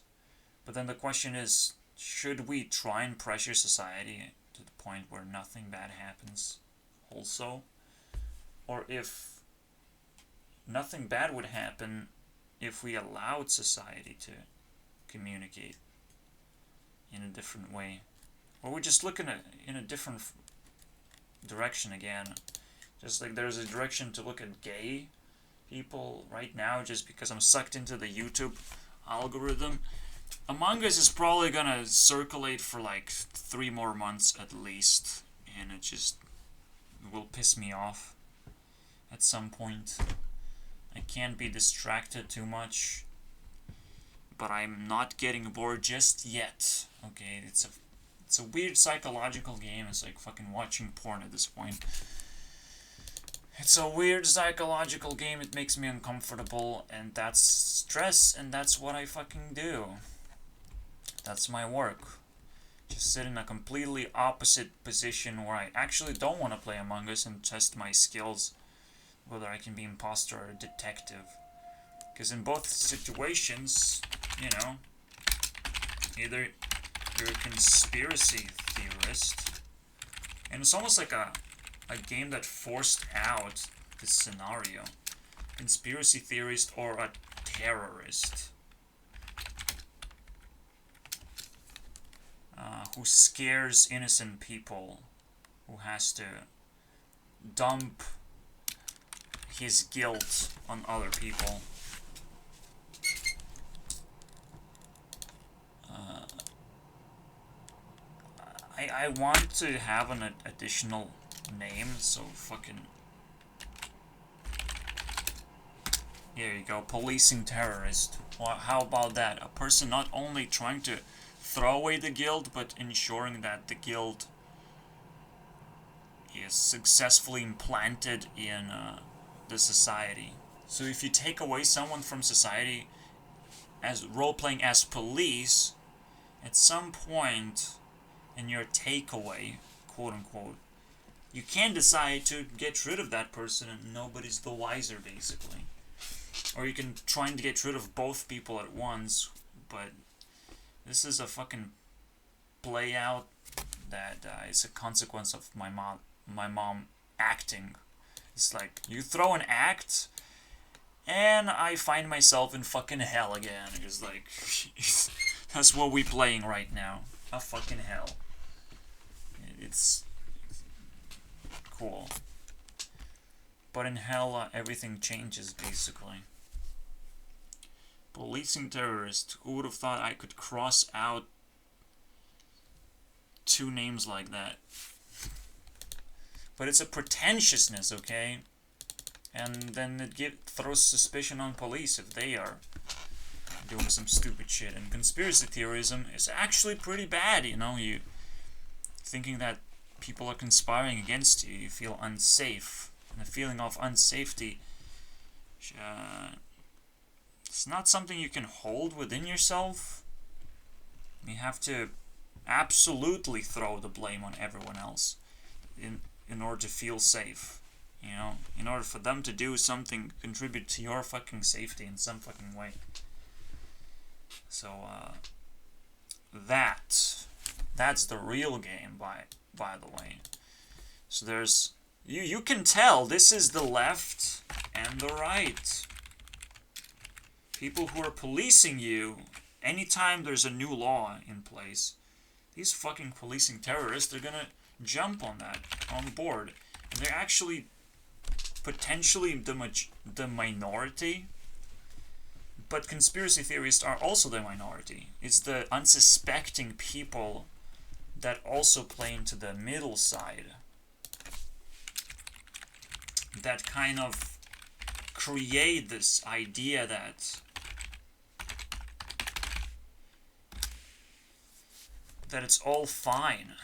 But then the question is, should we try and pressure society to the point where nothing bad happens also? Or if nothing bad would happen if we allowed society to communicate in a different way. Or we just look in a different direction again. Just like there's a direction to look at gay people right now just because I'm sucked into the YouTube algorithm. Among Us is probably gonna circulate for like 3 more months at least, and it just will piss me off at some point. I can't be distracted too much, but I'm not getting bored just yet. Okay, it's a weird psychological game. It's like fucking watching porn at this point. It's a weird psychological game. It makes me uncomfortable, and that's stress, and that's what I fucking do. That's my work. Just sit in a completely opposite position where I actually don't want to play Among Us and test my skills, whether I can be imposter or detective. Because in both situations, you know, either you're a conspiracy theorist, and it's almost like a game that forced out this scenario. Conspiracy theorist or a terrorist. Who scares innocent people, who has to dump his guilt on other people. I want to have an additional name, so fucking... Here you go, policing terrorist. Well, how about that? A person not only trying to throw away the guild, but ensuring that the guild is successfully implanted in the society. So if you take away someone from society as role-playing as police, at some point in your takeaway, quote-unquote, you can decide to get rid of that person and nobody's the wiser, basically. Or you can try and get rid of both people at once, but this is a fucking play out that is a consequence of my mom acting It's like, you throw an act, and I find myself in fucking hell again. It's like, that's what we playing right now. A fucking hell. It's cool. But in hell, everything changes, basically. Policing terrorist. Who would have thought I could cross out 2 names like that? But it's a pretentiousness, okay? And then it throws suspicion on police if they are doing some stupid shit. And conspiracy theorism is actually pretty bad, you know? You thinking that people are conspiring against you, you feel unsafe. And the feeling of unsafety, it's not something you can hold within yourself. You have to absolutely throw the blame on everyone else in order to feel safe. You know, in order for them to do something, contribute to your fucking safety in some fucking way. So, that's the real game, by the way. So there's, you can tell this is the left and the right. People who are policing you, anytime there's a new law in place, these fucking policing terrorists, they're gonna jump on that, on board. And they're actually potentially the minority, but conspiracy theorists are also the minority. It's the unsuspecting people that also play into the middle side, that kind of create this idea that it's all fine.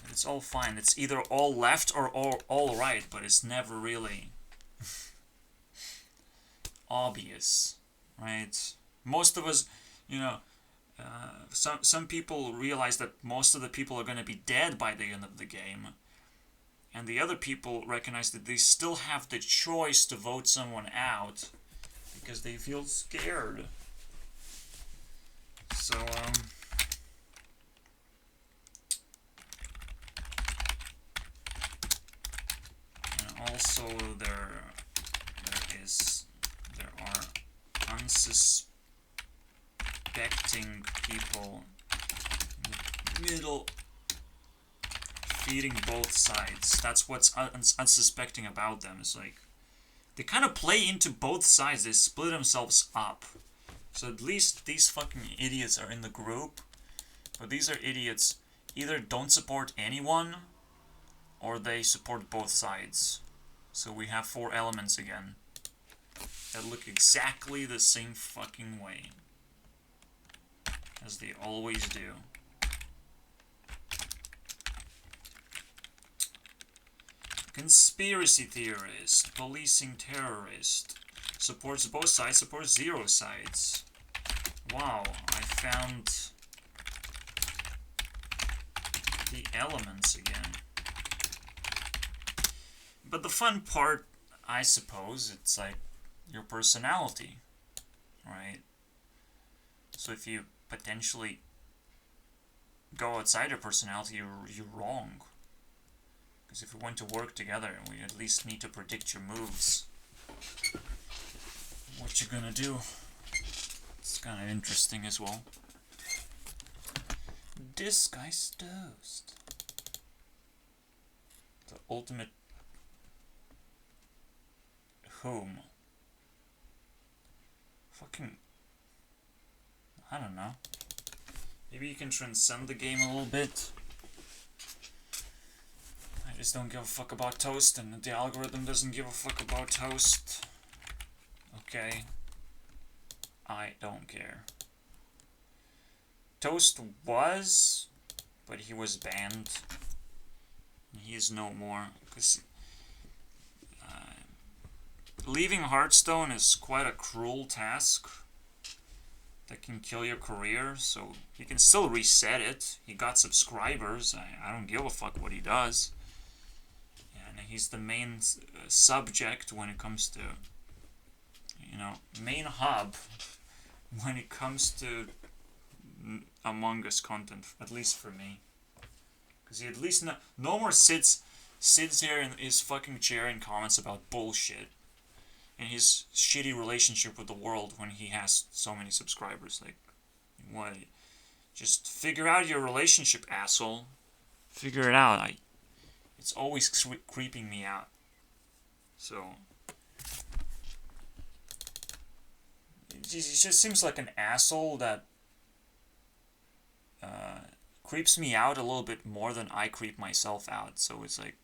It's all fine. It's either all left or all right, but it's never really obvious, right? Most of us, you know, some people realize that most of the people are going to be dead by the end of the game, and the other people recognize that they still have the choice to vote someone out because they feel scared. So, also, there are unsuspecting people in the middle feeding both sides. That's what's unsuspecting about them. It's like they kind of play into both sides. They split themselves up. So at least these fucking idiots are in the group, but these are idiots either don't support anyone or they support both sides. So we have 4 elements again that look exactly the same fucking way as they always do. Conspiracy theorist, policing terrorist, supports both sides, supports 0 sides. Wow, I found the elements again. But the fun part, I suppose, it's like your personality, right? So if you potentially go outside your personality, you're wrong. Because if we went to work together, we at least need to predict your moves. What you're gonna do. It's kind of interesting as well. This guy's toast. The ultimate whom? Fucking, I don't know. Maybe you can transcend the game a little bit. I just don't give a fuck about toast, and the algorithm doesn't give a fuck about toast. Okay. I don't care. Toast was, but he was banned. He is no more, because leaving Hearthstone is quite a cruel task that can kill your career, so he can still reset it. He got subscribers. I don't give a fuck what he does. And he's the main subject when it comes to, you know, main hub when it comes to Among Us content, at least for me. Because he at least no more sits sits here in his fucking chair and comments about bullshit and his shitty relationship with the world when he has so many subscribers. Like, what? Just figure out your relationship, asshole. Figure it out. It's always creeping me out. So, he just seems like an asshole that creeps me out a little bit more than I creep myself out. So it's like,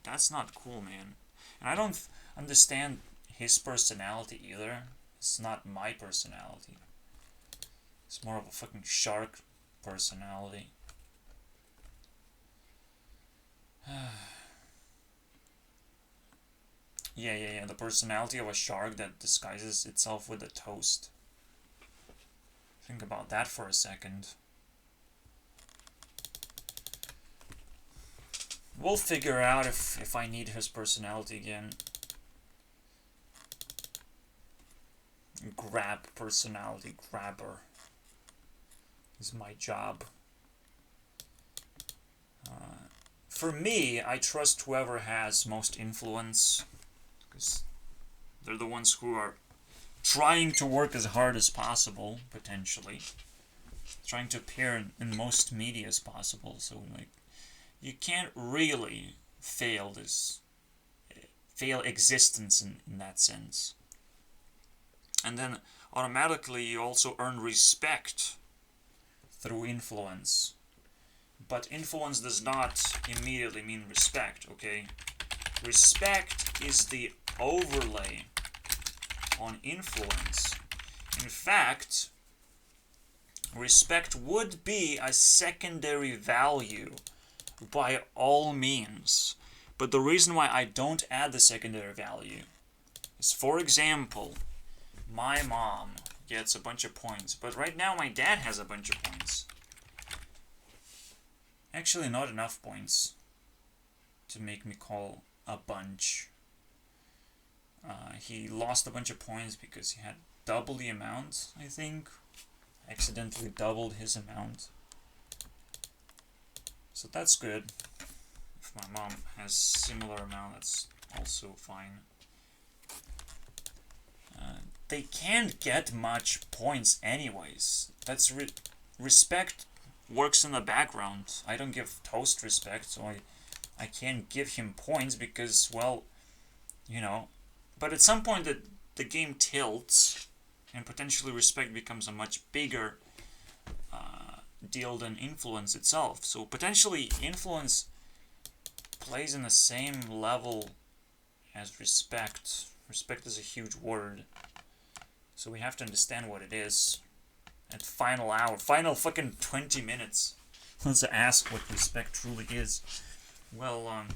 that's not cool, man. And I don't understand his personality either. It's not my personality. It's more of a fucking shark personality. Yeah. The personality of a shark that disguises itself with a toast. Think about that for a second. We'll figure out if I need his personality again. Grab personality grabber is my job. For me, I trust whoever has most influence, because they're the ones who are trying to work as hard as possible, potentially. Trying to appear in most media as possible, so like, you can't really fail existence in that sense. And then automatically you also earn respect through influence. But influence does not immediately mean respect, okay? Respect is the overlay on influence. In fact, respect would be a secondary value by all means. But the reason why I don't add the secondary value is, for example, my mom gets a bunch of points, but right now my dad has a bunch of points. Actually, not enough points to make me call a bunch. He lost a bunch of points because he had double the amount, I think. Accidentally doubled his amount. So that's good. If my mom has similar amount, that's also fine. They can't get much points anyways. That's respect works in the background. I don't give Toast respect, so I can't give him points because, well, you know. But at some point the game tilts and potentially respect becomes a much bigger deal than influence itself. So potentially influence plays in the same level as respect. Respect is a huge word. So we have to understand what it is. At final final fucking 20 minutes. Let's ask what respect truly is. Well,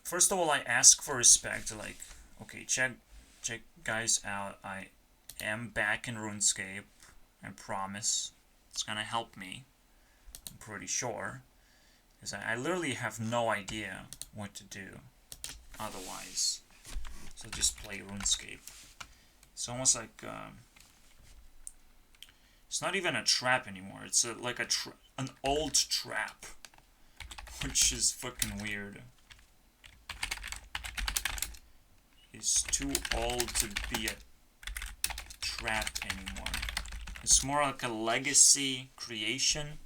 first of all, I ask for respect, like, okay, check guys out, I am back in RuneScape, I promise. It's gonna help me, I'm pretty sure. Because I literally have no idea what to do otherwise. So just play RuneScape. It's almost like, it's not even a trap anymore, it's like an old trap. Which is fucking weird. It's too old to be a trap anymore. It's more like a legacy creation.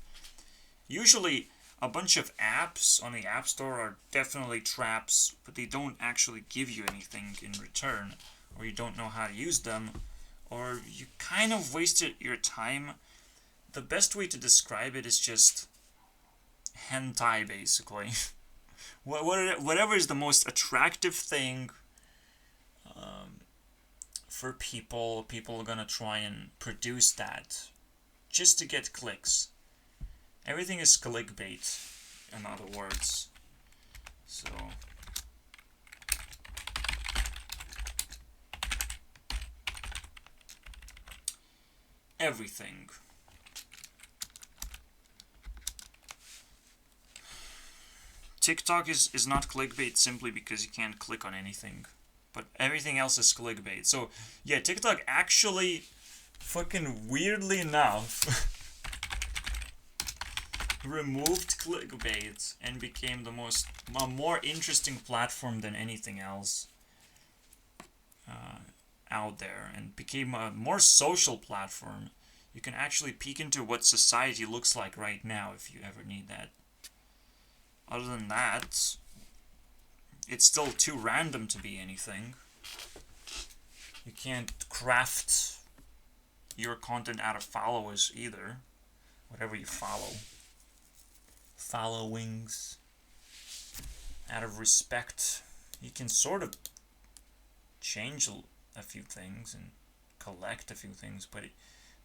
Usually, a bunch of apps on the App Store are definitely traps, but they don't actually give you anything in return, or you don't know how to use them, or you kind of wasted your time. The best way to describe it is just hentai, basically. Whatever is the most attractive thing for people are gonna try and produce that just to get clicks. Everything is clickbait, in other words. So everything. TikTok is not clickbait simply because you can't click on anything. But everything else is clickbait. So, yeah, TikTok actually, fucking weirdly enough, removed clickbait and became a more interesting platform than anything else out there, and became a more social platform. You can actually peek into what society looks like right now if you ever need that. Other than that, it's still too random to be anything. You can't craft your content out of followers either. Whatever you follow. Followings. Out of respect. You can sort of change a few things and collect a few things, but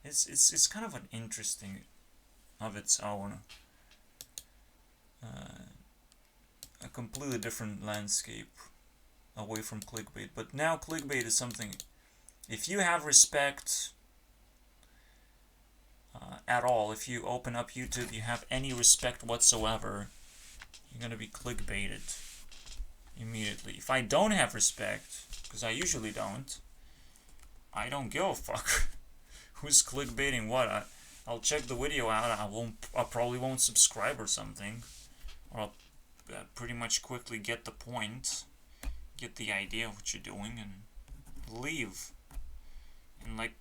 it's kind of an interesting of its own. A completely different landscape away from clickbait. But now clickbait is something, if you have respect at all, if you open up YouTube, you have any respect whatsoever, you're gonna be clickbaited immediately. If I don't have respect, because I usually don't, I don't give a fuck who's clickbaiting what. I'll check the video out. I probably won't subscribe or something, or I'll pretty much quickly get the point, get the idea of what you're doing, and leave. And like,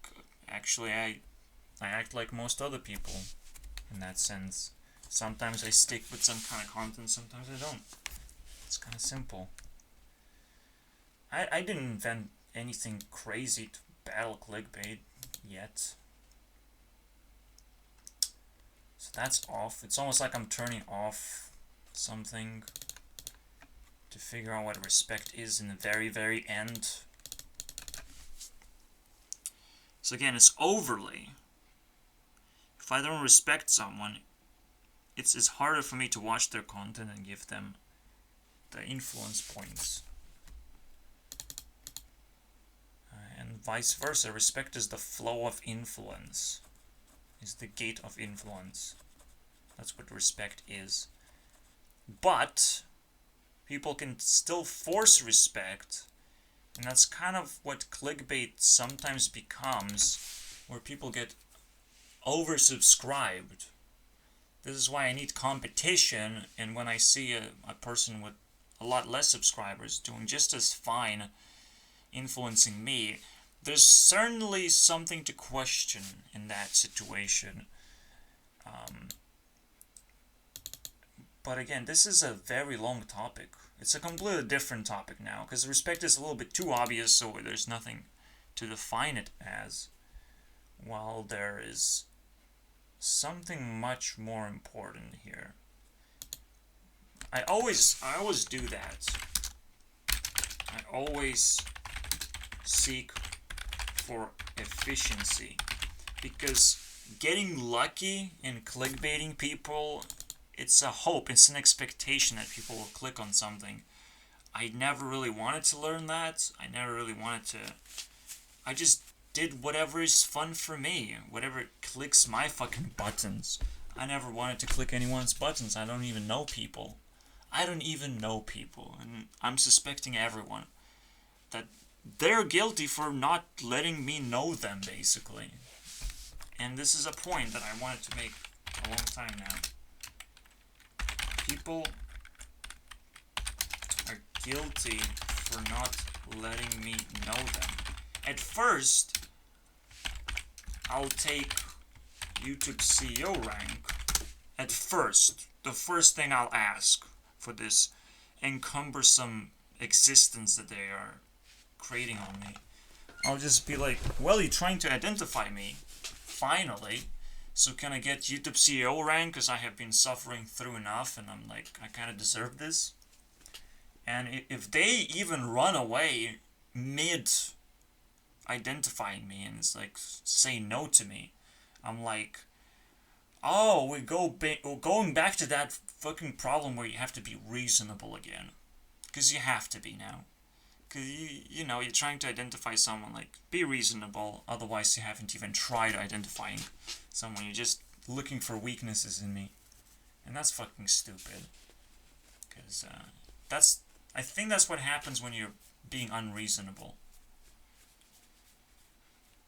actually, I act like most other people in that sense. Sometimes I stick with some kind of content, sometimes I don't. It's kind of simple. I didn't invent anything crazy to battle clickbait yet. So that's off. It's almost like I'm turning off something to figure out what respect is in the very, very end. So again, it's overlay. If I don't respect someone, it's harder for me to watch their content and give them the influence points. And vice versa, respect is the flow of influence, is the gate of influence. That's what respect is. But people can still force respect, and that's kind of what clickbait sometimes becomes, where people get oversubscribed. This is why I need competition, and when I see a person with a lot less subscribers doing just as fine influencing me, there's certainly something to question in that situation. But again, this is a very long topic. It's a completely different topic now, because respect is a little bit too obvious, so there's nothing to define it as. While there is something much more important here. I always do that. I always seek for efficiency, because getting lucky and clickbaiting people, it's a hope, it's an expectation that people will click on something. I never really wanted to learn that. I just did whatever is fun for me, whatever clicks my fucking buttons. I never wanted to click anyone's buttons. I don't even know people. And I'm suspecting everyone that they're guilty for not letting me know them, basically. And this is a point that I wanted to make a long time now. People are guilty for not letting me know them. At first, I'll take YouTube CEO rank. At first, the first thing I'll ask for this encumbersome existence that they are creating on me, I'll just be like, well, you're trying to identify me, finally, so can I get YouTube CEO rank, because I have been suffering through enough, and I'm like, I kind of deserve this. And if they even run away mid identifying me and it's like say no to me, I'm like, oh, we're going back to that fucking problem where you have to be reasonable again, because you have to be now, because you know, you're trying to identify someone, like, be reasonable, otherwise you haven't even tried identifying someone, you're just looking for weaknesses in me, and that's fucking stupid, because I think that's what happens when you're being unreasonable.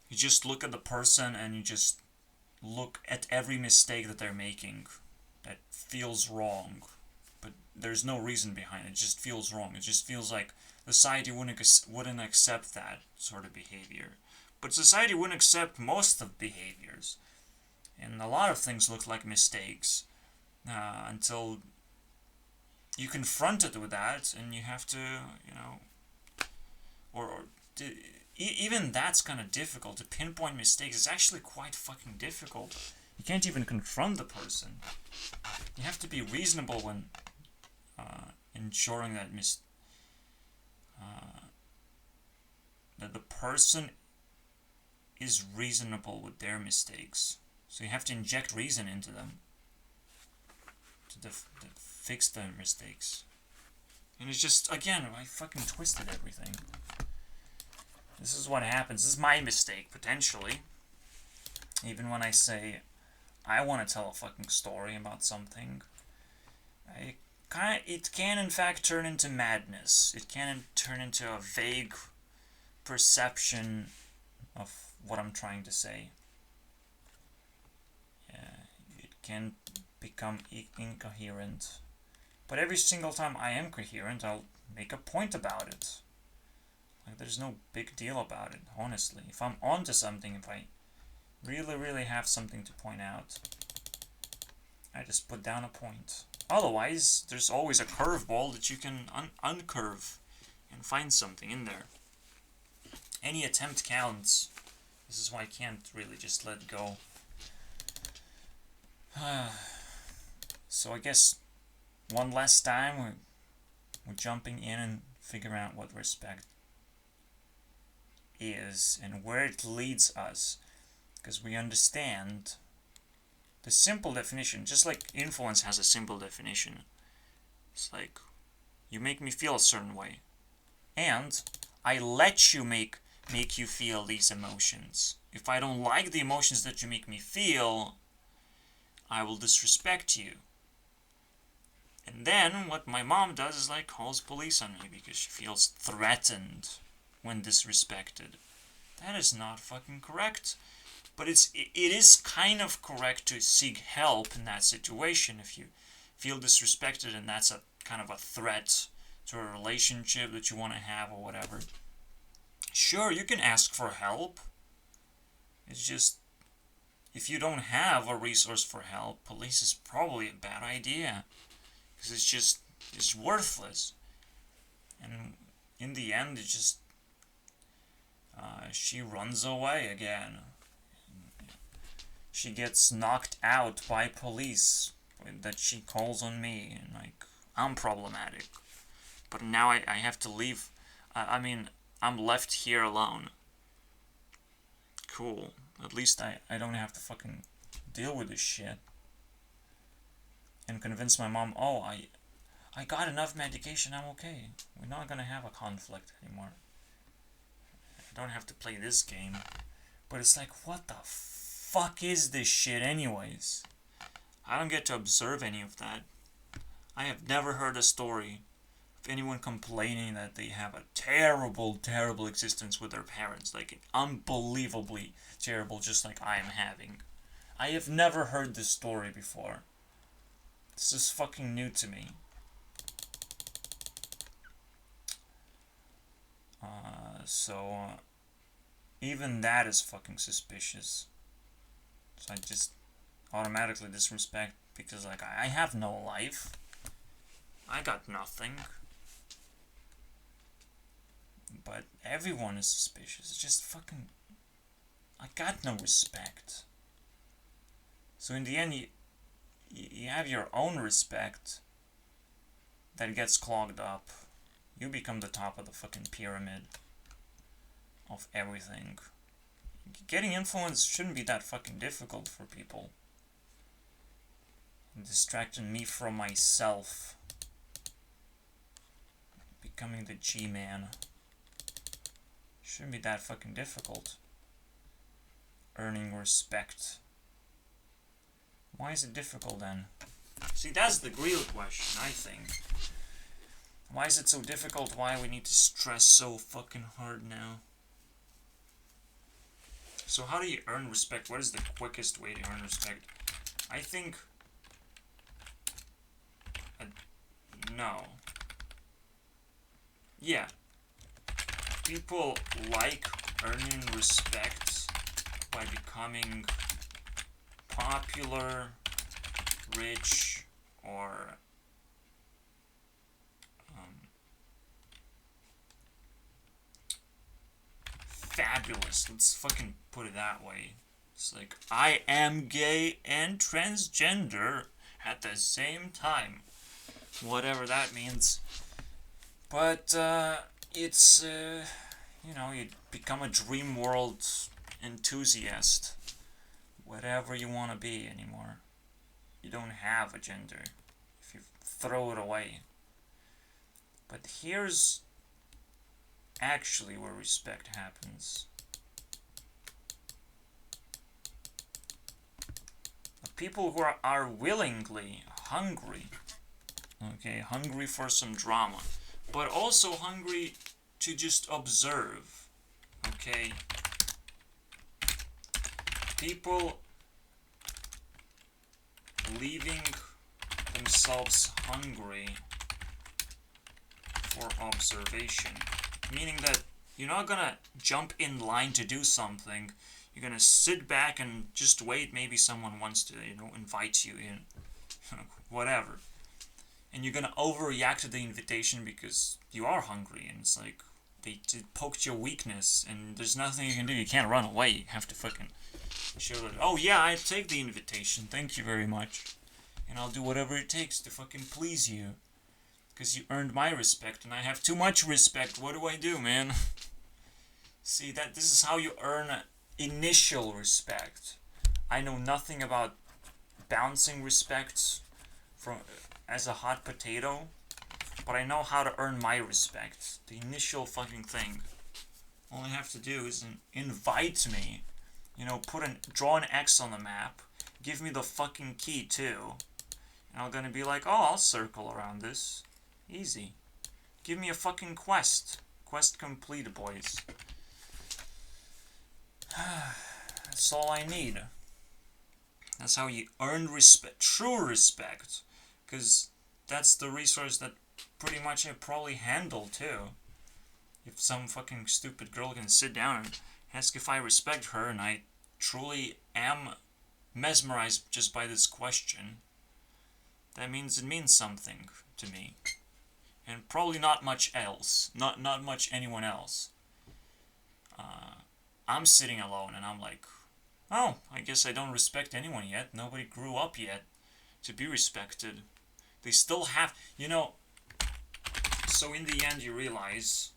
You just look at the person and you just look at every mistake that they're making. that feels wrong, but there's no reason behind it. It just feels wrong. It just feels like society wouldn't accept that sort of behavior. But society wouldn't accept most of behaviors. And a lot of things look like mistakes until you confront it with that, and you have to, even that's kind of difficult. To pinpoint mistakes is actually quite fucking difficult. You can't even confront the person. You have to be reasonable when ensuring that that the person is reasonable with their mistakes. So you have to inject reason into them to fix their mistakes. And it's just, again, I fucking twisted everything. This is what happens. This is my mistake, potentially. Even when I say I want to tell a fucking story about something, it can in fact turn into madness. It can turn into a vague perception of what I'm trying to say. It can become incoherent. But every single time I am coherent, I'll make a point about it. Like, there's no big deal about it, honestly. If I'm onto something, if I really have something to point out, I just put down a point. Otherwise, there's always a curveball that you can uncurve and find something in there. Any attempt counts. This is why I can't really just let go. So I guess one last time we're jumping in and figuring out what respect is and where it leads us, because we understand the simple definition. Just like influence has a simple definition. It's like, you make me feel a certain way, and I let you make you feel these emotions. If I don't like the emotions that you make me feel, I will disrespect you. And then what my mom does is like calls police on me because she feels threatened when disrespected. That is not fucking correct. But it is kind of correct to seek help in that situation if you feel disrespected and that's a kind of a threat to a relationship that you want to have or whatever. Sure, you can ask for help. It's just, if you don't have a resource for help, police is probably a bad idea. Because it's worthless. And in the end, it just, she runs away again. She gets knocked out by police that she calls on me, and like, I'm problematic. But now I have to leave. I'm left here alone. Cool. At least I don't have to fucking deal with this shit. And convince my mom, oh, I got enough medication, I'm okay. We're not gonna have a conflict anymore. I don't have to play this game. But it's like, what the fuck is this shit anyways? I don't get to observe any of that. I have never heard a story of anyone complaining that they have a terrible existence with their parents. Like, unbelievably terrible, just like I am having. I have never heard this story before. This is fucking new to me. Even that is fucking suspicious. So I just automatically disrespect because, like, I have no life. I got nothing. But everyone is suspicious. It's just fucking, I got no respect. So in the end, you have your own respect that gets clogged up. You become the top of the fucking pyramid of everything. Getting influence shouldn't be that fucking difficult for people. Distracting me from myself. Becoming the G-man. Shouldn't be that fucking difficult. Earning respect. Why is it difficult then? See, that's the real question, I think. Why is it so difficult? Why we need to stress so fucking hard now? So how do you earn respect? What is the quickest way to earn respect? I think no. Yeah. People like earning respect by becoming popular, rich, or fabulous. Let's fucking put it that way. It's like, I am gay and transgender at the same time. Whatever that means. But, it's, you know, you become a dream world enthusiast. Whatever you want to be anymore. You don't have a gender if you throw it away. But here's actually where respect happens. The people who are willingly hungry, okay, hungry for some drama, but also hungry to just observe, okay? People leaving themselves hungry for observation. Meaning that you're not gonna jump in line to do something. You're gonna sit back and just wait. Maybe someone wants to, you know, invite you in. Whatever. And you're gonna overreact to the invitation because you are hungry. And it's like, they poked your weakness. And there's nothing you can do. You can't run away. You have to fucking show that, oh yeah, I take the invitation. Thank you very much. And I'll do whatever it takes to fucking please you. Because you earned my respect, and I have too much respect. What do I do, man? See, this is how you earn initial respect. I know nothing about bouncing respect from as a hot potato, but I know how to earn my respect. The initial fucking thing. All I have to do is invite me. You know, draw an X on the map. Give me the fucking key, too. And I'm gonna be like, oh, I'll circle around this. Easy. Give me a fucking quest. Quest complete, boys. That's all I need. That's how you earn respect. True respect. Because that's the resource that pretty much I probably handle, too. If some fucking stupid girl can sit down and ask if I respect her, and I truly am mesmerized just by this question, that means it means something to me. And probably not much else. Not much anyone else. I'm sitting alone and I'm like, oh, I guess I don't respect anyone yet. Nobody grew up yet to be respected. They still have, you know, so in the end you realize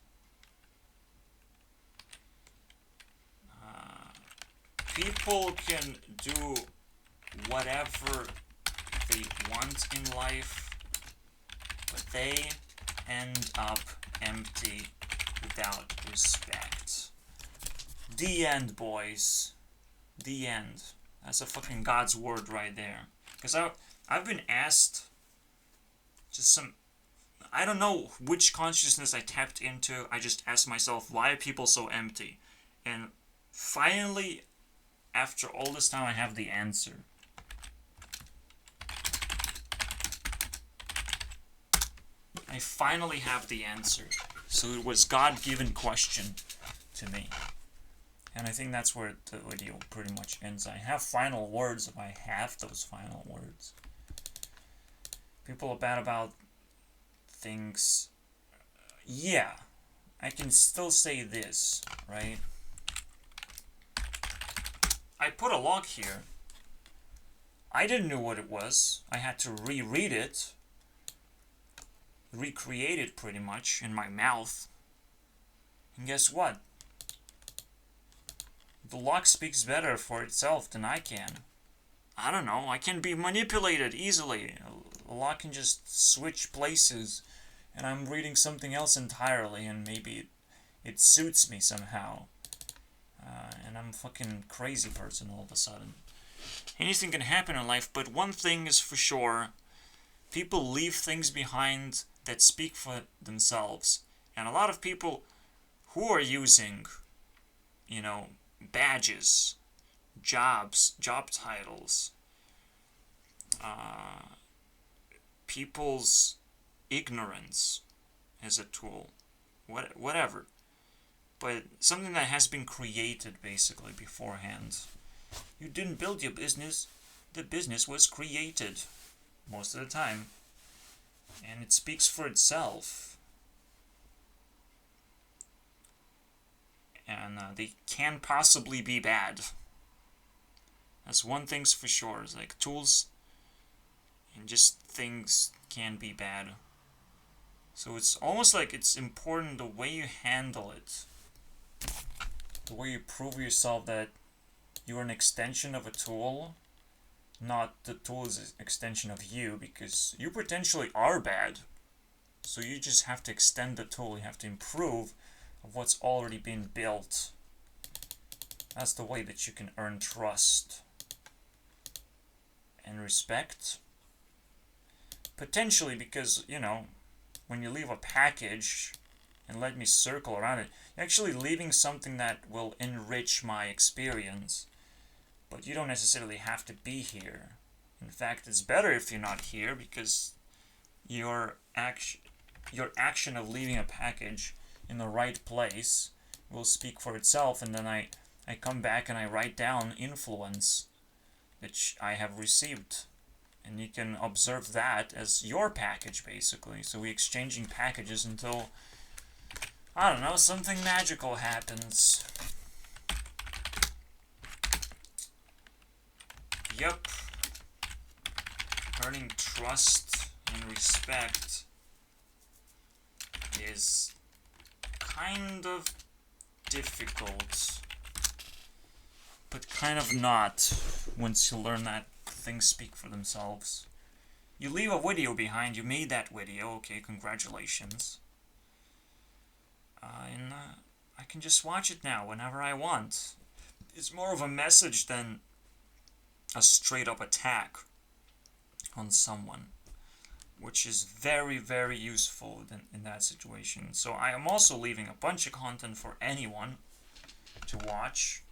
people can do whatever they want in life, but they end up empty without respect. The end, boys. The end. That's a fucking God's word right there. Because I've been asked just some... I don't know which consciousness I tapped into. I just asked myself, why are people so empty? And finally, after all this time, I have the answer. I finally have the answer. So it was God-given question to me. And I think that's where the video pretty much ends. I have final words if I have those final words. People are bad about things. Yeah, I can still say this, right? I put a log here. I didn't know what it was. I had to reread it. Recreate it pretty much in my mouth. And guess what? The log speaks better for itself than I can. I don't know. I can be manipulated easily. A log can just switch places. And I'm reading something else entirely. And maybe it suits me somehow. And I'm a fucking crazy person all of a sudden. Anything can happen in life. But one thing is for sure. People leave things behind that speak for themselves. And a lot of people who are using, you know, badges, jobs, job titles, people's ignorance as a tool, whatever, but something that has been created basically beforehand. You didn't build your business, the business was created most of the time, and it speaks for itself. And they can possibly be bad. That's one thing's for sure. It's like tools and just things can be bad. So it's almost like it's important the way you handle it. The way you prove yourself that you're an extension of a tool, not the tool is an extension of you, because you potentially are bad. So you just have to extend the tool. You have to improve of what's already been built. That's the way that you can earn trust and respect. Potentially because, you know, when you leave a package and let me circle around it, you're actually leaving something that will enrich my experience. But you don't necessarily have to be here. In fact, it's better if you're not here, because your action of leaving a package in the right place will speak for itself, and then I come back and I write down influence which I have received, and you can observe that as your package basically. So we're exchanging packages until, I don't know, something magical happens. Yep. Earning trust and respect is kind of difficult, but kind of not once you learn that things speak for themselves. You leave a video behind, you made that video, okay, congratulations. And I can just watch it now whenever I want. It's more of a message than a straight up attack on someone, which is very, very useful in that situation. So I am also leaving a bunch of content for anyone to watch,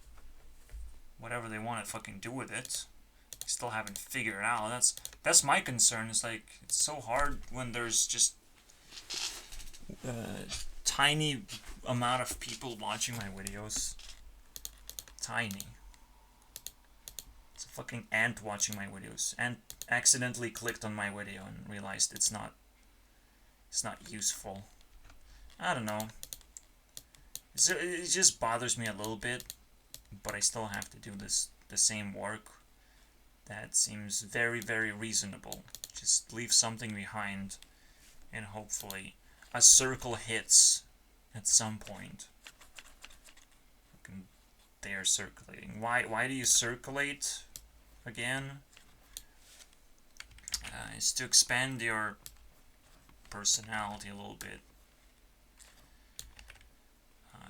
whatever they want to fucking do with it. I still haven't figured it out. That's my concern. It's like, it's so hard when there's just tiny amount of people watching my videos. Tiny. It's a fucking ant watching my videos, and accidentally clicked on my video and realized it's not useful. I don't know. It just bothers me a little bit, but I still have to do the same work. That seems very, very reasonable. Just leave something behind, and hopefully a circle hits at some point. Fucking, they are circulating. Why do you circulate again? Is to expand your personality a little bit.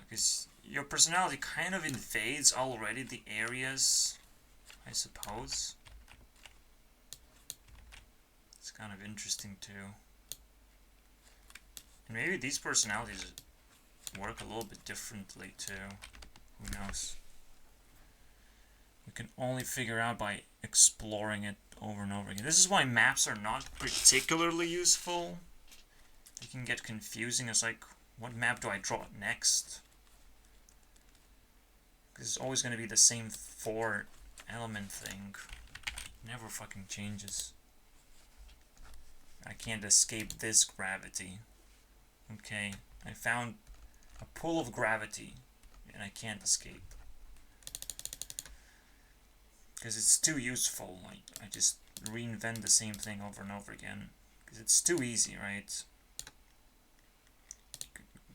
Because your personality kind of invades already the areas, I suppose. It's kind of interesting too. And maybe these personalities work a little bit differently too. Who knows? You can only figure out by exploring it over and over again. This is why maps are not particularly useful. They can get confusing. It's like, what map do I draw next? Because it's always going to be the same 4 element thing. It never fucking changes. I can't escape this gravity. Okay, I found a pull of gravity, and I can't escape. Because it's too useful. I just reinvent the same thing over and over again. Because it's too easy, right?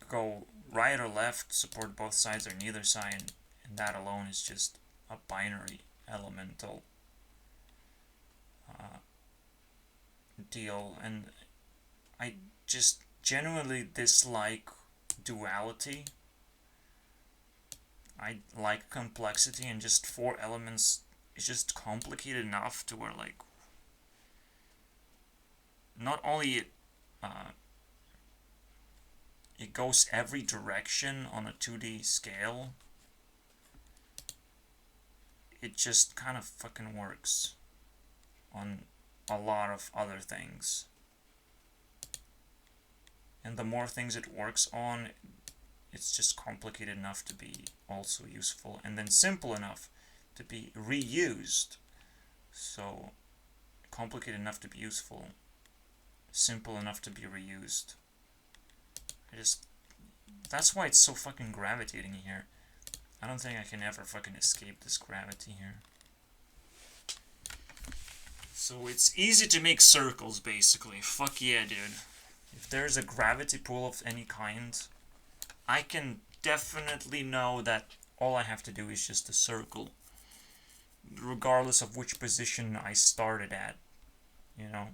Go right or left, support both sides or neither side, and that alone is just a binary elemental deal. And I just genuinely dislike duality. I like complexity, and just 4 elements is just complicated enough to where, like, not only it goes every direction on a 2D scale, it just kind of fucking works on a lot of other things. and the more things it works on, it's just complicated enough to be also useful, and then simple enough to be reused. So, complicated enough to be useful, simple enough to be reused. That's why it's so fucking gravitating here. I don't think I can ever fucking escape this gravity here. So it's easy to make circles, basically. Fuck yeah, dude. If there's a gravity pull of any kind, I can definitely know that all I have to do is just a circle. Regardless of which position I started at. You know?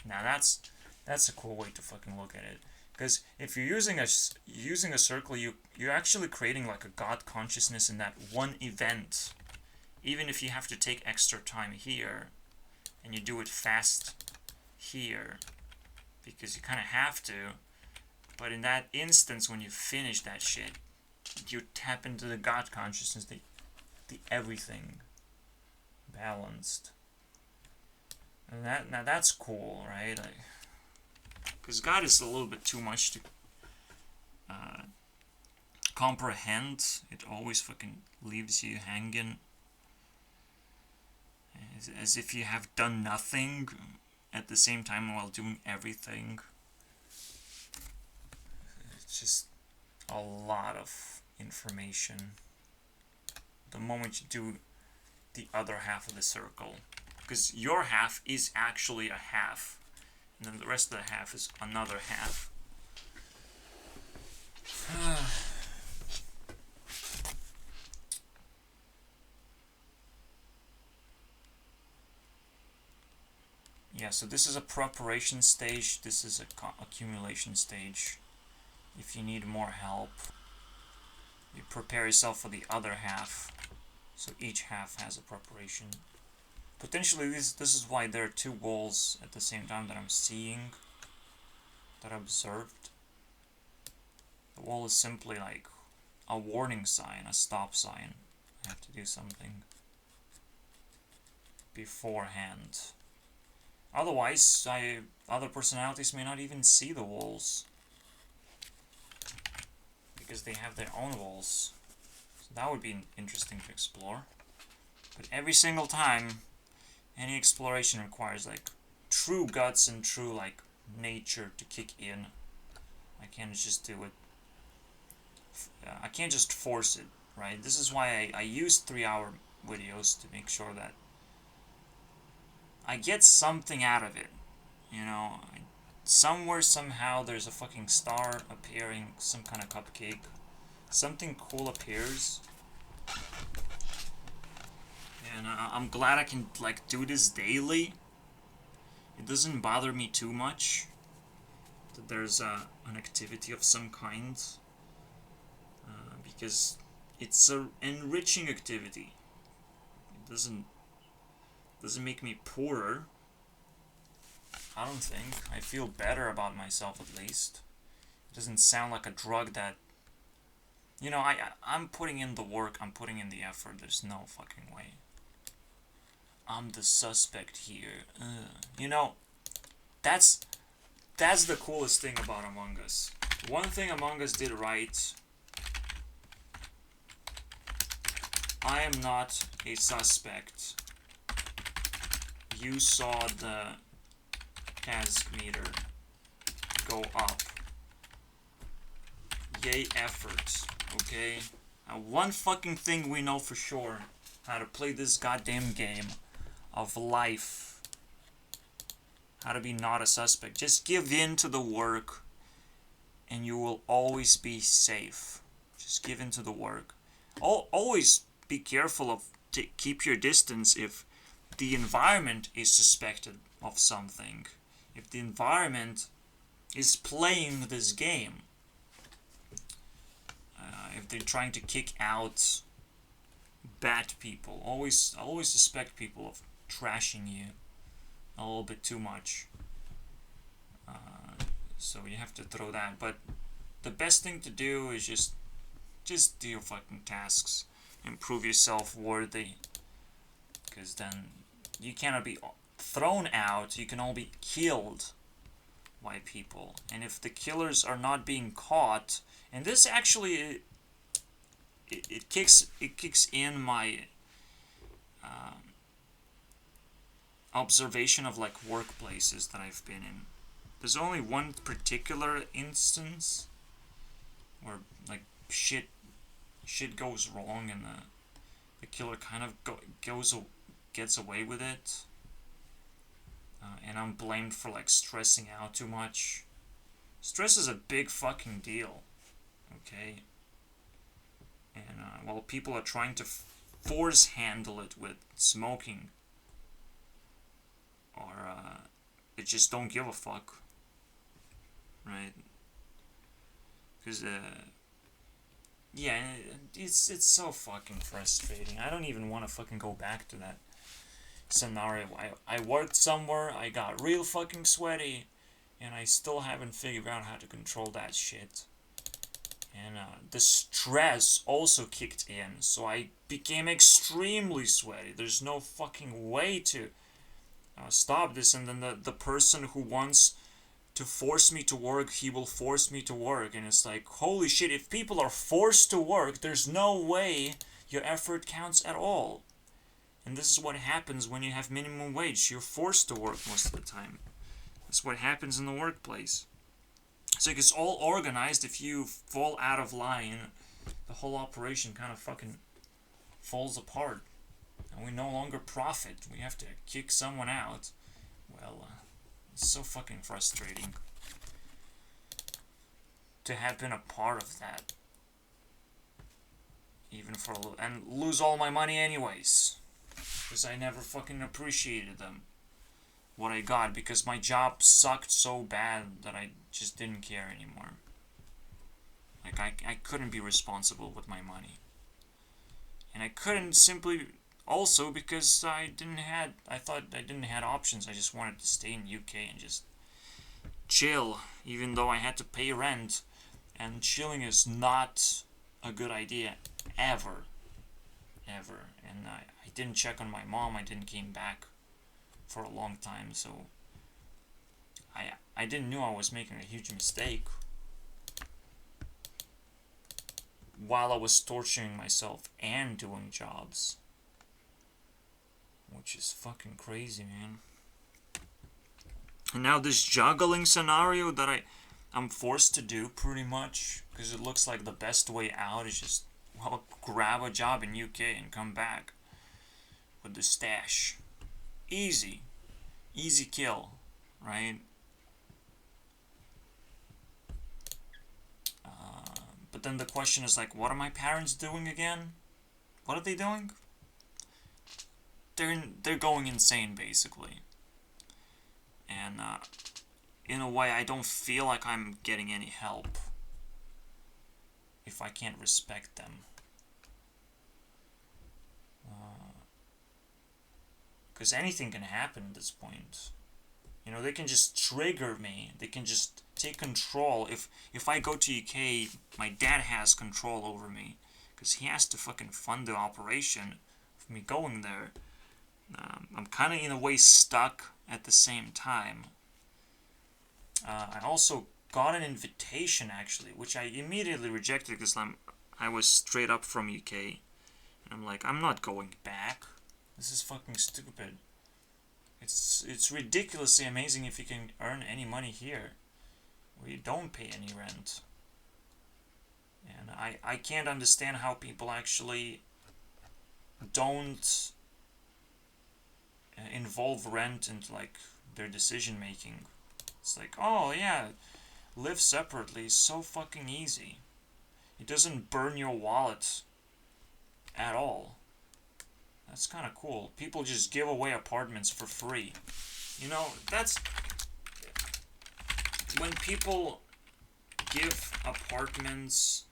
Now that's a cool way to fucking look at it. Because if you're using a circle, you're actually creating like a God consciousness in that one event. Even if you have to take extra time here, and you do it fast here, because you kind of have to. But in that instance, when you finish that shit, you tap into the God consciousness, the everything balanced. And now that's cool, right? Because God is a little bit too much to comprehend. It always fucking leaves you hanging. As if you have done nothing at the same time while doing everything. It's just a lot of information. The moment you do the other half of the circle. Because your half is actually a half. And then the rest of the half is another half. Yeah, so this is a preparation stage. This is a accumulation stage. If you need more help, you prepare yourself for the other half. So each half has a preparation. Potentially, this is why there are two walls at the same time that I'm seeing, that I observed. The wall is simply like a warning sign, a stop sign. I have to do something beforehand. Otherwise, other personalities may not even see the walls, because they have their own walls. So that would be interesting to explore. But every single time, any exploration requires like true guts and true like nature to kick in. I can't just do it. I can't just force it, right? This is why I use 3-hour videos to make sure that I get something out of it. You know, somewhere, somehow, there's a fucking star appearing, some kind of cupcake. Something cool appears. And I'm glad I can, like, do this daily. It doesn't bother me too much that there's an activity of some kind. Because it's an enriching activity. It doesn't make me poorer. I don't think. I feel better about myself, at least. It doesn't sound like a drug that... You know, I'm putting in the work, I'm putting in the effort. There's no fucking way. I'm the suspect here. You know, that's the coolest thing about Among Us. One thing Among Us did right... I am not a suspect. You saw the task meter go up. Yay effort, okay? Now one fucking thing we know for sure, how to play this goddamn game of life. How to be not a suspect. Just give in to the work and you will always be safe. Just give in to the work. Always be careful to keep your distance if the environment is suspected of something. If the environment is playing this game. If they're trying to kick out bad people. Always suspect people of trashing you a little bit too much. So you have to throw that. But the best thing to do is just do your fucking tasks. Improve yourself worthy. Because then you cannot be thrown out. You can all be killed by people. And if the killers are not being caught, and this actually it kicks in my observation of like workplaces that I've been in. There's only one particular instance where like shit goes wrong and the killer kind of gets away with it, and I'm blamed for like stressing out too much. Stress is a big fucking deal, okay? And while people are trying to force handle it with smoking, or they just don't give a fuck, right? Because yeah, it's so fucking frustrating. I don't even want to fucking go back to that scenario. I worked somewhere, I got real fucking sweaty, and I still haven't figured out how to control that shit. And the stress also kicked in, so I became extremely sweaty. There's no fucking way to stop this. And then the person who wants to force me to work, he will force me to work. And it's like, holy shit, if people are forced to work, there's no way your effort counts at all. And this is what happens when you have minimum wage. You're forced to work most of the time. That's what happens in the workplace. So it's all organized. If you fall out of line, the whole operation kind of fucking falls apart. And we no longer profit. We have to kick someone out. Well, it's so fucking frustrating to have been a part of that. Even for a little. And lose all my money anyways. Because I never fucking appreciated them. What I got, because my job sucked so bad that I just didn't care anymore. Like, I couldn't be responsible with my money. And I couldn't simply, also because I thought I didn't have options. I just wanted to stay in UK and just chill, even though I had to pay rent. And chilling is not a good idea, ever. Ever. And I didn't check on my mom, I didn't came back for a long time, so I didn't know I was making a huge mistake while I was torturing myself and doing jobs, which is fucking crazy, man. And now this juggling scenario that I'm forced to do pretty much, because it looks like the best way out is just, well, grab a job in UK and come back with the stash. Easy kill, right? But then the question is like, what are my parents doing again? What are they doing? They're going insane, basically. And in a way, I don't feel like I'm getting any help if I can't respect them. Because anything can happen at this point. You know, they can just trigger me. They can just take control. If I go to UK, my dad has control over me. Because he has to fucking fund the operation of me going there. I'm kind of in a way stuck at the same time. I also got an invitation, actually, which I immediately rejected because I was straight up from UK. And I'm like, I'm not going back. This is fucking stupid. It's ridiculously amazing if you can earn any money here, where you don't pay any rent. And I can't understand how people actually don't involve rent into like their decision making. It's like, oh yeah, live separately is so fucking easy. It doesn't burn your wallet at all. That's kind of cool. People just give away apartments for free. You know, that's... When people give apartments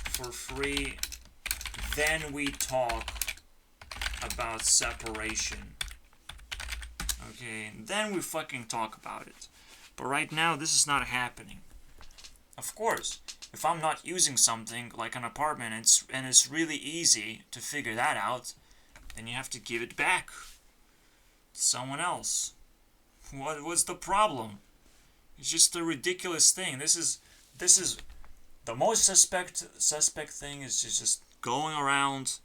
for free, then we talk about separation. Okay, then we fucking talk about it. But right now, this is not happening. Of course, if I'm not using something like an apartment and it's really easy to figure that out, then you have to give it back. someone else. What's the problem? It's just a ridiculous thing. This is the most suspect thing is just going around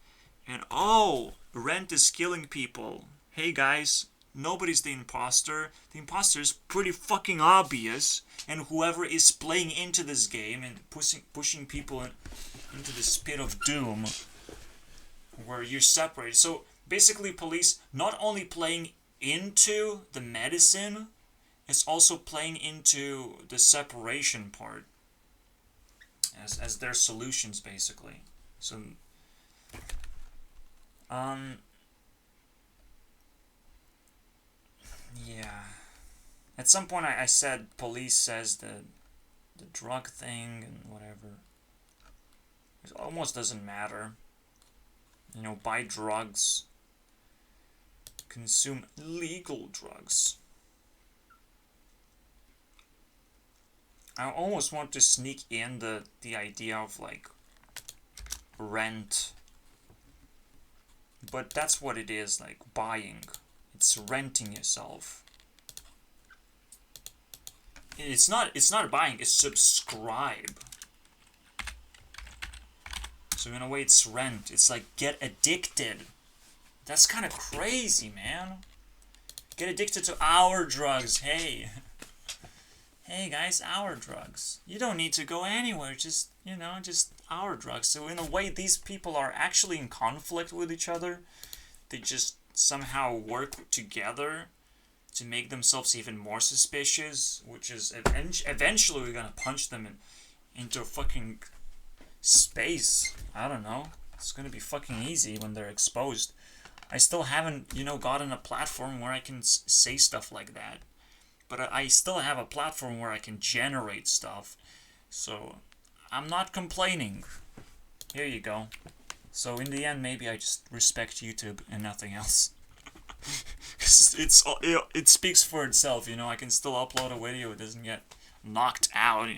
and Rent is killing people. Hey guys, nobody's the imposter. The imposter is pretty fucking obvious, and whoever is playing into this game and pushing people into this pit of doom where you're separated. So basically police not only playing into the medicine, it's also playing into the separation part as their solutions, basically. So yeah, at some point I said police says the drug thing and whatever. It almost doesn't matter. You know, buy drugs, consume legal drugs. I almost want to sneak in the idea of like rent, but that's what it is, like buying. It's renting yourself. It's not buying, it's subscribe. So in a way it's rent. It's like get addicted. That's kind of crazy, man. Get addicted to our drugs. Hey guys, our drugs. You don't need to go anywhere, just our drugs. So in a way these people are actually in conflict with each other. They just somehow work together to make themselves even more suspicious, which is eventually we're gonna punch them into fucking space. I don't know. It's gonna be fucking easy when they're exposed. I still haven't, gotten a platform where I can say stuff like that. But I still have a platform where I can generate stuff. So, I'm not complaining. Here you go. So, in the end, maybe I just respect YouTube and nothing else. It speaks for itself, I can still upload a video. It doesn't get knocked out,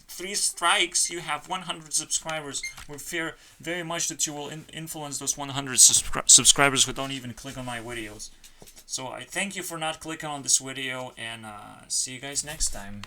3 strikes, you have 100 subscribers. We fear very much that you will influence those 100 subscribers who don't even click on my videos. So I thank you for not clicking on this video, and see you guys next time.